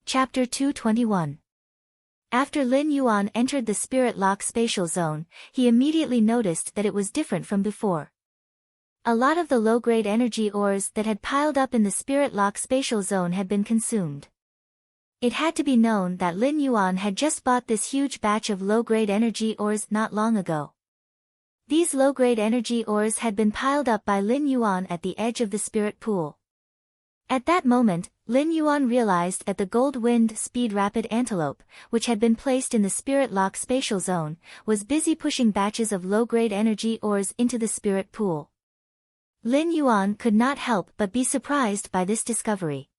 Chapter 221. After Lin Yuan entered the Spirit Lock spatial zone, he immediately noticed that it was different from before. A lot of the low-grade energy ores that had piled up in the Spirit Lock spatial zone had been consumed. It had to be known that Lin Yuan had just bought this huge batch of low-grade energy ores not long ago. These low-grade energy ores had been piled up by Lin Yuan at the edge of the spirit pool. At that moment, Lin Yuan realized that the gold-winged speed rapid antelope, which had been placed in the Spirit Lock spatial zone, was busy pushing batches of low-grade energy ores into the spirit pool. Lin Yuan could not help but be surprised by this discovery.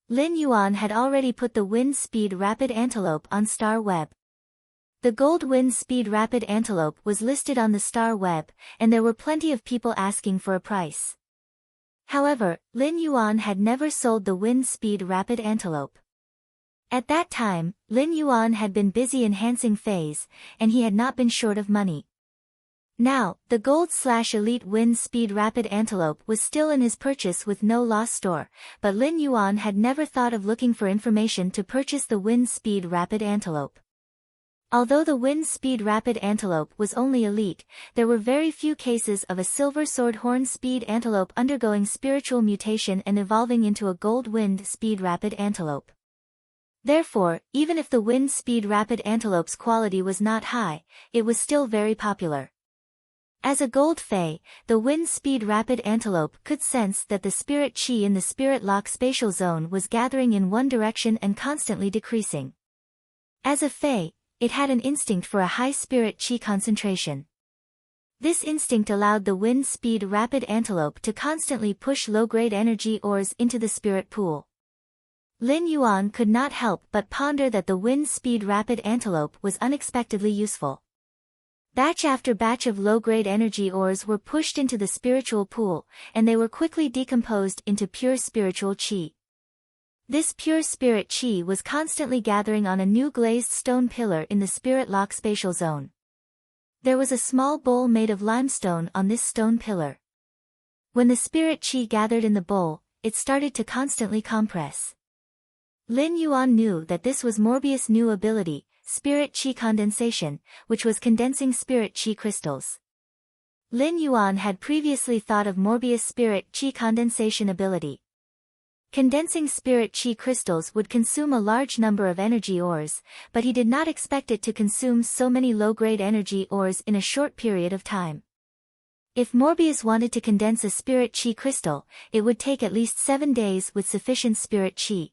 Lin Yuan had already put the wind speed rapid antelope on Star Web. The gold wind speed rapid antelope was listed on the Star Web, and there were plenty of people asking for a price. However, Lin Yuan had never sold the wind speed rapid antelope. At that time, Lin Yuan had been busy enhancing phase, and he had not been short of money. Now, the gold/elite wind speed rapid antelope was still in his purchase with no loss store, but Lin Yuan had never thought of looking for information to purchase the wind speed rapid antelope. Although the wind speed rapid antelope was only elite, there were very few cases of a silver sword horn speed antelope undergoing spiritual mutation and evolving into a gold wind speed rapid antelope. Therefore, even if the wind speed rapid antelope's quality was not high, it was still very popular. As a gold fey, the wind speed rapid antelope could sense that the spirit chi in the spirit lock spatial zone was gathering in one direction and constantly decreasing. As a fey, it had an instinct for a high spirit chi concentration. This instinct allowed the wind speed rapid antelope to constantly push low-grade energy ores into the spirit pool. Lin Yuan could not help but ponder that the wind speed rapid antelope was unexpectedly useful. Batch after batch of low-grade energy ores were pushed into the spiritual pool, and they were quickly decomposed into pure spiritual chi. This pure spirit chi was constantly gathering on a new glazed stone pillar in the spirit lock spatial zone. There was a small bowl made of limestone on this stone pillar. When the spirit chi gathered in the bowl, it started to constantly compress. Lin Yuan knew that this was Morbius' new ability, spirit chi condensation, which was condensing spirit chi crystals. Lin Yuan had previously thought of Morbius' spirit chi condensation ability. Condensing spirit chi crystals would consume a large number of energy ores, but he did not expect it to consume so many low-grade energy ores in a short period of time. If Morbius wanted to condense a spirit chi crystal, it would take at least 7 days with sufficient spirit chi.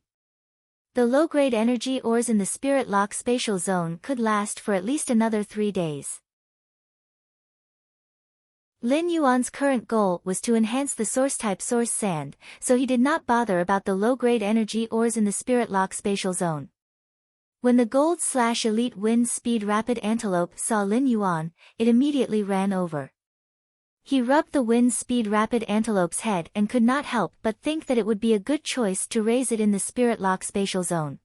The low-grade energy ores in the spirit lock spatial zone could last for at least another 3 days. Lin Yuan's current goal was to enhance the source-type source sand, so he did not bother about the low-grade energy ores in the spirit lock spatial zone. When the gold/elite wind speed rapid antelope saw Lin Yuan, it immediately ran over. He rubbed the wind speed rapid antelope's head and could not help but think that it would be a good choice to raise it in the spirit lock spatial zone.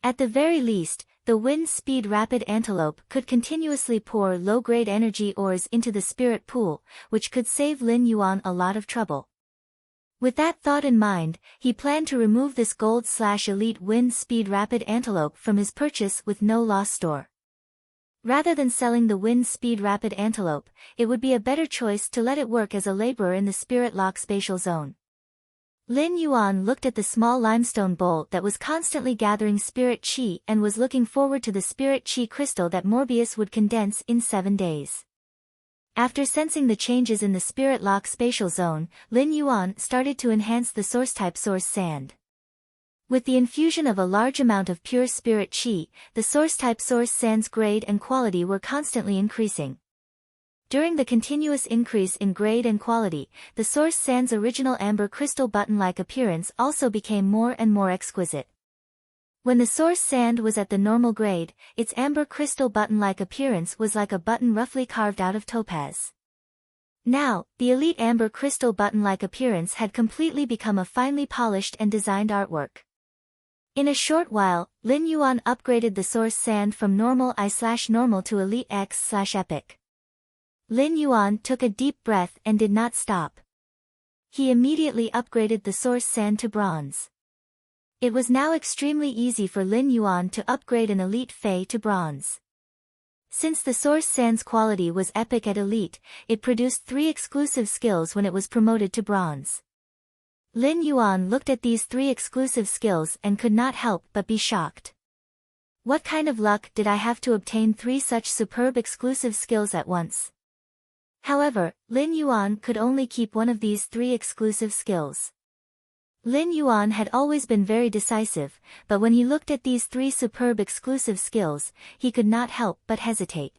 At the very least, the wind speed rapid antelope could continuously pour low-grade energy ores into the spirit pool, which could save Lin Yuan a lot of trouble. With that thought in mind, he planned to remove this gold/elite wind speed rapid antelope from his purchase with no loss store. Rather than selling the wind speed rapid antelope, it would be a better choice to let it work as a laborer in the spirit lock spatial zone. Lin Yuan looked at the small limestone bowl that was constantly gathering spirit chi and was looking forward to the spirit chi crystal that Morbius would condense in 7 days. After sensing the changes in the spirit lock spatial zone, Lin Yuan started to enhance the source-type source sand. With the infusion of a large amount of pure spirit chi, the source-type source sand's grade and quality were constantly increasing. During the continuous increase in grade and quality, the source sand's original amber crystal button-like appearance also became more and more exquisite. When the source sand was at the normal grade, its amber crystal button-like appearance was like a button roughly carved out of topaz. Now, the elite amber crystal button-like appearance had completely become a finely polished and designed artwork. In a short while, Lin Yuan upgraded the source sand from normal I/normal to elite X/epic. Lin Yuan took a deep breath and did not stop. He immediately upgraded the source sand to bronze. It was now extremely easy for Lin Yuan to upgrade an elite Fey to bronze. Since the source sand's quality was epic at elite, it produced 3 exclusive skills when it was promoted to bronze. Lin Yuan looked at these 3 exclusive skills and could not help but be shocked. What kind of luck did I have to obtain 3 such superb exclusive skills at once? However, Lin Yuan could only keep one of these 3 exclusive skills. Lin Yuan had always been very decisive, but when he looked at these 3 superb exclusive skills, he could not help but hesitate.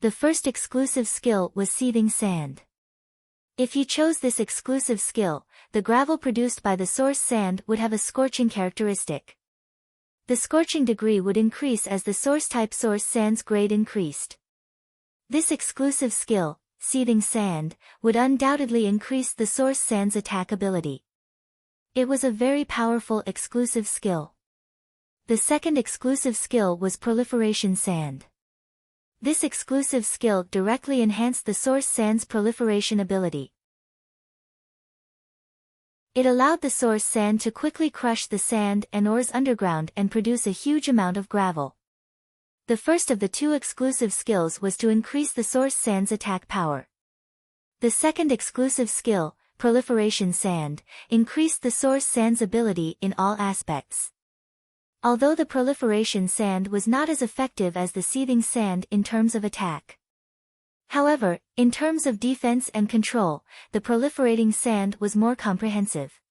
The first exclusive skill was seething sand. If he chose this exclusive skill, the gravel produced by the source sand would have a scorching characteristic. The scorching degree would increase as the source-type source sand's grade increased. This exclusive skill, seething sand, would undoubtedly increase the source sand's attack ability. It was a very powerful exclusive skill. The second exclusive skill was proliferation sand. This exclusive skill directly enhanced the source sand's proliferation ability. It allowed the source sand to quickly crush the sand and ores underground and produce a huge amount of gravel. The first of the 2 exclusive skills was to increase the source sand's attack power. The second exclusive skill, proliferation sand, increased the source sand's ability in all aspects. Although the proliferation sand was not as effective as the seething sand in terms of attack. However, in terms of defense and control, the proliferating sand was more comprehensive.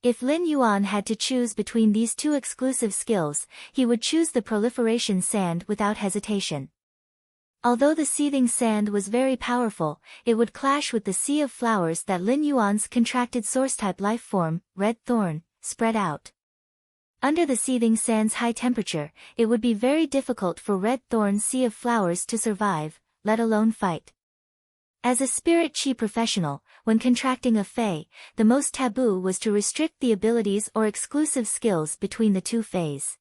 If Lin Yuan had to choose between these 2 exclusive skills, he would choose the proliferation sand without hesitation. Although the seething sand was very powerful, it would clash with the sea of flowers that Lin Yuan's contracted source-type life form, red thorn, spread out. Under the seething sand's high temperature, it would be very difficult for Red Thorn's sea of flowers to survive, let alone fight. As a spirit chi professional, when contracting a fae, the most taboo was to restrict the abilities or exclusive skills between the two faes.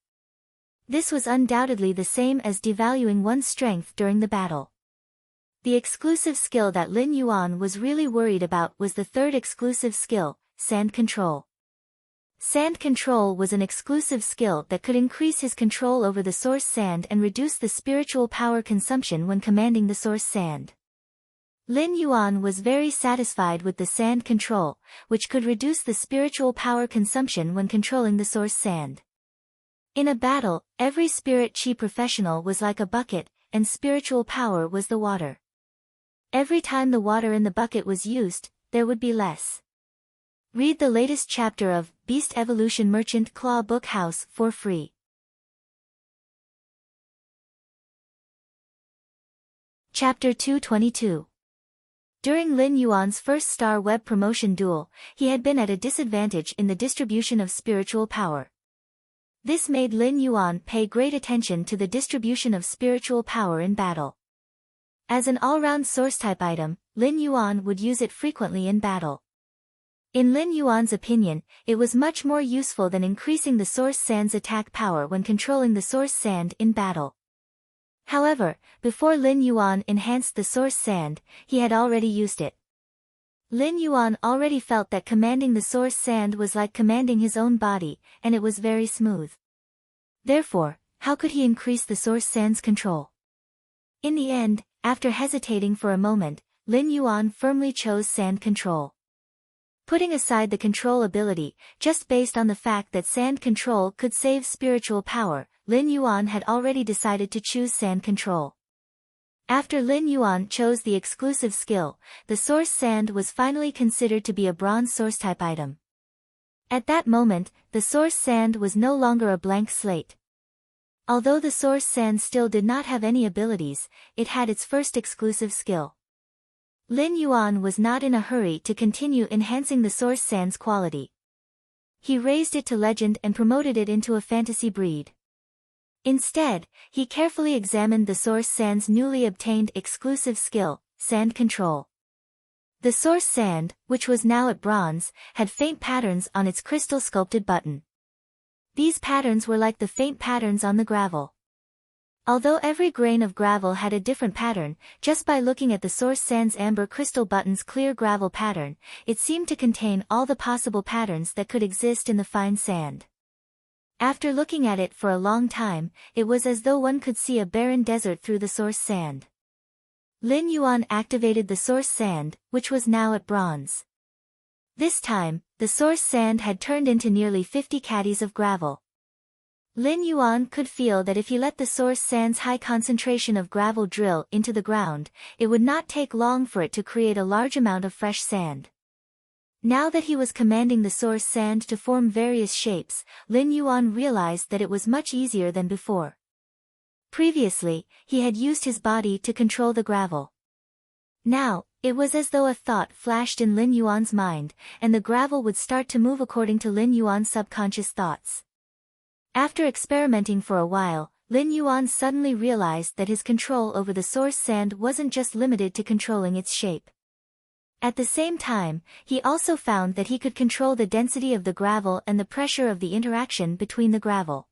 This was undoubtedly the same as devaluing one's strength during the battle. The exclusive skill that Lin Yuan was really worried about was the third exclusive skill, Sand Control. Sand Control was an exclusive skill that could increase his control over the source sand and reduce the spiritual power consumption when commanding the source sand. Lin Yuan was very satisfied with the Sand Control, which could reduce the spiritual power consumption when controlling the source sand. In a battle, every spirit chi professional was like a bucket, and spiritual power was the water. Every time the water in the bucket was used, there would be less. Read the latest chapter of Beast Evolution Merchant Claw Book House for free. Chapter 222. During Lin Yuan's first Star Web promotion duel, he had been at a disadvantage in the distribution of spiritual power. This made Lin Yuan pay great attention to the distribution of spiritual power in battle. As an all-round source-type item, Lin Yuan would use it frequently in battle. In Lin Yuan's opinion, it was much more useful than increasing the source sand's attack power when controlling the source sand in battle. However, before Lin Yuan enhanced the source sand, he had already used it. Lin Yuan already felt that commanding the source sand was like commanding his own body, and it was very smooth. Therefore, how could he increase the source sand's control? In the end, after hesitating for a moment, Lin Yuan firmly chose Sand Control. Putting aside the control ability, just based on the fact that Sand Control could save spiritual power, Lin Yuan had already decided to choose Sand Control. After Lin Yuan chose the exclusive skill, the source sand was finally considered to be a bronze source-type item. At that moment, the source sand was no longer a blank slate. Although the source sand still did not have any abilities, it had its first exclusive skill. Lin Yuan was not in a hurry to continue enhancing the source sand's quality. He raised it to legend and promoted it into a fantasy breed. Instead, he carefully examined the source sand's newly obtained exclusive skill, Sand Control. The source sand, which was now at bronze, had faint patterns on its crystal-sculpted button. These patterns were like the faint patterns on the gravel. Although every grain of gravel had a different pattern, just by looking at the source sand's amber crystal button's clear gravel pattern, it seemed to contain all the possible patterns that could exist in the fine sand. After looking at it for a long time, it was as though one could see a barren desert through the source sand. Lin Yuan activated the source sand, which was now at bronze. This time, the source sand had turned into nearly 50 caddies of gravel. Lin Yuan could feel that if he let the source sand's high concentration of gravel drill into the ground, it would not take long for it to create a large amount of fresh sand. Now that he was commanding the source sand to form various shapes, Lin Yuan realized that it was much easier than before. Previously, he had used his body to control the gravel. Now, it was as though a thought flashed in Lin Yuan's mind, and the gravel would start to move according to Lin Yuan's subconscious thoughts. After experimenting for a while, Lin Yuan suddenly realized that his control over the source sand wasn't just limited to controlling its shape. At the same time, he also found that he could control the density of the gravel and the pressure of the interaction between the gravel.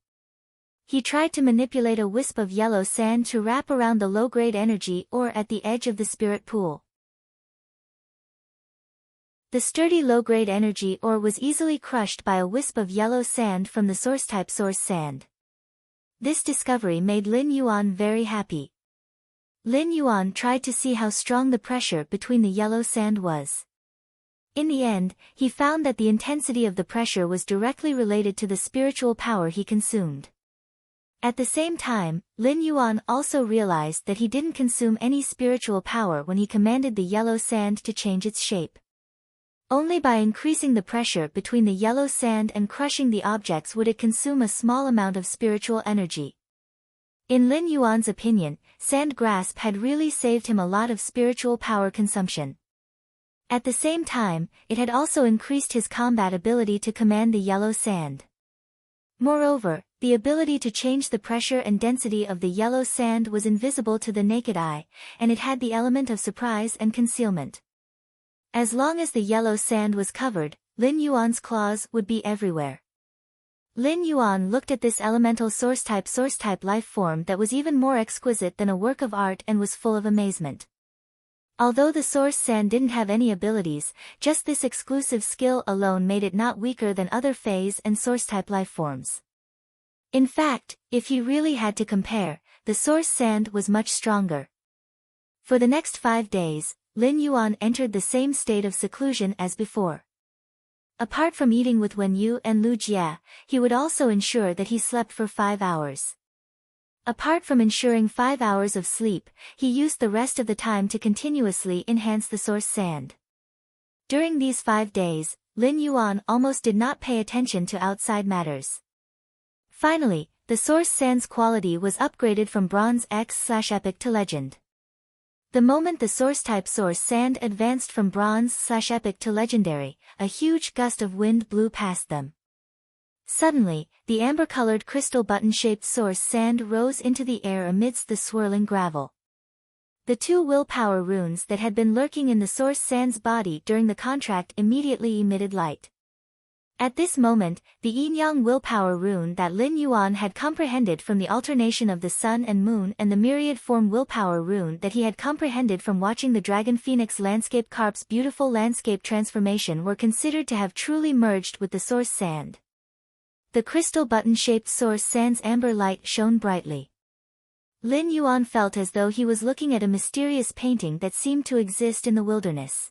He tried to manipulate a wisp of yellow sand to wrap around the low-grade energy ore at the edge of the spirit pool. The sturdy low-grade energy ore was easily crushed by a wisp of yellow sand from the source-type source sand. This discovery made Lin Yuan very happy. Lin Yuan tried to see how strong the pressure between the yellow sand was. In the end, he found that the intensity of the pressure was directly related to the spiritual power he consumed. At the same time, Lin Yuan also realized that he didn't consume any spiritual power when he commanded the yellow sand to change its shape. Only by increasing the pressure between the yellow sand and crushing the objects would it consume a small amount of spiritual energy. In Lin Yuan's opinion, Sand Grasp had really saved him a lot of spiritual power consumption. At the same time, it had also increased his combat ability to command the yellow sand. Moreover, the ability to change the pressure and density of the yellow sand was invisible to the naked eye, and it had the element of surprise and concealment. As long as the yellow sand was covered, Lin Yuan's claws would be everywhere. Lin Yuan looked at this elemental source-type life form that was even more exquisite than a work of art and was full of amazement. Although the source sand didn't have any abilities, just this exclusive skill alone made it not weaker than other phase and source-type life forms. In fact, if he really had to compare, the source sand was much stronger. For the next 5 days, Lin Yuan entered the same state of seclusion as before. Apart from eating with Wen Yu and Lu Jie, he would also ensure that he slept for 5 hours. Apart from ensuring 5 hours of sleep, he used the rest of the time to continuously enhance the source sand. During these 5 days, Lin Yuan almost did not pay attention to outside matters. Finally, the source sand's quality was upgraded from Bronze X/Epic to Legend. The moment the source-type source sand advanced from Bronze/Epic to Legendary, a huge gust of wind blew past them. Suddenly, the amber-colored crystal button-shaped source sand rose into the air amidst the swirling gravel. The 2 willpower runes that had been lurking in the source sand's body during the contract immediately emitted light. At this moment, the yin-yang willpower rune that Lin Yuan had comprehended from the alternation of the sun and moon and the myriad form willpower rune that he had comprehended from watching the Dragon Phoenix Landscape Carp's beautiful landscape transformation were considered to have truly merged with the source sand. The crystal button-shaped source sand's amber light shone brightly. Lin Yuan felt as though he was looking at a mysterious painting that seemed to exist in the wilderness.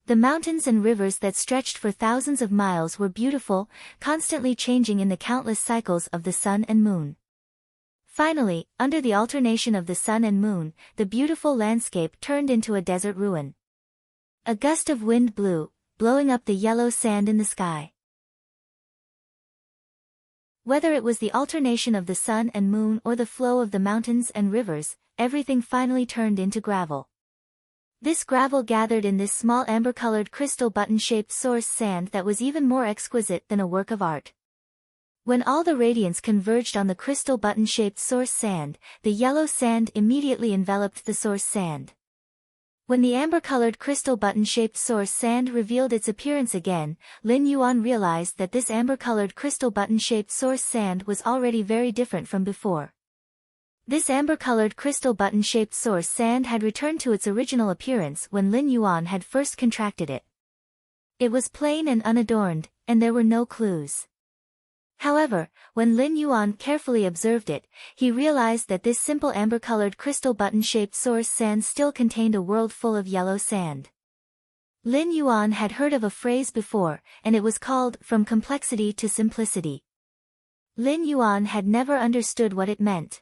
The mountains and rivers that stretched for thousands of miles were beautiful, constantly changing in the countless cycles of the sun and moon. Finally, under the alternation of the sun and moon, the beautiful landscape turned into a desert ruin. A gust of wind blew, blowing up the yellow sand in the sky. Whether it was the alternation of the sun and moon or the flow of the mountains and rivers, everything finally turned into gravel. This gravel gathered in this small amber-colored crystal button-shaped source sand that was even more exquisite than a work of art. When all the radiance converged on the crystal button-shaped source sand, the yellow sand immediately enveloped the source sand. When the amber-colored crystal button-shaped source sand revealed its appearance again, Lin Yuan realized that this amber-colored crystal button-shaped source sand was already very different from before. This amber-colored crystal button-shaped source sand had returned to its original appearance when Lin Yuan had first contracted it. It was plain and unadorned, and there were no clues. However, when Lin Yuan carefully observed it, he realized that this simple amber-colored crystal button-shaped source sand still contained a world full of yellow sand. Lin Yuan had heard of a phrase before, and it was called, "from complexity to simplicity." Lin Yuan had never understood what it meant.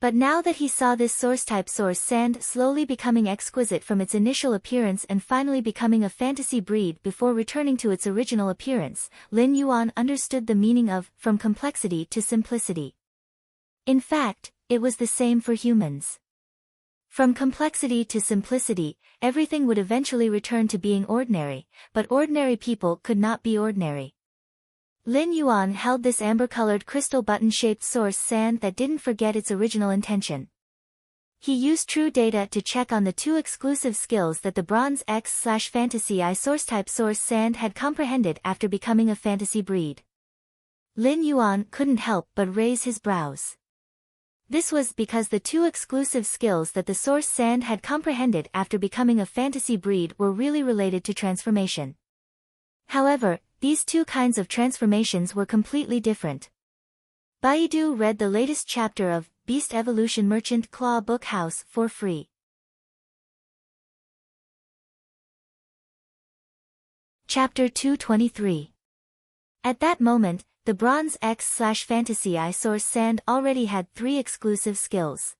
But now that he saw this source-type source sand slowly becoming exquisite from its initial appearance and finally becoming a fantasy breed before returning to its original appearance, Lin Yuan understood the meaning of "from complexity to simplicity." In fact, it was the same for humans. From complexity to simplicity, everything would eventually return to being ordinary, but ordinary people could not be ordinary. Lin Yuan held this amber-colored crystal button-shaped source sand that didn't forget its original intention. He used true data to check on the 2 exclusive skills that the Bronze X/Fantasy I source-type source sand had comprehended after becoming a fantasy breed. Lin Yuan couldn't help but raise his brows. This was because the 2 exclusive skills that the source sand had comprehended after becoming a fantasy breed were really related to transformation. However, these 2 kinds of transformations were completely different. Baidu read the latest chapter of Beast Evolution Merchant Claw Book House for free. Chapter 223. At that moment, the Bronze X/Fantasy I source sand already had 3 exclusive skills.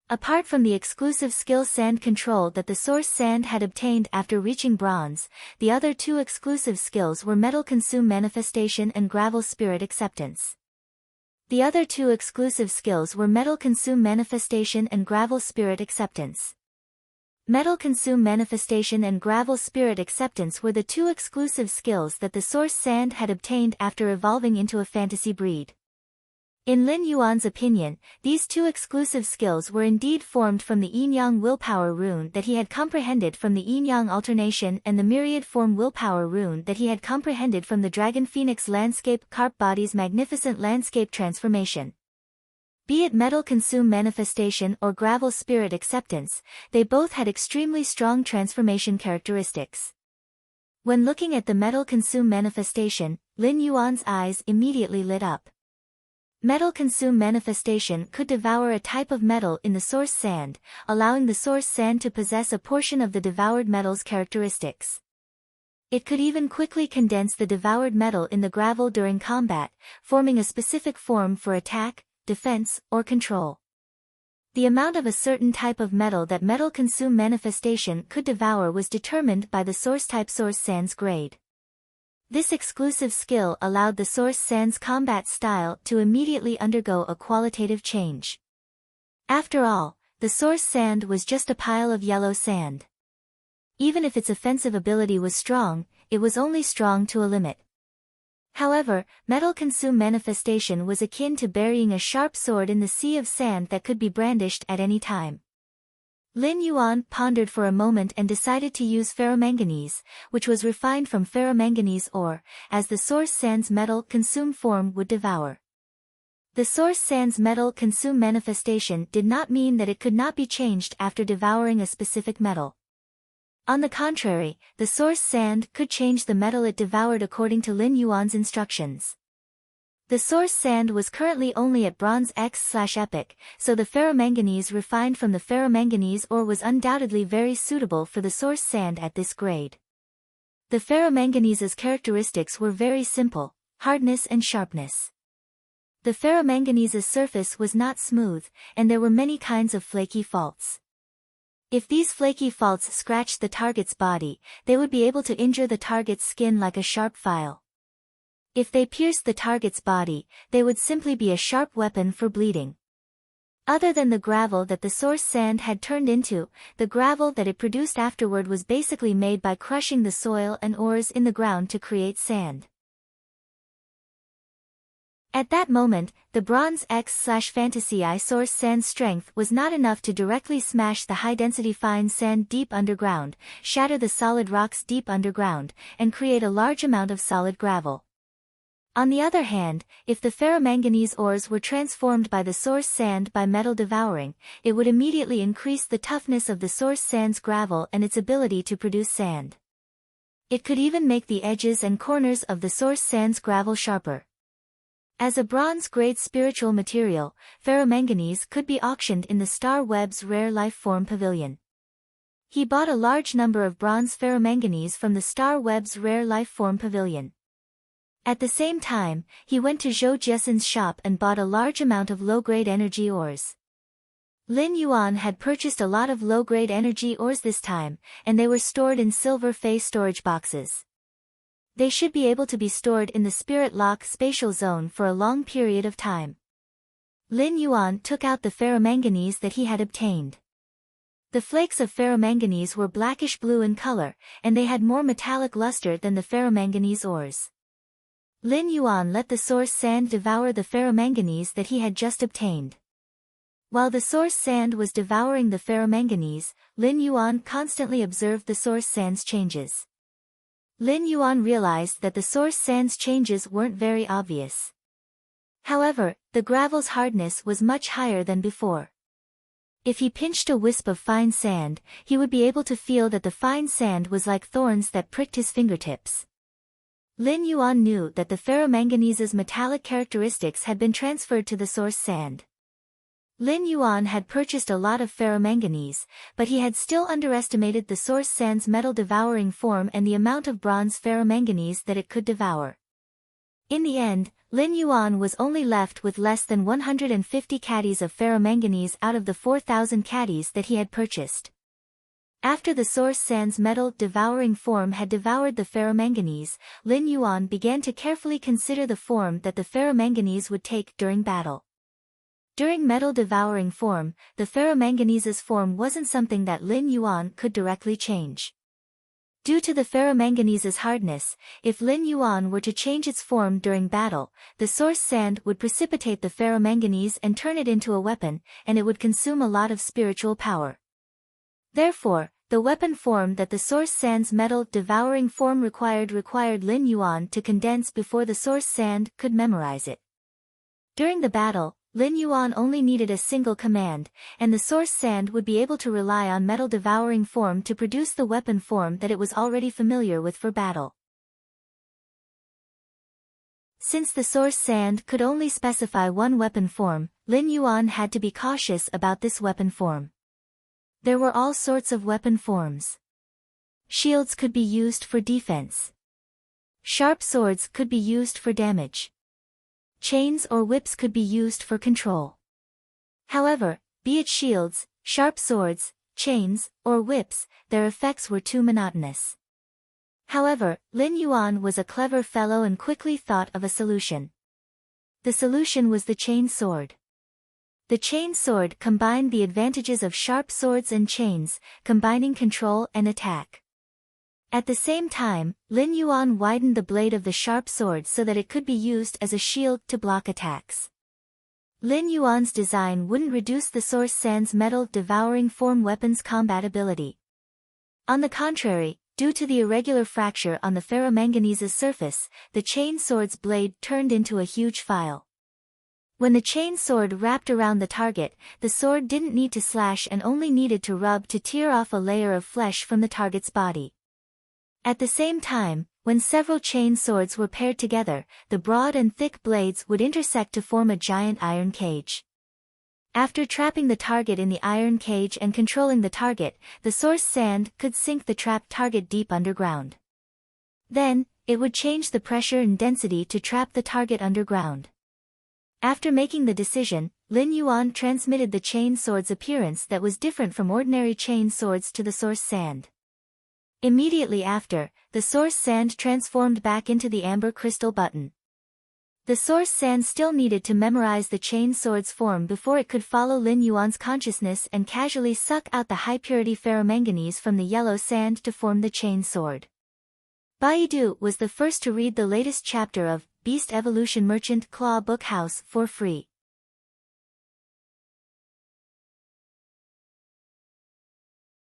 Apart from the exclusive skill sand control that the source sand had obtained after reaching bronze, the other 2 exclusive skills were Metal Consume Manifestation and Gravel Spirit Acceptance. The other 2 exclusive skills were Metal Consume Manifestation and Gravel Spirit Acceptance. Metal Consume Manifestation and Gravel Spirit Acceptance were the two exclusive skills that the source sand had obtained after evolving into a fantasy breed. In Lin Yuan's opinion, these two exclusive skills were indeed formed from the yin-yang willpower rune that he had comprehended from the yin-yang alternation and the myriad form willpower rune that he had comprehended from the Dragon Phoenix landscape carp body's magnificent landscape transformation. Be it Metal Consume Manifestation or Gravel Spirit Acceptance, they both had extremely strong transformation characteristics. When looking at the Metal Consume Manifestation, Lin Yuan's eyes immediately lit up. Metal Consume Manifestation could devour a type of metal in the source sand, allowing the source sand to possess a portion of the devoured metal's characteristics. It could even quickly condense the devoured metal in the gravel during combat, forming a specific form for attack, defense, or control. The amount of a certain type of metal that Metal Consume Manifestation could devour was determined by the source type source sand's grade. This exclusive skill allowed the source sand's combat style to immediately undergo a qualitative change. After all, the source sand was just a pile of yellow sand. Even if its offensive ability was strong, it was only strong to a limit. However, Metal Consume Manifestation was akin to burying a sharp sword in the sea of sand that could be brandished at any time. Lin Yuan pondered for a moment and decided to use ferromanganese, which was refined from ferromanganese ore, as the source sand's Metal Consume form would devour. The source sand's Metal Consume Manifestation did not mean that it could not be changed after devouring a specific metal. On the contrary, the source sand could change the metal it devoured according to Lin Yuan's instructions. The source sand was currently only at bronze X/epic, so the ferromanganese refined from the ferromanganese ore was undoubtedly very suitable for the source sand at this grade. The ferromanganese's characteristics were very simple: hardness and sharpness. The ferromanganese's surface was not smooth, and there were many kinds of flaky faults. If these flaky faults scratched the target's body, they would be able to injure the target's skin like a sharp file. If they pierced the target's body, they would simply be a sharp weapon for bleeding. Other than the gravel that the source sand had turned into, the gravel that it produced afterward was basically made by crushing the soil and ores in the ground to create sand. At that moment, the bronze X/fantasy I source sand strength was not enough to directly smash the high-density fine sand deep underground, shatter the solid rocks deep underground, and create a large amount of solid gravel. On the other hand, if the ferromanganese ores were transformed by the source sand by metal devouring, it would immediately increase the toughness of the source sand's gravel and its ability to produce sand. It could even make the edges and corners of the source sand's gravel sharper. As a bronze-grade spiritual material, ferromanganese could be auctioned in the Star Web's Rare Life Form Pavilion. He bought a large number of bronze ferromanganese from the Star Web's Rare Life Form Pavilion. At the same time, he went to Zhou Jessen's shop and bought a large amount of low-grade energy ores. Lin Yuan had purchased a lot of low-grade energy ores this time, and they were stored in silver Fey storage boxes. They should be able to be stored in the Spirit Lock spatial zone for a long period of time. Lin Yuan took out the ferromanganese that he had obtained. The flakes of ferromanganese were blackish blue in color, and they had more metallic luster than the ferromanganese ores. Lin Yuan let the source sand devour the ferromanganese that he had just obtained. While the source sand was devouring the ferromanganese, Lin Yuan constantly observed the source sand's changes. Lin Yuan realized that the source sand's changes weren't very obvious. However, the gravel's hardness was much higher than before. If he pinched a wisp of fine sand, he would be able to feel that the fine sand was like thorns that pricked his fingertips. Lin Yuan knew that the ferromanganese's metallic characteristics had been transferred to the source sand. Lin Yuan had purchased a lot of ferromanganese, but he had still underestimated the source sand's metal-devouring form and the amount of bronze ferromanganese that it could devour. In the end, Lin Yuan was only left with less than 150 caddies of ferromanganese out of the 4,000 caddies that he had purchased. After the source sand's metal-devouring form had devoured the ferromanganese, Lin Yuan began to carefully consider the form that the ferromanganese would take during battle. During metal-devouring form, the ferromanganese's form wasn't something that Lin Yuan could directly change. Due to the ferromanganese's hardness, if Lin Yuan were to change its form during battle, the source sand would precipitate the ferromanganese and turn it into a weapon, and it would consume a lot of spiritual power. Therefore, the weapon form that the source sand's metal-devouring form required Lin Yuan to condense before the source sand could memorize it. During the battle, Lin Yuan only needed a single command, and the source sand would be able to rely on metal-devouring form to produce the weapon form that it was already familiar with for battle. Since the source sand could only specify one weapon form, Lin Yuan had to be cautious about this weapon form. There were all sorts of weapon forms. Shields could be used for defense. Sharp swords could be used for damage. Chains or whips could be used for control. However, be it shields, sharp swords, chains, or whips, their effects were too monotonous. However, Lin Yuan was a clever fellow and quickly thought of a solution. The solution was the chain sword. The chain sword combined the advantages of sharp swords and chains, combining control and attack. At the same time, Lin Yuan widened the blade of the sharp sword so that it could be used as a shield to block attacks. Lin Yuan's design wouldn't reduce the source sand's metal-devouring form weapon's combat ability. On the contrary, due to the irregular fracture on the ferromanganese's surface, the chain sword's blade turned into a huge file. When the chain sword wrapped around the target, the sword didn't need to slash and only needed to rub to tear off a layer of flesh from the target's body. At the same time, when several chain swords were paired together, the broad and thick blades would intersect to form a giant iron cage. After trapping the target in the iron cage and controlling the target, the source sand could sink the trapped target deep underground. Then, it would change the pressure and density to trap the target underground. After making the decision, Lin Yuan transmitted the chain sword's appearance that was different from ordinary chain swords to the source sand. Immediately after, the source sand transformed back into the amber crystal button. The source sand still needed to memorize the chain sword's form before it could follow Lin Yuan's consciousness and casually suck out the high-purity ferromanganese from the yellow sand to form the chain sword. Baidu was the first to read the latest chapter of Beast Evolution Merchant Claw Book House for free.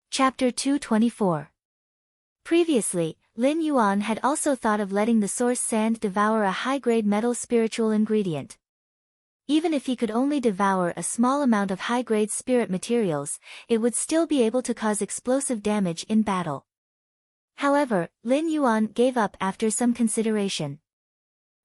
Chapter 224. Previously, Lin Yuan had also thought of letting the source sand devour a high-grade metal spiritual ingredient. Even if he could only devour a small amount of high-grade spirit materials, it would still be able to cause explosive damage in battle. However, Lin Yuan gave up after some consideration.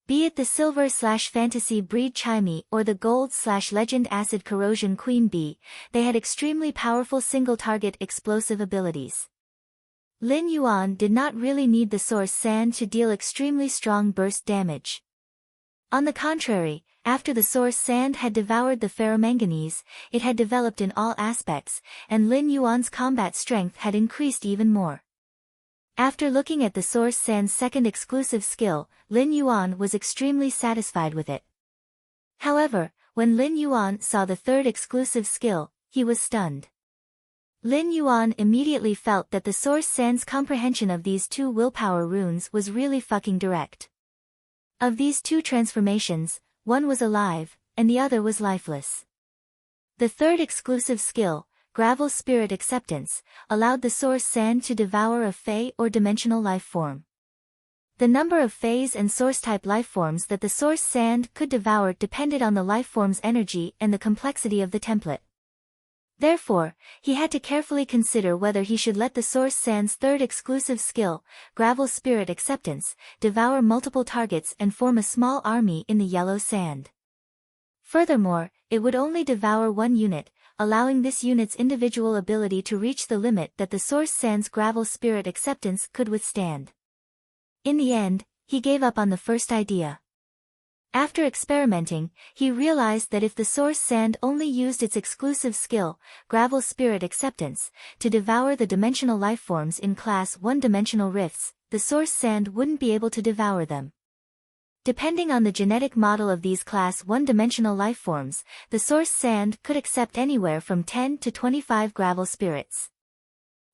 Be it the silver/fantasy breed chimey or the gold/legend acid corrosion queen bee, they had extremely powerful single-target explosive abilities. Lin Yuan did not really need the source sand to deal extremely strong burst damage. On the contrary, after the source sand had devoured the ferromanganese, it had developed in all aspects, and Lin Yuan's combat strength had increased even more. After looking at the source sand's second exclusive skill, Lin Yuan was extremely satisfied with it. However, when Lin Yuan saw the third exclusive skill, he was stunned. Lin Yuan immediately felt that the source sand's comprehension of these two willpower runes was really fucking direct. Of these two transformations, one was alive, and the other was lifeless. The third exclusive skill, Gravel Spirit Acceptance, allowed the source sand to devour a Fey or dimensional life form. The number of Feys and source-type lifeforms that the source sand could devour depended on the lifeform's energy and the complexity of the template. Therefore, he had to carefully consider whether he should let the source sand's third exclusive skill, Gravel Spirit Acceptance, devour multiple targets and form a small army in the yellow sand. Furthermore, it would only devour one unit, allowing this unit's individual ability to reach the limit that the source sand's Gravel Spirit Acceptance could withstand. In the end, he gave up on the first idea. After experimenting, he realized that if the source sand only used its exclusive skill, Gravel Spirit Acceptance, to devour the dimensional lifeforms in Class 1 dimensional rifts, the source sand wouldn't be able to devour them. Depending on the genetic model of these class 1-dimensional lifeforms, the source sand could accept anywhere from 10 to 25 gravel spirits.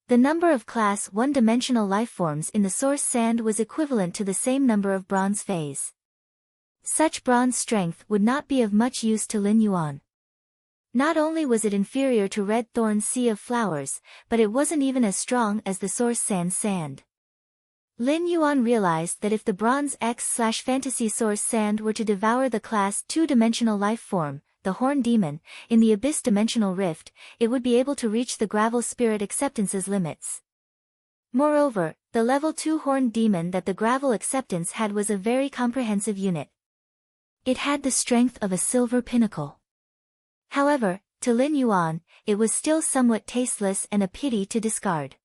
The number of class 1-dimensional lifeforms in the source sand was equivalent to the same number of bronze phase. Such bronze strength would not be of much use to Lin Yuan. Not only was it inferior to Red Thorn's Sea of Flowers, but it wasn't even as strong as the source sand. Lin Yuan realized that if the Bronze X/Fantasy Source Sand were to devour the class 2-dimensional life form, the Horn Demon, in the Abyss Dimensional Rift, it would be able to reach the Gravel Spirit Acceptance's limits. Moreover, the level 2 Horned Demon that the Gravel Acceptance had was a very comprehensive unit. It had the strength of a silver pinnacle. However, to Lin Yuan, it was still somewhat tasteless and a pity to discard.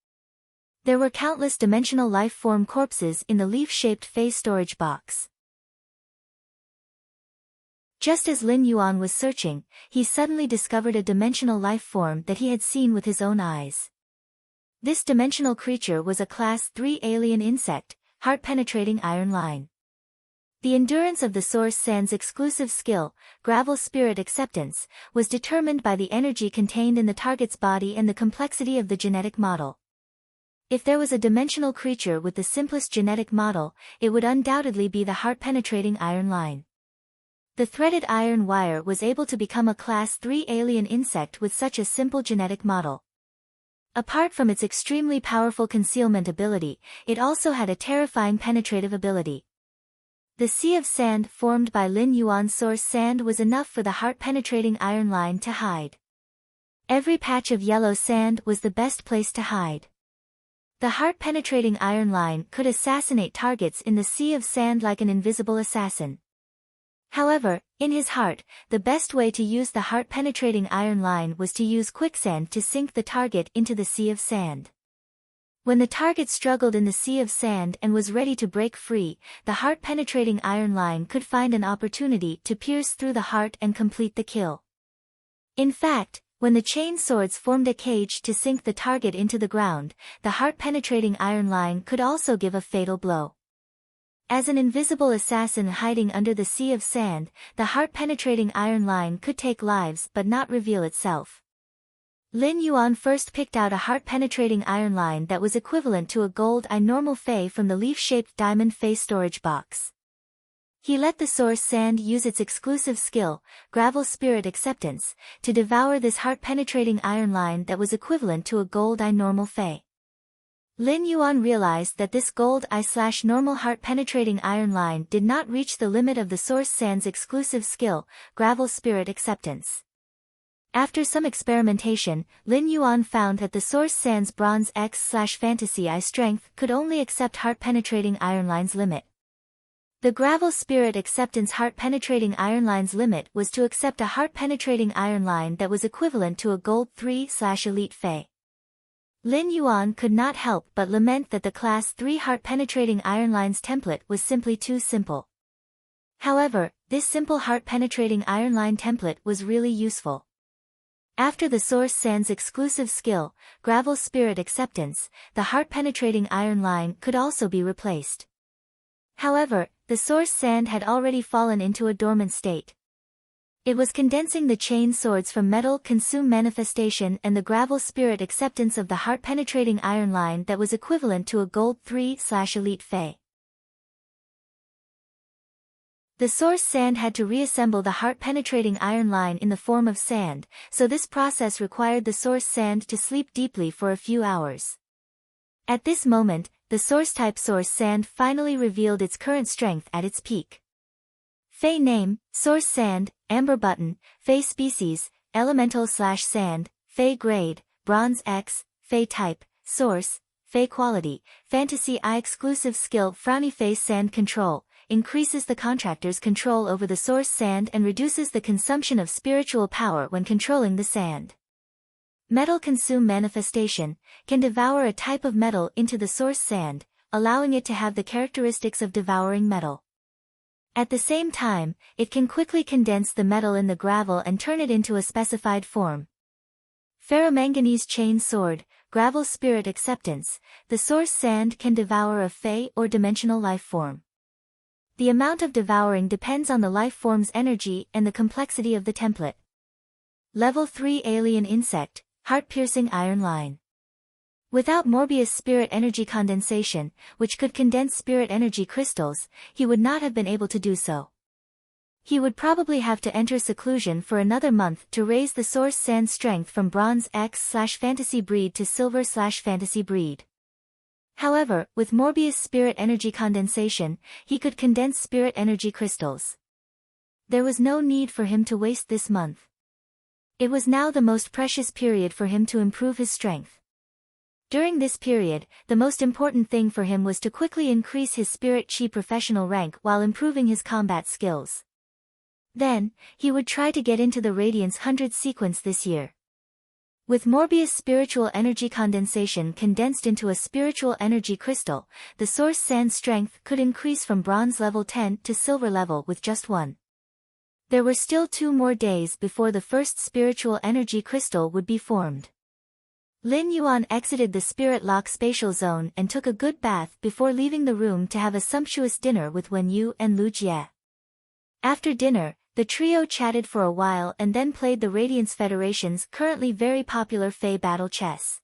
There were countless dimensional life form corpses in the leaf-shaped phase storage box. Just as Lin Yuan was searching, he suddenly discovered a dimensional life form that he had seen with his own eyes. This dimensional creature was a Class 3 alien insect, heart-penetrating iron line. The endurance of the source sand's exclusive skill, Gravel Spirit Acceptance, was determined by the energy contained in the target's body and the complexity of the genetic model. If there was a dimensional creature with the simplest genetic model, it would undoubtedly be the heart-penetrating iron line. The threaded iron wire was able to become a Class 3 alien insect with such a simple genetic model. Apart from its extremely powerful concealment ability, it also had a terrifying penetrative ability. The sea of sand formed by Lin Yuan's source sand was enough for the heart-penetrating iron line to hide. Every patch of yellow sand was the best place to hide. The heart-penetrating iron line could assassinate targets in the sea of sand like an invisible assassin. However, in his heart, the best way to use the heart-penetrating iron line was to use quicksand to sink the target into the sea of sand. When the target struggled in the sea of sand and was ready to break free, the heart-penetrating iron line could find an opportunity to pierce through the heart and complete the kill. In fact, when the chain swords formed a cage to sink the target into the ground, the heart-penetrating iron line could also give a fatal blow. As an invisible assassin hiding under the sea of sand, the heart-penetrating iron line could take lives but not reveal itself. Lin Yuan first picked out a heart-penetrating iron line that was equivalent to a gold I normal Fey from the leaf-shaped diamond phase storage box. He let the source sand use its exclusive skill, Gravel Spirit Acceptance, to devour this heart-penetrating iron line that was equivalent to a gold I normal Fey. Lin Yuan realized that this gold I/normal heart-penetrating iron line did not reach the limit of the source sand's exclusive skill, Gravel Spirit Acceptance. After some experimentation, Lin Yuan found that the source sand's Bronze X/Fantasy I strength could only accept heart-penetrating iron line's limit. The Gravel Spirit Acceptance heart-penetrating iron line's limit was to accept a heart-penetrating iron line that was equivalent to a Gold 3/Elite Fey. Lin Yuan could not help but lament that the Class 3 heart-penetrating iron line's template was simply too simple. However, this simple heart-penetrating iron line template was really useful. After the source sand's exclusive skill, Gravel Spirit Acceptance, the heart-penetrating iron line could also be replaced. However, the source sand had already fallen into a dormant state. It was condensing the chain swords from metal consume manifestation and the Gravel Spirit Acceptance of the heart-penetrating iron line that was equivalent to a Gold 3/Elite Fey. The source sand had to reassemble the heart-penetrating iron line in the form of sand, so this process required the source sand to sleep deeply for a few hours. At this moment, the source-type source sand finally revealed its current strength at its peak. Fey name, source sand, amber button, Fey species, elemental/sand, Fey grade, bronze X, Fey type, source, Fey quality, fantasy I exclusive skill frowny face sand control, increases the contractor's control over the source sand and reduces the consumption of spiritual power when controlling the sand. Metal consume manifestation, can devour a type of metal into the source sand, allowing it to have the characteristics of devouring metal. At the same time, it can quickly condense the metal in the gravel and turn it into a specified form. Ferromanganese chain sword, Gravel Spirit Acceptance, the source sand can devour a Fey or dimensional life form. The amount of devouring depends on the life form's energy and the complexity of the template. Level 3 Alien Insect, Heart-Piercing Iron Line. Without Morbius spirit energy condensation, which could condense spirit energy crystals, he would not have been able to do so. He would probably have to enter seclusion for another month to raise the source sand strength from Bronze X/Fantasy Breed to Silver/Fantasy Breed. However, with Morbius spirit energy condensation, he could condense spirit energy crystals. There was no need for him to waste this month. It was now the most precious period for him to improve his strength. During this period, the most important thing for him was to quickly increase his spirit chi professional rank while improving his combat skills. Then, he would try to get into the Radiance 100 sequence this year. With Morbius spiritual energy condensation condensed into a spiritual energy crystal, the source sand strength could increase from bronze level 10 to silver level with just one. There were still 2 more days before the first spiritual energy crystal would be formed. Lin Yuan exited the Spirit Lock spatial zone and took a good bath before leaving the room to have a sumptuous dinner with Wen Yu and Lu Jie. After dinner, the trio chatted for a while and then played the Radiance Federation's currently very popular Fey Battle Chess.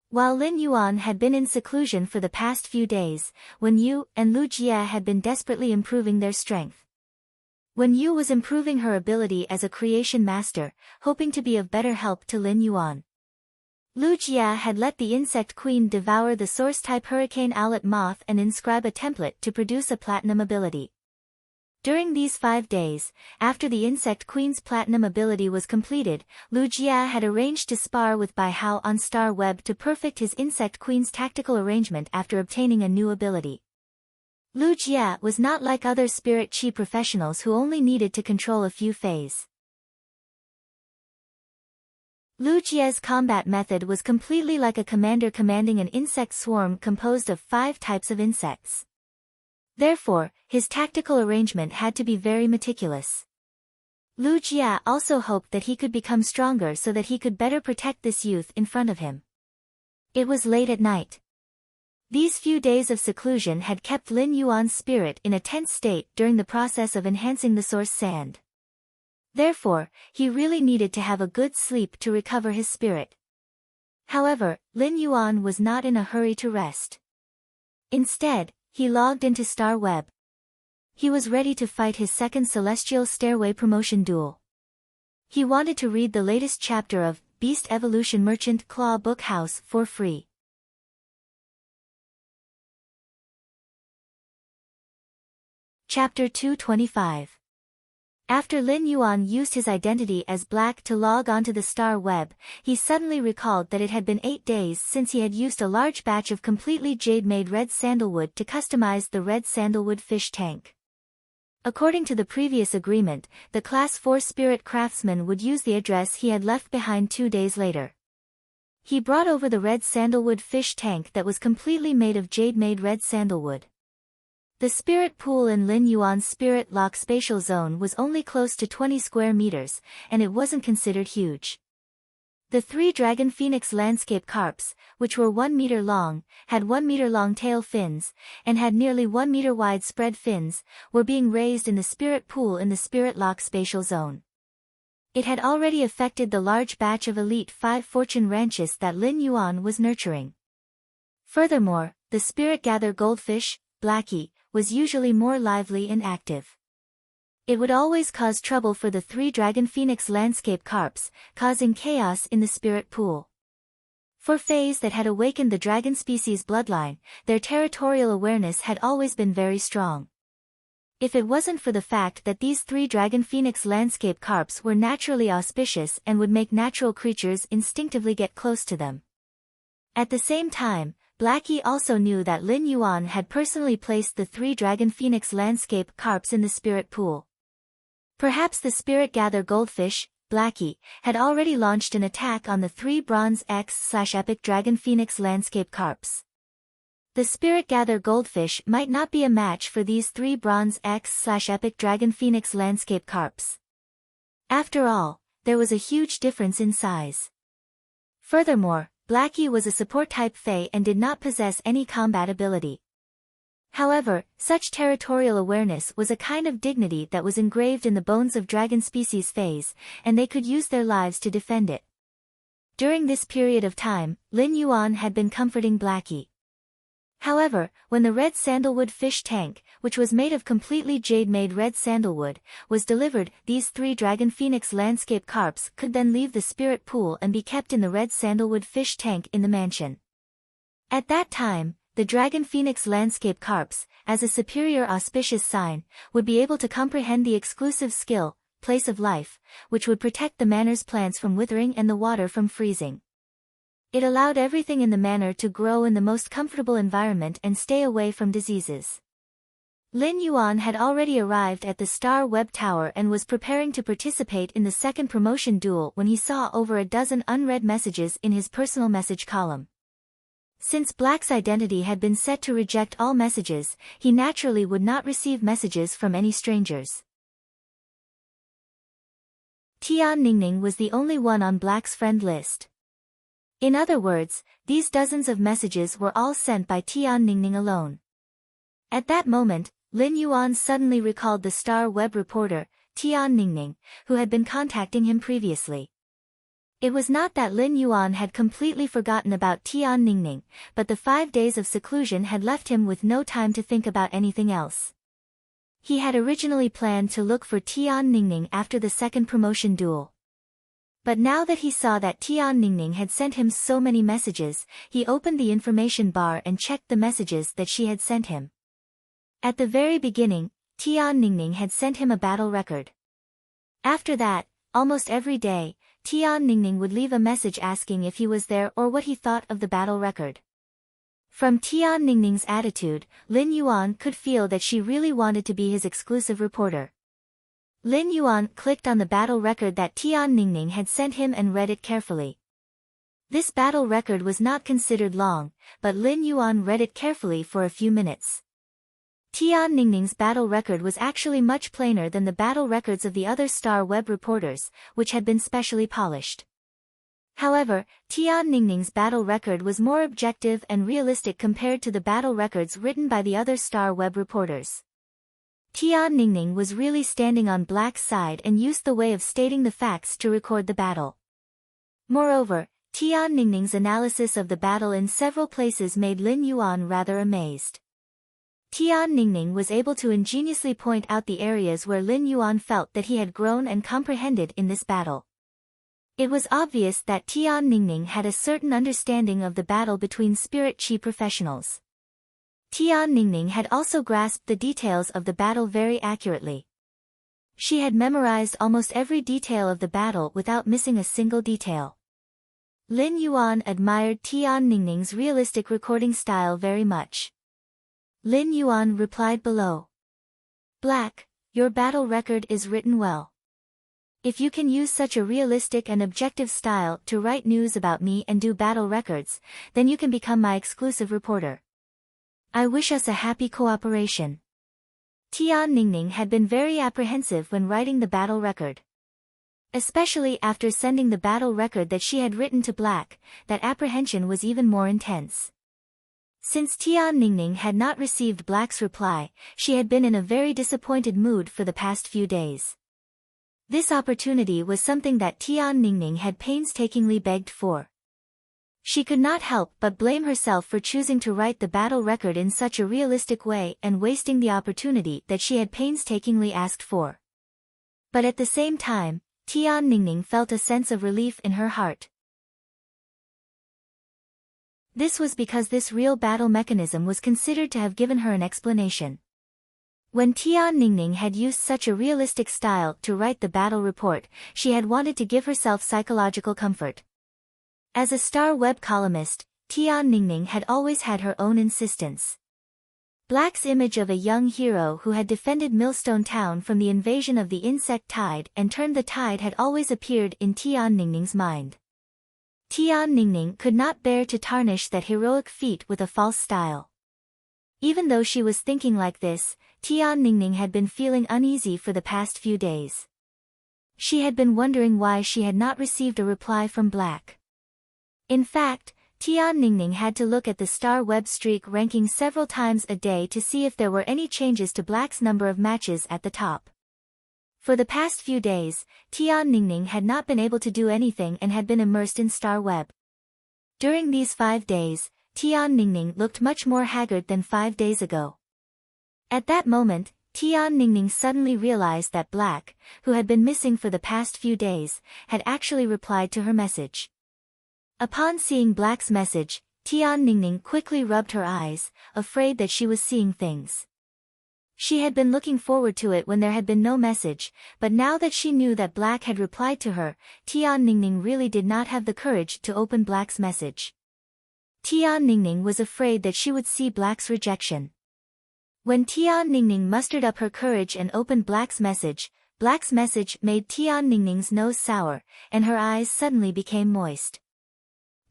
While Lin Yuan had been in seclusion for the past few days, Wen Yu and Lu Jie had been desperately improving their strength. Wen Yu was improving her ability as a creation master, hoping to be of better help to Lin Yuan. Lu Jie had let the Insect Queen devour the source-type Hurricane Owlet Moth and inscribe a template to produce a platinum ability. During these 5 days, after the Insect Queen's platinum ability was completed, Lu Jie had arranged to spar with Bai Hao on Star Web to perfect his Insect Queen's tactical arrangement after obtaining a new ability. Lu Jie was not like other spirit chi professionals who only needed to control a few Feys. Lu Jie's combat method was completely like a commander commanding an insect swarm composed of 5 types of insects. Therefore, his tactical arrangement had to be very meticulous. Lu Jie also hoped that he could become stronger so that he could better protect this youth in front of him. It was late at night. These few days of seclusion had kept Lin Yuan's spirit in a tense state during the process of enhancing the source sand. Therefore, he really needed to have a good sleep to recover his spirit. However, Lin Yuan was not in a hurry to rest. Instead, he logged into Star Web. He was ready to fight his second Celestial Stairway promotion duel. He wanted to read the latest chapter of Beast Evolution Merchant Claw Book House for free. Chapter 225. After Lin Yuan used his identity as Black to log onto the Star Web, he suddenly recalled that it had been 8 days since he had used a large batch of completely jade-made red sandalwood to customize the red sandalwood fish tank. According to the previous agreement, the Class 4 Spirit Craftsman would use the address he had left behind 2 days later. He brought over the red sandalwood fish tank that was completely made of jade-made red sandalwood. The spirit pool in Lin Yuan's Spirit Lock spatial zone was only close to 20 square meters, and it wasn't considered huge. The 3 Dragon Phoenix landscape carps, which were 1 meter long, had 1 meter long tail fins, and had nearly 1 meter wide spread fins, were being raised in the spirit pool in the Spirit Lock spatial zone. It had already affected the large batch of Elite 5 fortune ranches that Lin Yuan was nurturing. Furthermore, the Spirit Gather goldfish, Blackie, was usually more lively and active. It would always cause trouble for the 3 Dragon Phoenix landscape carps, causing chaos in the spirit pool. For Fays that had awakened the dragon species bloodline, their territorial awareness had always been very strong. If it wasn't for the fact that these 3 Dragon Phoenix landscape carps were naturally auspicious and would make natural creatures instinctively get close to them. At the same time, Blackie also knew that Lin Yuan had personally placed the 3 Dragon Phoenix landscape carps in the spirit pool. Perhaps the Spirit Gather goldfish, Blackie, had already launched an attack on the 3 Bronze X/Epic Dragon Phoenix landscape carps. The Spirit Gather goldfish might not be a match for these 3 Bronze X/Epic Dragon Phoenix landscape carps. After all, there was a huge difference in size. Furthermore, Blackie was a support-type Fey and did not possess any combat ability. However, such territorial awareness was a kind of dignity that was engraved in the bones of dragon species phase, and they could use their lives to defend it. During this period of time, Lin Yuan had been comforting Blackie. However, when the red sandalwood fish tank, which was made of completely jade-made red sandalwood, was delivered, these 3 dragon phoenix landscape carps could then leave the spirit pool and be kept in the red sandalwood fish tank in the mansion. At that time, the dragon phoenix landscape carps, as a superior auspicious sign, would be able to comprehend the exclusive skill, place of life, which would protect the manor's plants from withering and the water from freezing. It allowed everything in the manor to grow in the most comfortable environment and stay away from diseases. Lin Yuan had already arrived at the Star Web Tower and was preparing to participate in the second promotion duel when he saw over a dozen unread messages in his personal message column. Since Black's identity had been set to reject all messages, he naturally would not receive messages from any strangers. Tian Ningning was the only one on Black's friend list. In other words, these dozens of messages were all sent by Tian Ningning alone. At that moment, Lin Yuan suddenly recalled the Star Web reporter, Tian Ningning, who had been contacting him previously. It was not that Lin Yuan had completely forgotten about Tian Ningning, but the 5 days of seclusion had left him with no time to think about anything else. He had originally planned to look for Tian Ningning after the second promotion duel. But now that he saw that Tian Ningning had sent him so many messages, he opened the information bar and checked the messages that she had sent him. At the very beginning, Tian Ningning had sent him a battle record. After that, almost every day, Tian Ningning would leave a message asking if he was there or what he thought of the battle record. From Tian Ningning's attitude, Lin Yuan could feel that she really wanted to be his exclusive reporter. Lin Yuan clicked on the battle record that Tian Ningning had sent him and read it carefully. This battle record was not considered long, but Lin Yuan read it carefully for a few minutes. Tian Ningning's battle record was actually much plainer than the battle records of the other Star Web reporters, which had been specially polished. However, Tian Ningning's battle record was more objective and realistic compared to the battle records written by the other Star Web reporters. Tian Ningning was really standing on Black's side and used the way of stating the facts to record the battle. Moreover, Tian Ningning's analysis of the battle in several places made Lin Yuan rather amazed. Tian Ningning was able to ingeniously point out the areas where Lin Yuan felt that he had grown and comprehended in this battle. It was obvious that Tian Ningning had a certain understanding of the battle between spirit chi professionals. Tian Ningning had also grasped the details of the battle very accurately. She had memorized almost every detail of the battle without missing a single detail. Lin Yuan admired Tian Ningning's realistic recording style very much. Lin Yuan replied below. Black, your battle record is written well. If you can use such a realistic and objective style to write news about me and do battle records, then you can become my exclusive reporter. I wish us a happy cooperation. Tian Ningning had been very apprehensive when writing the battle record. Especially after sending the battle record that she had written to Black, that apprehension was even more intense. Since Tian Ningning had not received Black's reply, she had been in a very disappointed mood for the past few days. This opportunity was something that Tian Ningning had painstakingly begged for. She could not help but blame herself for choosing to write the battle record in such a realistic way and wasting the opportunity that she had painstakingly asked for. But at the same time, Tian Ningning felt a sense of relief in her heart. This was because this real battle mechanism was considered to have given her an explanation. When Tian Ningning had used such a realistic style to write the battle report, she had wanted to give herself psychological comfort. As a Star Web columnist, Tian Ningning had always had her own insistence. Black's image of a young hero who had defended Millstone Town from the invasion of the insect tide and turned the tide had always appeared in Tian Ningning's mind. Tian Ningning could not bear to tarnish that heroic feat with a false style. Even though she was thinking like this, Tian Ningning had been feeling uneasy for the past few days. She had been wondering why she had not received a reply from Black. In fact, Tian Ningning had to look at the star web streak ranking several times a day to see if there were any changes to Black's number of matches at the top. For the past few days, Tian Ningning had not been able to do anything and had been immersed in star web. During these 5 days, Tian Ningning looked much more haggard than 5 days ago. At that moment, Tian Ningning suddenly realized that Black, who had been missing for the past few days, had actually replied to her message. Upon seeing Black's message, Tian Ningning quickly rubbed her eyes, afraid that she was seeing things. She had been looking forward to it when there had been no message, but now that she knew that Black had replied to her, Tian Ningning really did not have the courage to open Black's message. Tian Ningning was afraid that she would see Black's rejection. When Tian Ningning mustered up her courage and opened Black's message made Tian Ningning's nose sour, and her eyes suddenly became moist.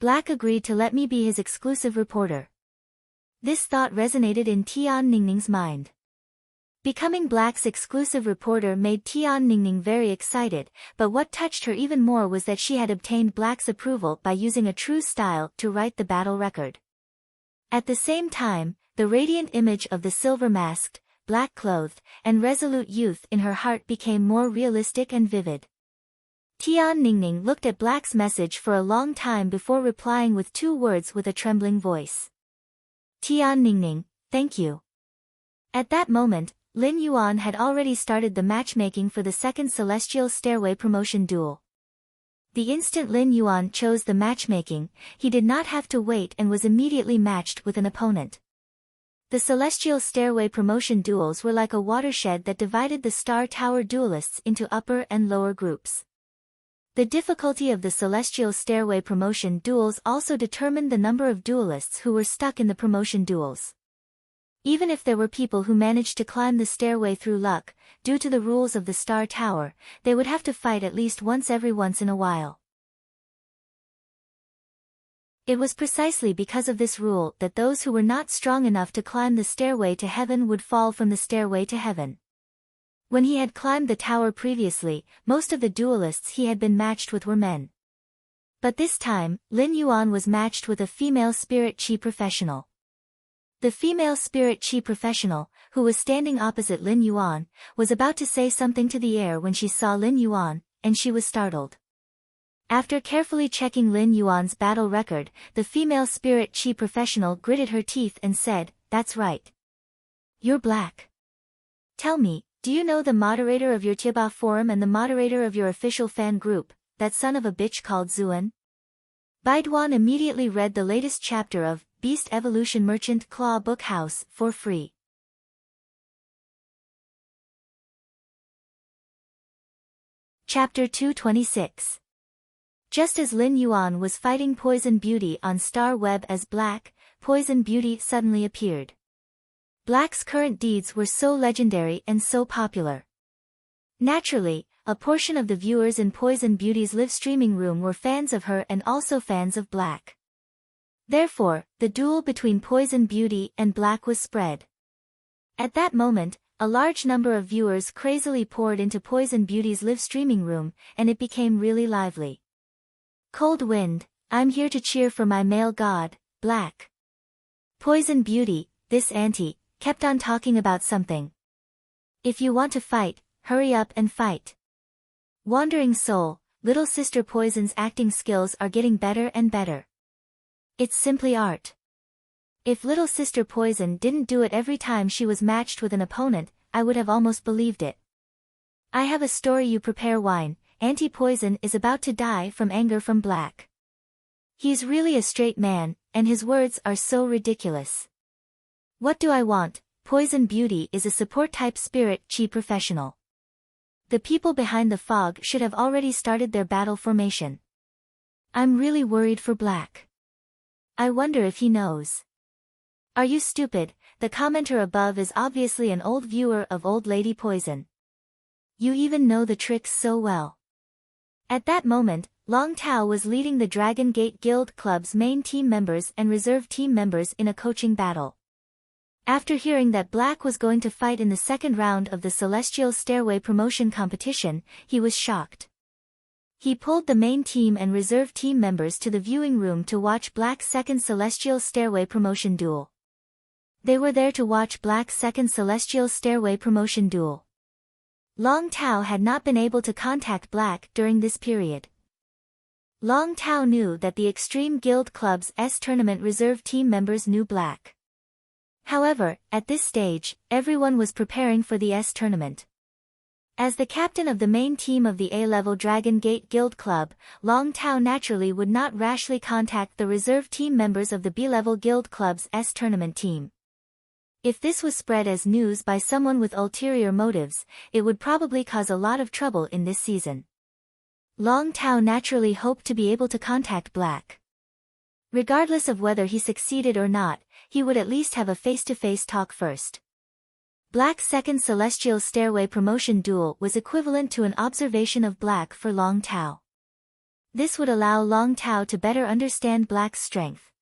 Black agreed to let me be his exclusive reporter. This thought resonated in Tian Ningning's mind. Becoming Black's exclusive reporter made Tian Ningning very excited, but what touched her even more was that she had obtained Black's approval by using a true style to write the battle record. At the same time, the radiant image of the silver-masked, black-clothed, and resolute youth in her heart became more realistic and vivid. Tian Ningning looked at Black's message for a long time before replying with 2 words with a trembling voice. Tian Ningning, thank you. At that moment, Lin Yuan had already started the matchmaking for the second Celestial Stairway promotion duel. The instant Lin Yuan chose the matchmaking, he did not have to wait and was immediately matched with an opponent. The Celestial Stairway promotion duels were like a watershed that divided the Star Tower duelists into upper and lower groups. The difficulty of the Celestial Stairway promotion duels also determined the number of duelists who were stuck in the promotion duels. Even if there were people who managed to climb the stairway through luck, due to the rules of the Star Tower, they would have to fight at least once in a while. It was precisely because of this rule that those who were not strong enough to climb the stairway to heaven would fall from the stairway to heaven. When he had climbed the tower previously, most of the duelists he had been matched with were men. But this time, Lin Yuan was matched with a female spirit chi professional. The female spirit chi professional, who was standing opposite Lin Yuan, was about to say something to the air when she saw Lin Yuan, and she was startled. After carefully checking Lin Yuan's battle record, the female spirit chi professional gritted her teeth and said, "That's right. You're Black. Tell me, do you know the moderator of your Tieba forum and the moderator of your official fan group, that son of a bitch called Zuan?" Baiduan immediately read the latest chapter of Beast Evolution Merchant Claw Book House for free. Chapter 226. Just as Lin Yuan was fighting Poison Beauty on Star Web as Black, Poison Beauty suddenly appeared. Black's current deeds were so legendary and so popular. Naturally, a portion of the viewers in Poison Beauty's live streaming room were fans of her and also fans of Black. Therefore, the duel between Poison Beauty and Black was spread. At that moment, a large number of viewers crazily poured into Poison Beauty's live streaming room, and it became really lively. Cold Wind, I'm here to cheer for my male god, Black. Poison Beauty, this auntie, kept on talking about something. If you want to fight, hurry up and fight. Wandering Soul, Little Sister Poison's acting skills are getting better and better. It's simply art. If Little Sister Poison didn't do it every time she was matched with an opponent, I would have almost believed it. I have a story. You prepare wine. Auntie Poison is about to die from anger from Black. He's really a straight man, and his words are so ridiculous. What do I want? Poison Beauty is a support-type spirit chi professional. The people behind the fog should have already started their battle formation. I'm really worried for Black. I wonder if he knows. Are you stupid? The commenter above is obviously an old viewer of Old Lady Poison. You even know the tricks so well. At that moment, Long Tao was leading the Dragon Gate Guild Club's main team members and reserve team members in a coaching battle. After hearing that Black was going to fight in the second round of the Celestial Stairway promotion competition, he was shocked. He pulled the main team and reserve team members to the viewing room to watch Black's second Celestial Stairway promotion duel. They were there to watch Black's second Celestial Stairway promotion duel. Long Tao had not been able to contact Black during this period. Long Tao knew that the Extreme Guild Club's tournament reserve team members knew Black. However, at this stage, everyone was preparing for the tournament. As the captain of the main team of the A-level Dragon Gate Guild Club, Long Tao naturally would not rashly contact the reserve team members of the B-level Guild Club's tournament team. If this was spread as news by someone with ulterior motives, it would probably cause a lot of trouble in this season. Long Tao naturally hoped to be able to contact Black. Regardless of whether he succeeded or not, he would at least have a face-to-face talk first. Black's second Celestial Stairway promotion duel was equivalent to an observation of Black for Long Tao. This would allow Long Tao to better understand Black's strength.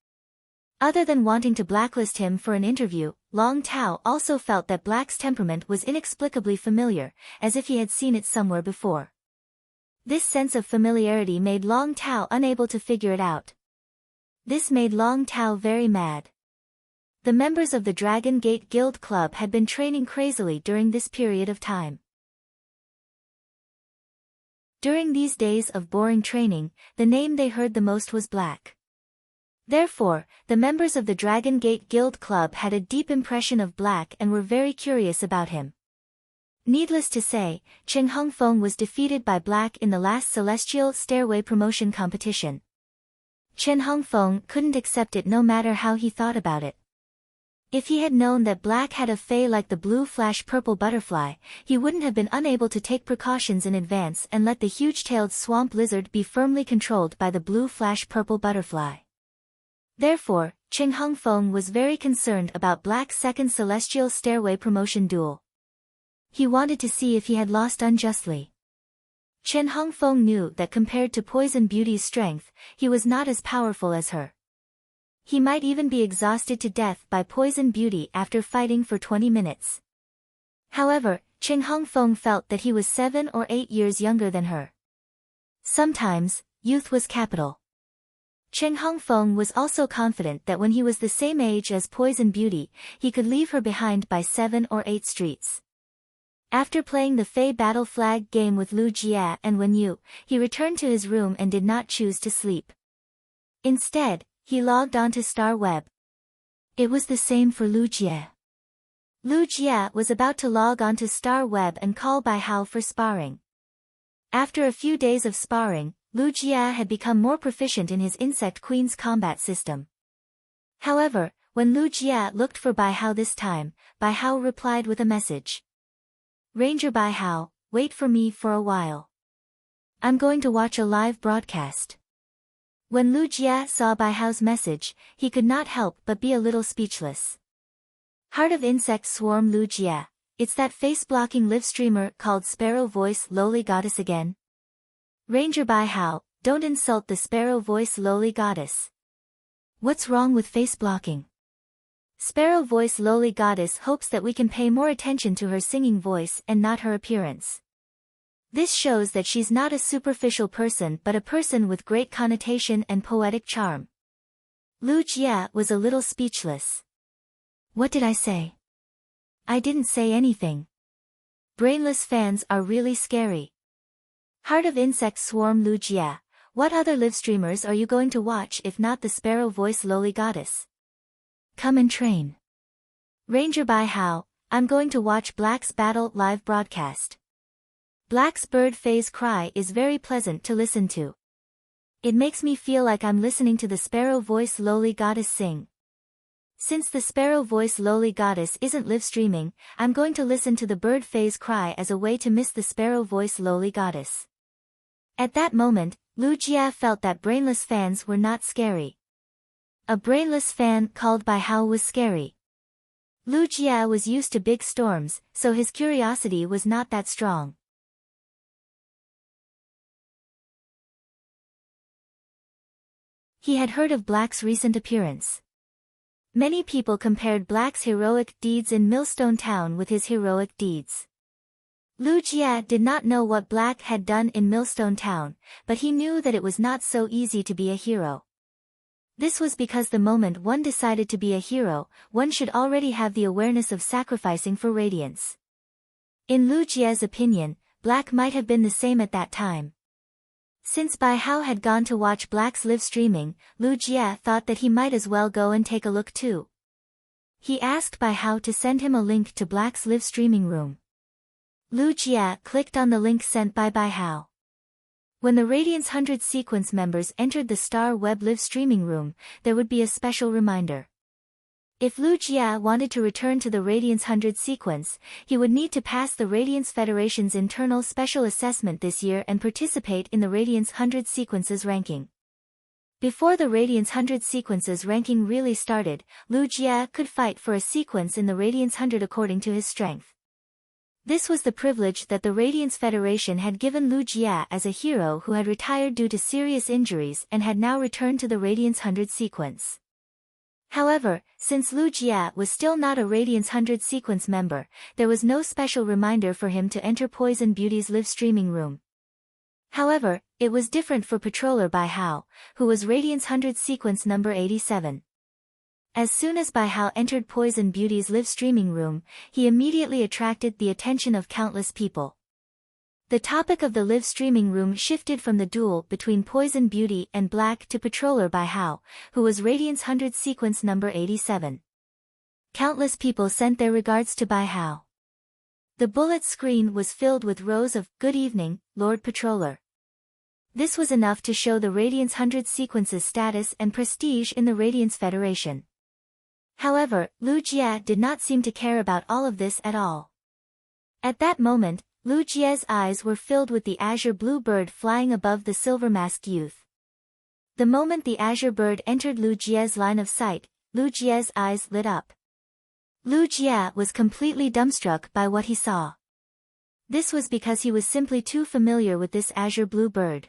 Other than wanting to blacklist him for an interview, Long Tao also felt that Black's temperament was inexplicably familiar, as if he had seen it somewhere before. This sense of familiarity made Long Tao unable to figure it out. This made Long Tao very mad. The members of the Dragon Gate Guild Club had been training crazily during this period of time. During these days of boring training, the name they heard the most was Black. Therefore, the members of the Dragon Gate Guild Club had a deep impression of Black and were very curious about him. Needless to say, Cheng Hongfeng was defeated by Black in the last Celestial Stairway promotion competition. Chen Hongfeng couldn't accept it no matter how he thought about it. If he had known that Black had a fey like the blue flash purple butterfly, he wouldn't have been unable to take precautions in advance and let the huge-tailed swamp lizard be firmly controlled by the blue flash purple butterfly. Therefore, Cheng Hongfeng was very concerned about Black's second Celestial Stairway promotion duel. He wanted to see if he had lost unjustly. Chen Hongfeng knew that compared to Poison Beauty's strength, he was not as powerful as her. He might even be exhausted to death by Poison Beauty after fighting for 20 minutes. However, Cheng Hongfeng felt that he was 7 or 8 years younger than her. Sometimes, youth was capital. Cheng Hongfeng was also confident that when he was the same age as Poison Beauty, he could leave her behind by 7 or 8 streets. After playing the Fey Battle Flag game with Lu Jia and Wen Yu, he returned to his room and did not choose to sleep. Instead, he logged onto Star Web. It was the same for Lu Jia. Lu Jia was about to log onto Star Web and call Bai Hao for sparring. After a few days of sparring, Lu Jia had become more proficient in his Insect Queen's combat system. However, when Lu Jia looked for Bai Hao this time, Bai Hao replied with a message. Ranger Bai Hao, wait for me for a while. I'm going to watch a live broadcast. When Lu Jia saw Bai Hao's message, he could not help but be a little speechless. Heart of Insect Swarm Lu Jia, it's that face-blocking live streamer called Sparrow Voice Lowly Goddess again. Ranger Bai Hao, don't insult the Sparrow Voice Lowly Goddess. What's wrong with face blocking? Sparrow Voice Lowly Goddess hopes that we can pay more attention to her singing voice and not her appearance. This shows that she's not a superficial person but a person with great connotation and poetic charm. Lu Jia was a little speechless. What did I say? I didn't say anything. Brainless fans are really scary. Heart of Insect Swarm Lu Jia, what other live streamers are you going to watch if not the Sparrow Voice Lowly Goddess? Come and train. Ranger Bai Hao, I'm going to watch Black's Battle live broadcast. Black's bird phase cry is very pleasant to listen to. It makes me feel like I'm listening to the Sparrow Voice Lowly Goddess sing. Since the Sparrow Voice Lowly Goddess isn't live streaming, I'm going to listen to the bird phase cry as a way to miss the Sparrow Voice Lowly Goddess. At that moment, Lu Jia felt that brainless fans were not scary. A brainless fan called Bai Hao was scary. Lu Jia was used to big storms, so his curiosity was not that strong. He had heard of Black's recent appearance. Many people compared Black's heroic deeds in Millstone Town with his heroic deeds. Lu Jie did not know what Black had done in Millstone Town, but he knew that it was not so easy to be a hero. This was because the moment one decided to be a hero, one should already have the awareness of sacrificing for radiance. In Lu Jie's opinion, Black might have been the same at that time. Since Bai Hao had gone to watch Black's live streaming, Lu Jie thought that he might as well go and take a look too. He asked Bai Hao to send him a link to Black's live streaming room. Lu Jie clicked on the link sent by Bai Hao. When the Radiance 100 sequence members entered the Star Web live streaming room, there would be a special reminder. If Lu Jie wanted to return to the Radiance 100 sequence, he would need to pass the Radiance Federation's internal special assessment this year and participate in the Radiance 100 sequences ranking. Before the Radiance 100 sequences ranking really started, Lu Jie could fight for a sequence in the Radiance 100 according to his strength. This was the privilege that the Radiance Federation had given Lu Jie as a hero who had retired due to serious injuries and had now returned to the Radiance 100 sequence. However, since Lu Jie was still not a Radiance 100 sequence member, there was no special reminder for him to enter Poison Beauty's live streaming room. However, it was different for Patroller Bai Hao, who was Radiance 100 sequence number 87. As soon as Bai Hao entered Poison Beauty's live streaming room, he immediately attracted the attention of countless people. The topic of the live streaming room shifted from the duel between Poison Beauty and Black to Patroller Bai Hao, who was Radiance 100 sequence number 87. Countless people sent their regards to Bai Hao. The bullet screen was filled with rows of "Good evening, Lord Patroller." This was enough to show the Radiance 100 sequence's status and prestige in the Radiance Federation. However, Lu Jie did not seem to care about all of this at all. At that moment, Lu Jie's eyes were filled with the azure blue bird flying above the silver-masked youth. The moment the azure bird entered Lu Jie's line of sight, Lu Jie's eyes lit up. Lu Jie was completely dumbstruck by what he saw. This was because he was simply too familiar with this azure blue bird.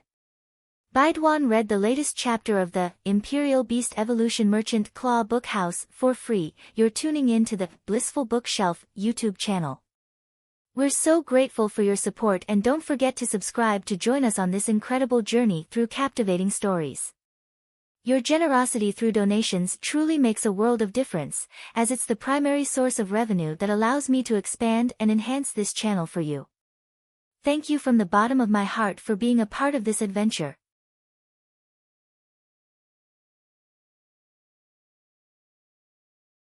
Baiduan read the latest chapter of the Imperial Beast Evolution Merchant Claw Book House for free. You're tuning in to the Blissful Bookshelf YouTube channel. We're so grateful for your support, and don't forget to subscribe to join us on this incredible journey through captivating stories. Your generosity through donations truly makes a world of difference, as it's the primary source of revenue that allows me to expand and enhance this channel for you. Thank you from the bottom of my heart for being a part of this adventure.